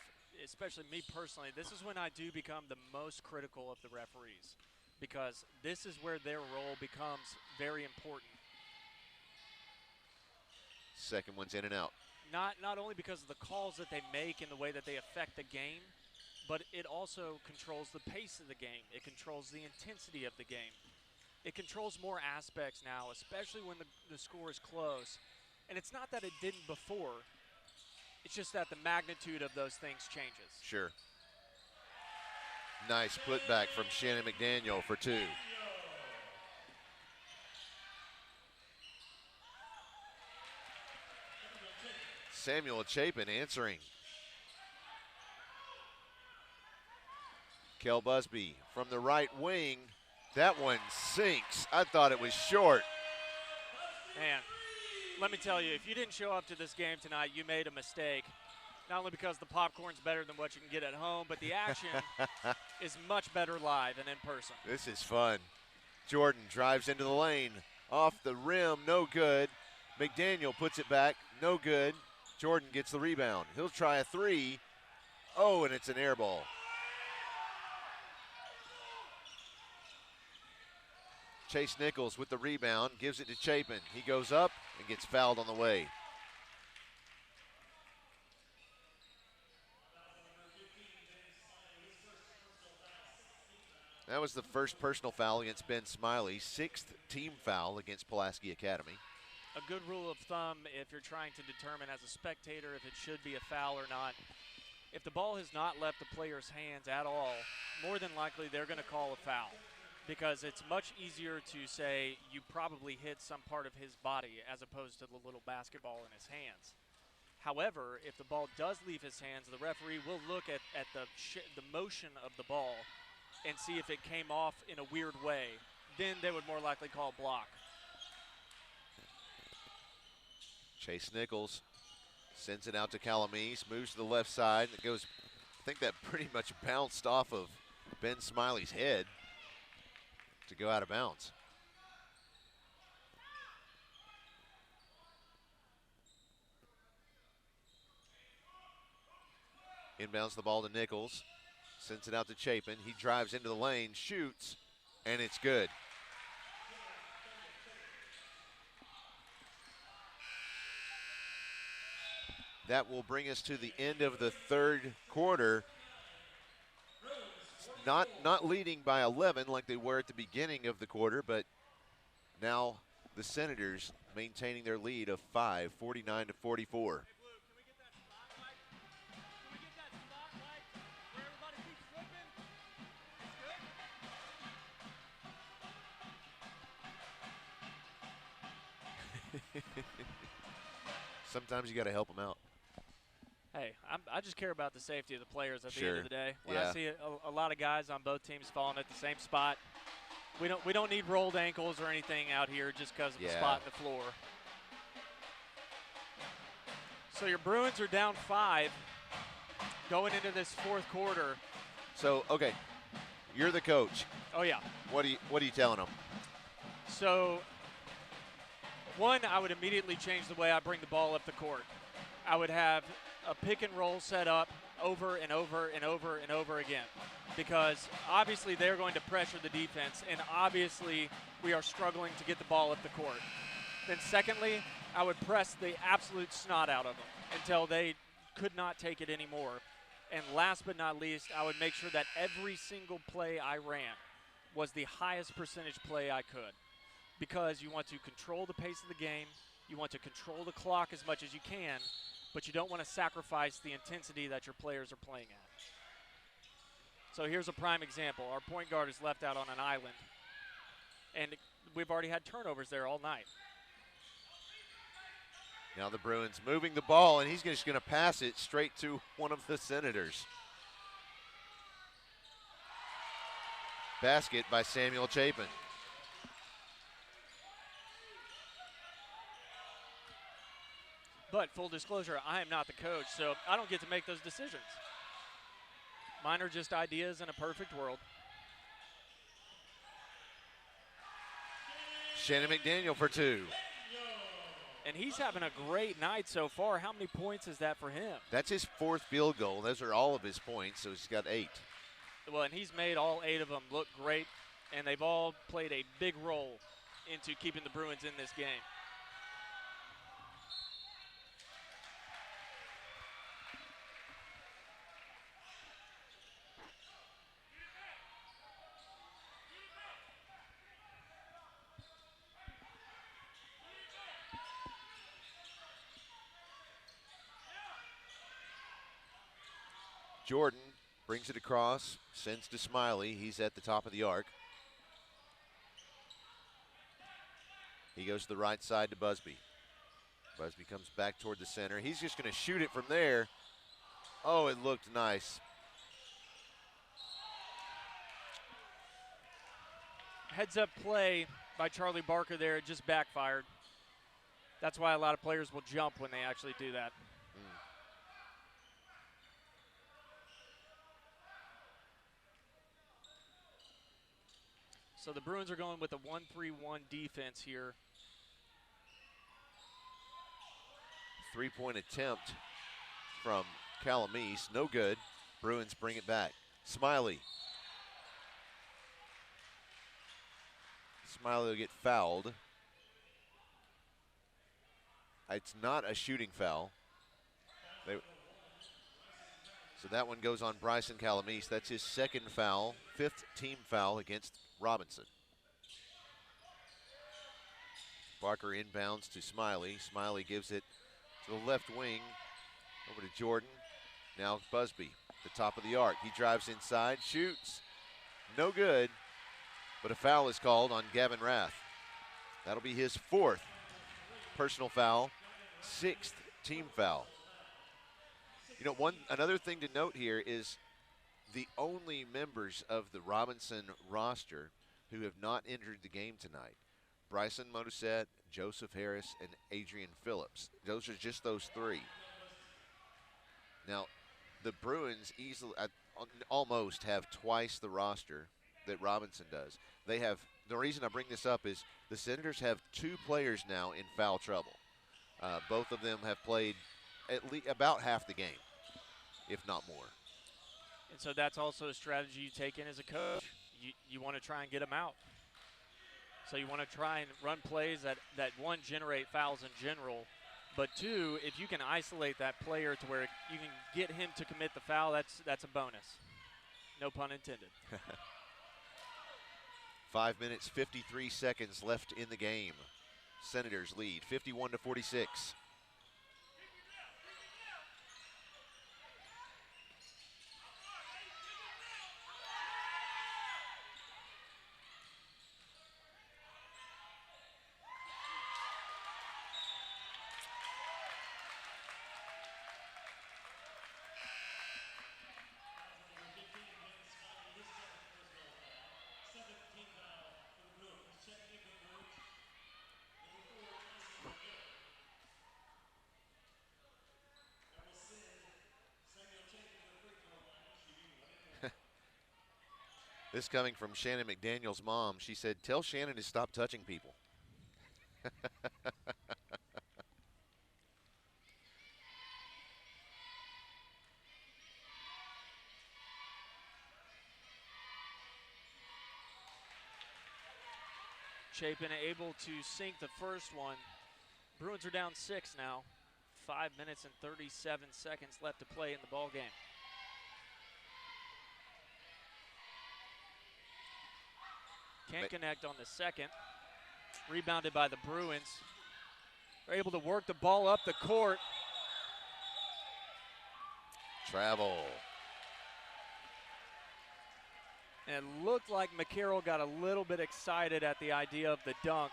especially me personally, this is when I do become the most critical of the referees, because this is where their role becomes very important. Second one's in and out. Not only because of the calls that they make and the way that they affect the game, but it also controls the pace of the game. It controls the intensity of the game. It controls more aspects now, especially when the score is close. And it's not that it didn't before. It's just that the magnitude of those things changes. Sure. Nice putback from Shannon McDaniel for 2. Samuel Chapin answering. Kel Busby from the right wing. That one sinks. I thought it was short. Man, let me tell you, if you didn't show up to this game tonight, you made a mistake. Not only because the popcorn's better than what you can get at home, but the action is much better live and in person. This is fun. Jordan drives into the lane. Off the rim, no good. McDaniel puts it back, no good. Jordan gets the rebound. He'll try a 3. Oh, and it's an air ball. Chase Nichols with the rebound, gives it to Chapin. He goes up and gets fouled on the way. That was the first personal foul against Ben Smiley, 6th team foul against Pulaski Academy. A good rule of thumb, if you're trying to determine as a spectator if it should be a foul or not, if the ball has not left the player's hands at all, more than likely they're going to call a foul, because it's much easier to say you probably hit some part of his body as opposed to the little basketball in his hands. However, if the ball does leave his hands, the referee will look at the motion of the ball and see if it came off in a weird way. Then they would more likely call a block. Chase Nichols sends it out to Calamise, moves to the left side. It goes, I think that pretty much bounced off of Ben Smiley's head to go out of bounds. Inbounds the ball to Nichols, sends it out to Chapin. He drives into the lane, shoots, and it's good. That will bring us to the end of the third quarter. Not leading by 11 like they were at the beginning of the quarter, but now the Senators maintaining their lead of 5, 49-44. Sometimes you got to help them out. Hey, I just care about the safety of the players at the end Sure. of the day. When Yeah. I see a lot of guys on both teams falling at the same spot, we don't need rolled ankles or anything out here just because of the spot in the floor. So your Bruins are down 5 going into this fourth quarter. So, okay, you're the coach. Oh yeah. What are you telling them? So, one, I would immediately change the way I bring the ball up the court. I would have a pick and roll set up over and over and over and over again, because obviously they're going to pressure the defense, and obviously we are struggling to get the ball up the court. Then secondly, I would press the absolute snot out of them until they could not take it anymore. And last but not least, I would make sure that every single play I ran was the highest percentage play I could, because you want to control the pace of the game, you want to control the clock as much as you can, but you don't want to sacrifice the intensity that your players are playing at. So here's a prime example. Our point guard is left out on an island, and we've already had turnovers there all night. Now the Bruins moving the ball, and he's just going to pass it straight to one of the Senators. Basket by Samuel Chapin. But full disclosure, I am not the coach, so I don't get to make those decisions. Mine are just ideas in a perfect world. Shannon McDaniel for 2. And he's having a great night so far. How many points is that for him? That's his 4th field goal. Those are all of his points, so he's got 8. Well, and he's made all 8 of them look great, and they've all played a big role into keeping the Bruins in this game. Jordan brings it across, sends to Smiley. He's at the top of the arc. He goes to the right side to Busby. Busby comes back toward the center. He's just going to shoot it from there. Oh, it looked nice. Heads-up play by Charlie Barker there. It just backfired. That's why a lot of players will jump when they actually do that. So the Bruins are going with a 1-3-1 defense here. 3-point attempt from Calamese. No good. Bruins bring it back. Smiley. Smiley will get fouled. It's not a shooting foul. So that one goes on Bryson Calamese. That's his 2nd foul, 5th team foul against Robinson. Barker inbounds to Smiley. Smiley gives it to the left wing over to Jordan. Now Busby, the top of the arc. He drives inside, shoots. No good, but a foul is called on Gavin Rath. That'll be his 4th personal foul, 6th team foul. You know, another thing to note here is the only members of the Robinson roster who have not entered the game tonight: Bryson Modisette, Joseph Harris, and Adrian Phillips. Those are just those 3. Now, the Bruins almost have twice the roster that Robinson does. The reason I bring this up is the Senators have 2 players now in foul trouble. Both of them have played at least about half the game, if not more. And so that's also a strategy you take in as a coach. You want to try and get them out. So you want to try and run plays that one, generate fouls in general, But two, if you can isolate that player to where you can get him to commit the foul, that's a bonus. No pun intended. 5 minutes, 53 seconds left in the game. Senators lead 51-46. This coming from Shannon McDaniel's mom. She said, "Tell Shannon to stop touching people." Chapin able to sink the first one. Bruins are down 6 now. 5 minutes and 37 seconds left to play in the ball game. Can't connect on the second. Rebounded by the Bruins. They're able to work the ball up the court. Travel. And it looked like McCarroll got a little bit excited at the idea of the dunk.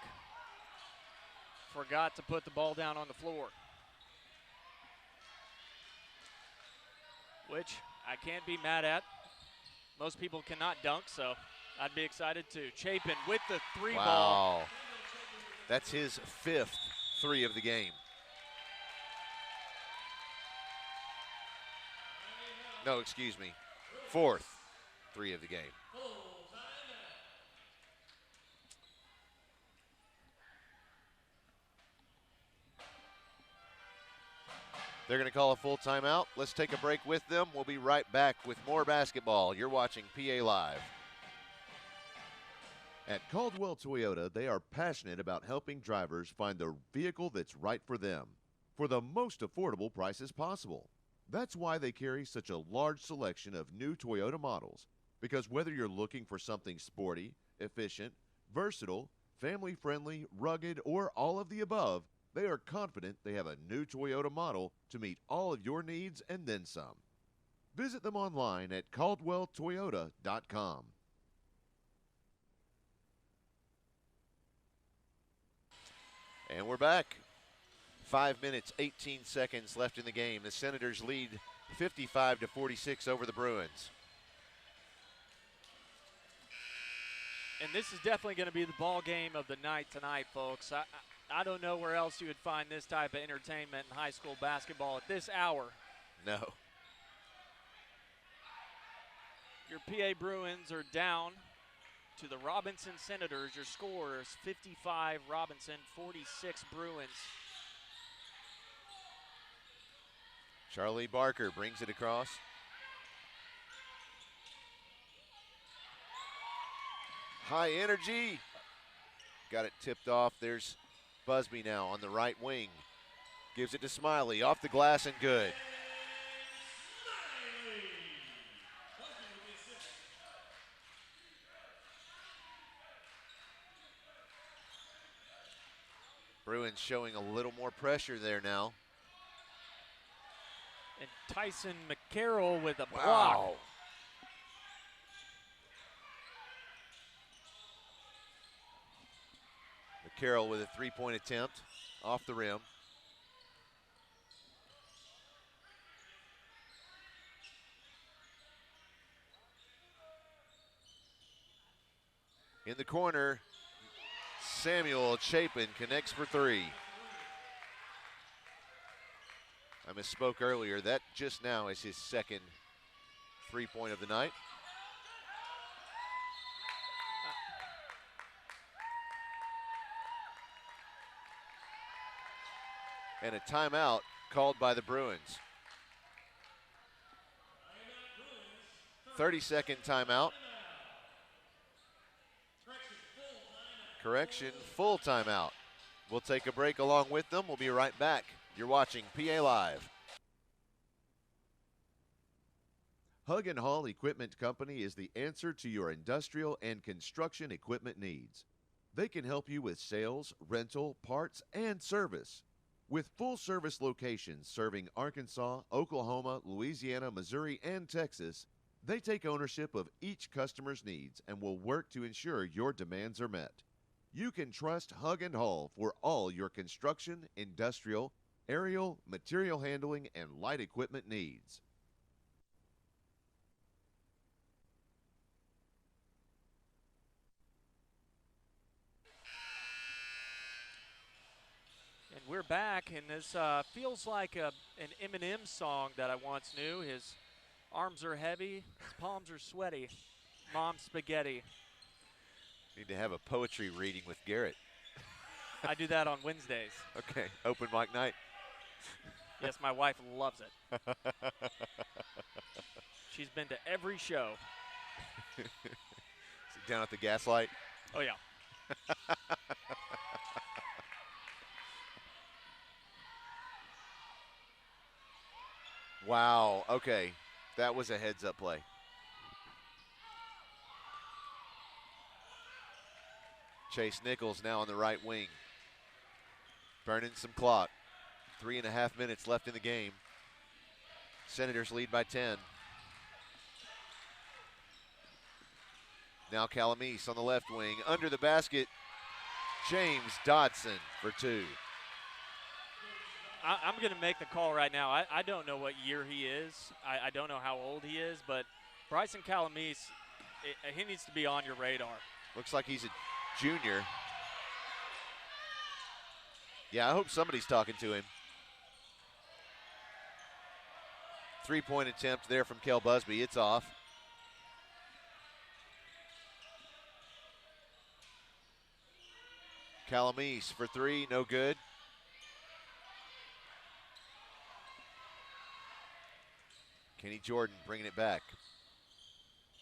Forgot to put the ball down on the floor. Which I can't be mad at. Most people cannot dunk, so I'd be excited too. Chapin with the three ball. Wow. That's his 5th three of the game. No, excuse me. 4th three of the game. They're going to call a full timeout. Let's take a break with them. We'll be right back with more basketball. You're watching PA Live. At Caldwell Toyota, they are passionate about helping drivers find the vehicle that's right for them for the most affordable prices possible. That's why they carry such a large selection of new Toyota models, because whether you're looking for something sporty, efficient, versatile, family-friendly, rugged, or all of the above, they are confident they have a new Toyota model to meet all of your needs and then some. Visit them online at caldwelltoyota.com. And we're back. 5 minutes, 18 seconds left in the game. The Senators lead 55-46 over the Bruins. And this is definitely going to be the ball game of the night tonight, folks. I don't know where else you would find this type of entertainment in high school basketball at this hour. No. Your PA Bruins are down to the Robinson Senators. Your score is 55 Robinson, 46 Bruins. Charlie Barker brings it across. High energy. Got it tipped off. There's Busby now on the right wing. Gives it to Smiley. Off the glass and good. Bruins showing a little more pressure there now. And Tyson McCarroll with a block. Wow. McCarroll with a three-point attempt off the rim. In the corner, Samuel Chapin connects for three. I misspoke earlier. That just now is his second three-point of the night. And a timeout called by the Bruins. 30-second timeout. Correction, full timeout. We'll take a break along with them. We'll be right back You're watching PA Live. Hug and Haul Equipment Company is the answer to your industrial and construction equipment needs. They can help you with sales, rental, parts, and service. With full-service locations serving Arkansas, Oklahoma, Louisiana, Missouri, and Texas, they take ownership of each customer's needs and will work to ensure your demands are met. You can trust Hug and Haul for all your construction, industrial, aerial, material handling, and light equipment needs. And we're back, and this feels like an Eminem song that I once knew. His arms are heavy, his palms are sweaty. Mom spaghetti. Need to have a poetry reading with Garrett. I do that on Wednesdays. Okay, open mic night. Yes, my wife loves it. She's been to every show. Is it down at the Gaslight? Oh, yeah. Wow, okay. That was a heads-up play. Chase Nichols now on the right wing. Burning some clock. 3.5 minutes left in the game. Senators lead by 10. Now Calamese on the left wing. Under the basket, James Dodson for 2. I'm going to make the call right now. I don't know what year he is. I don't know how old he is, but Bryson Calamese, he needs to be on your radar. Looks like he's a junior. Yeah, I hope somebody's talking to him. 3-point attempt there from Kel Busby. It's off. Calamese for 3, no good. Kenny Jordan bringing it back.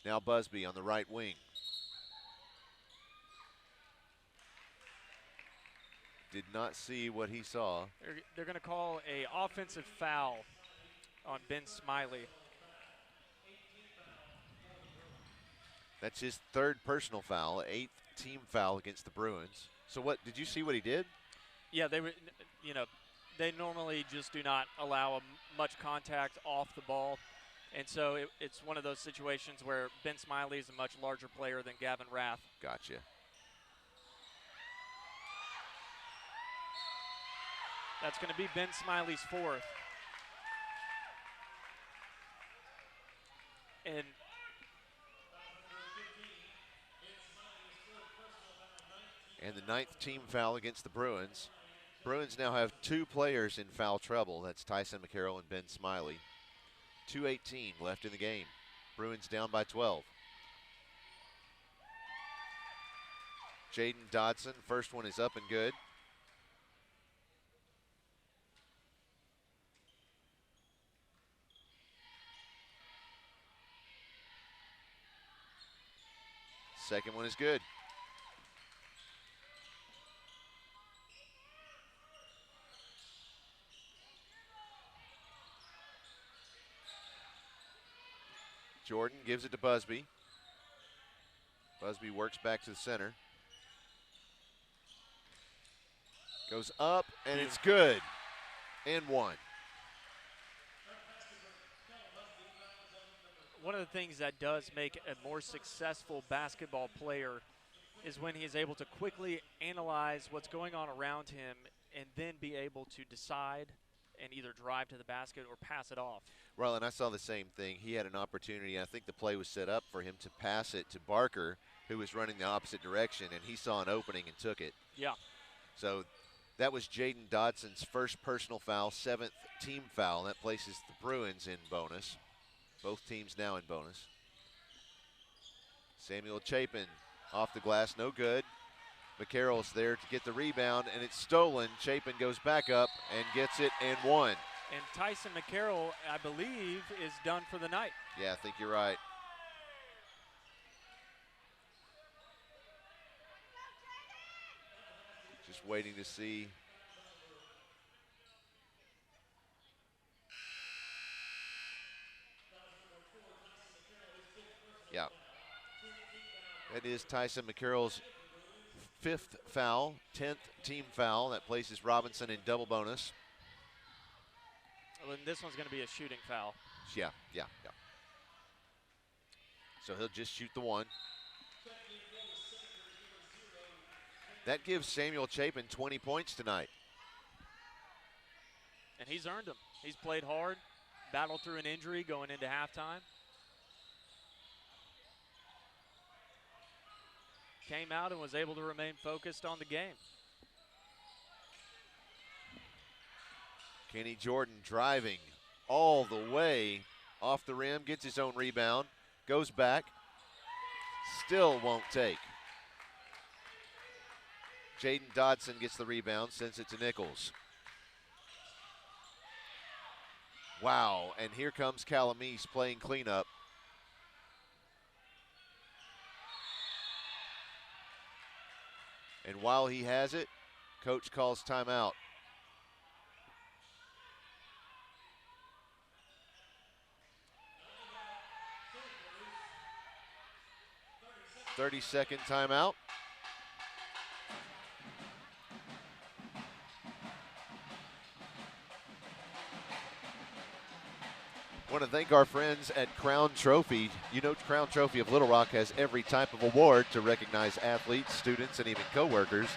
Now Busby on the right wing. Did not see what he saw. They're going to call a offensive foul on Ben Smiley. That's his 3rd personal foul, 8th team foul against the Bruins. So what, did you see what he did? Yeah, they normally just do not allow much contact off the ball. And so it's one of those situations where Ben Smiley is a much larger player than Gavin Rath. Gotcha. That's going to be Ben Smiley's 4th. And the 9th team foul against the Bruins. Bruins now have 2 players in foul trouble. That's Tyson McCarroll and Ben Smiley. 2:18 left in the game. Bruins down by 12. Jaden Dodson, first one is up and good. Second one is good. Jordan gives it to Busby. Busby works back to the center. Goes up, and it's good. And 1. one of the things that does make a more successful basketball player is when he is able to quickly analyze what's going on around him and then be able to decide and either drive to the basket or pass it off. Well, and I saw the same thing. He had an opportunity. I think the play was set up for him to pass it to Barker, who was running the opposite direction, and he saw an opening and took it. Yeah. So that was Jaden Dodson's first personal foul, 7th team foul. That places the Bruins in bonus. Both teams now in bonus. Samuel Chapin off the glass, no good. McCarroll's there to get the rebound, and it's stolen. Chapin goes back up and gets it and one. And Tyson McCarroll, I believe, is done for the night. Yeah, I think you're right. Just waiting to see That is Tyson McCarroll's 5th foul, 10th team foul. That places Robinson in double bonus. Well, and this one's going to be a shooting foul. Yeah. So he'll just shoot the one. That gives Samuel Chapin 20 points tonight. And he's earned them. He's played hard, battled through an injury going into halftime. Came out and was able to remain focused on the game. Kenny Jordan driving all the way off the rim, gets his own rebound, goes back, still won't take. Jaden Dodson gets the rebound, sends it to Nichols. Wow, and here comes Calamise playing cleanup. And while he has it, coach calls timeout. "30-second timeout." I want to thank our friends at Crown Trophy. You know, Crown Trophy of Little Rock has every type of award to recognize athletes, students, and even coworkers.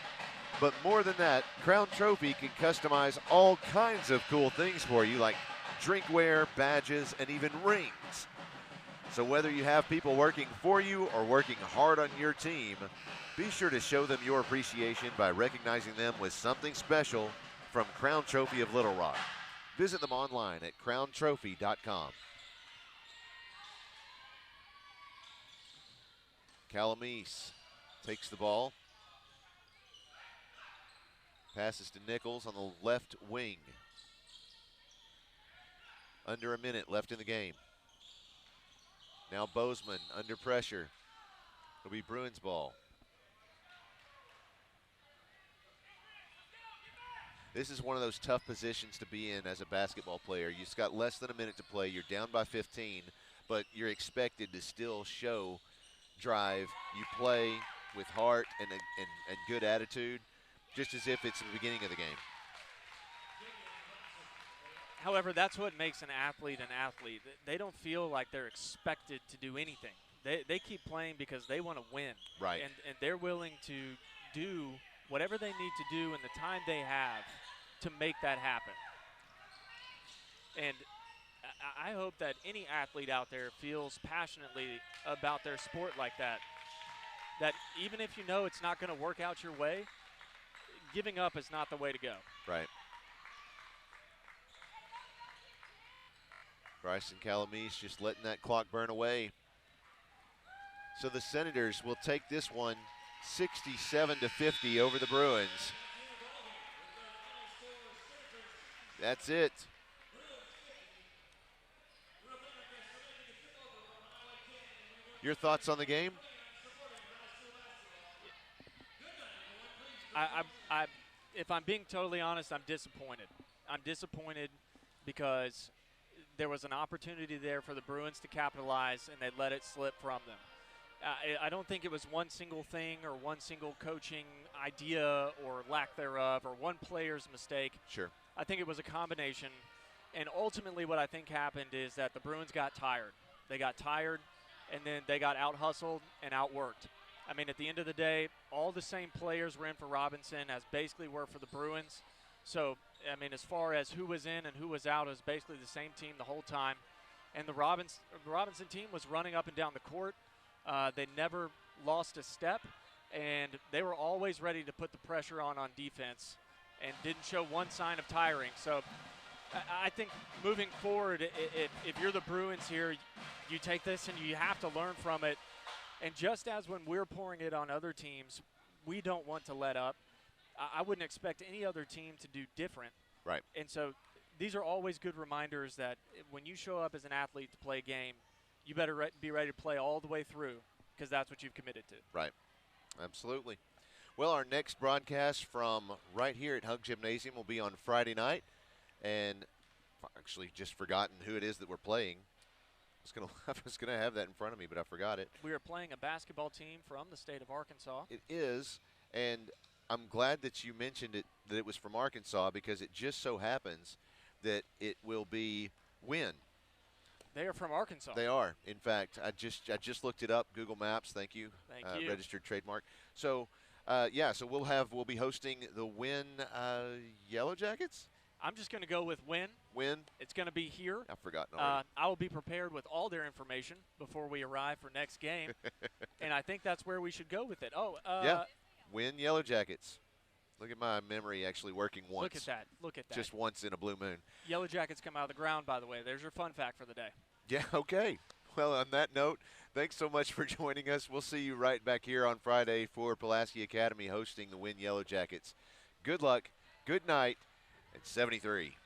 But more than that, Crown Trophy can customize all kinds of cool things for you, like drinkware, badges, and even rings. So whether you have people working for you or working hard on your team, be sure to show them your appreciation by recognizing them with something special from Crown Trophy of Little Rock. Visit them online at crowntrophy.com. Calamise takes the ball. Passes to Nichols on the left wing. Under a minute left in the game. Now Bozeman under pressure. It'll be Bruins ball. This is one of those tough positions to be in as a basketball player. You've got less than a minute to play. You're down by 15, but you're expected to still show drive. You play with heart and good attitude, just as if it's the beginning of the game. However, that's what makes an athlete an athlete. They don't feel like they're expected to do anything. They keep playing because they want to win. Right. And they're willing to do whatever they need to do in the time they have to make that happen. And I hope that any athlete out there feels passionately about their sport like that. That even if you know it's not going to work out your way, giving up is not the way to go. Right. Bryson Calamise just letting that clock burn away. So the Senators will take this one 67-50 over the Bruins. That's it. Your thoughts on the game? If I'm being totally honest, I'm disappointed. I'm disappointed because there was an opportunity there for the Bruins to capitalize, and they let it slip from them. I don't think it was one single thing or one single coaching idea or lack thereof or one player's mistake. Sure. I think it was a combination. And ultimately what I think happened is that the Bruins got tired. They got tired, and then they got out-hustled and outworked. I mean, at the end of the day, all the same players were in for Robinson as basically were for the Bruins. So, I mean, as far as who was in and who was out, it was basically the same team the whole time. And the Robinson team was running up and down the court. They never lost a step, and they were always ready to put the pressure on defense and didn't show one sign of tiring. So I think moving forward, if you're the Bruins here, you take this and you have to learn from it. And just as when we're pouring it on other teams, we don't want to let up. I wouldn't expect any other team to do different. Right. And so these are always good reminders that when you show up as an athlete to play a game, you better be ready to play all the way through because that's what you've committed to. Right. Absolutely. Well, our next broadcast from right here at Hug Gymnasium will be on Friday night. And I've actually just forgotten who it is that we're playing. I was gonna have that in front of me, but I forgot it. We are playing a basketball team from the state of Arkansas. It is, and I'm glad that you mentioned it, that it was from Arkansas, because it just so happens that it will be Wynn. They are from Arkansas. They are. In fact, I just looked it up. Google Maps. Thank you. Thank you. Registered trademark. So, so we'll be hosting the Wynn Yellow Jackets. I'm just going to go with Wynn. Wynn. It's going to be here. I've forgotten already. I will be prepared with all their information before we arrive for next game, and I think that's where we should go with it. Yeah. Wynn Yellow Jackets. Look at my memory actually working once. Look at that. Look at that. Just once in a blue moon. Yellow Jackets come out of the ground, by the way. There's your fun fact for the day. Yeah, okay. Well, on that note, thanks so much for joining us. We'll see you right back here on Friday for Pulaski Academy hosting the Wynn Yellow Jackets. Good luck, good night, and 73.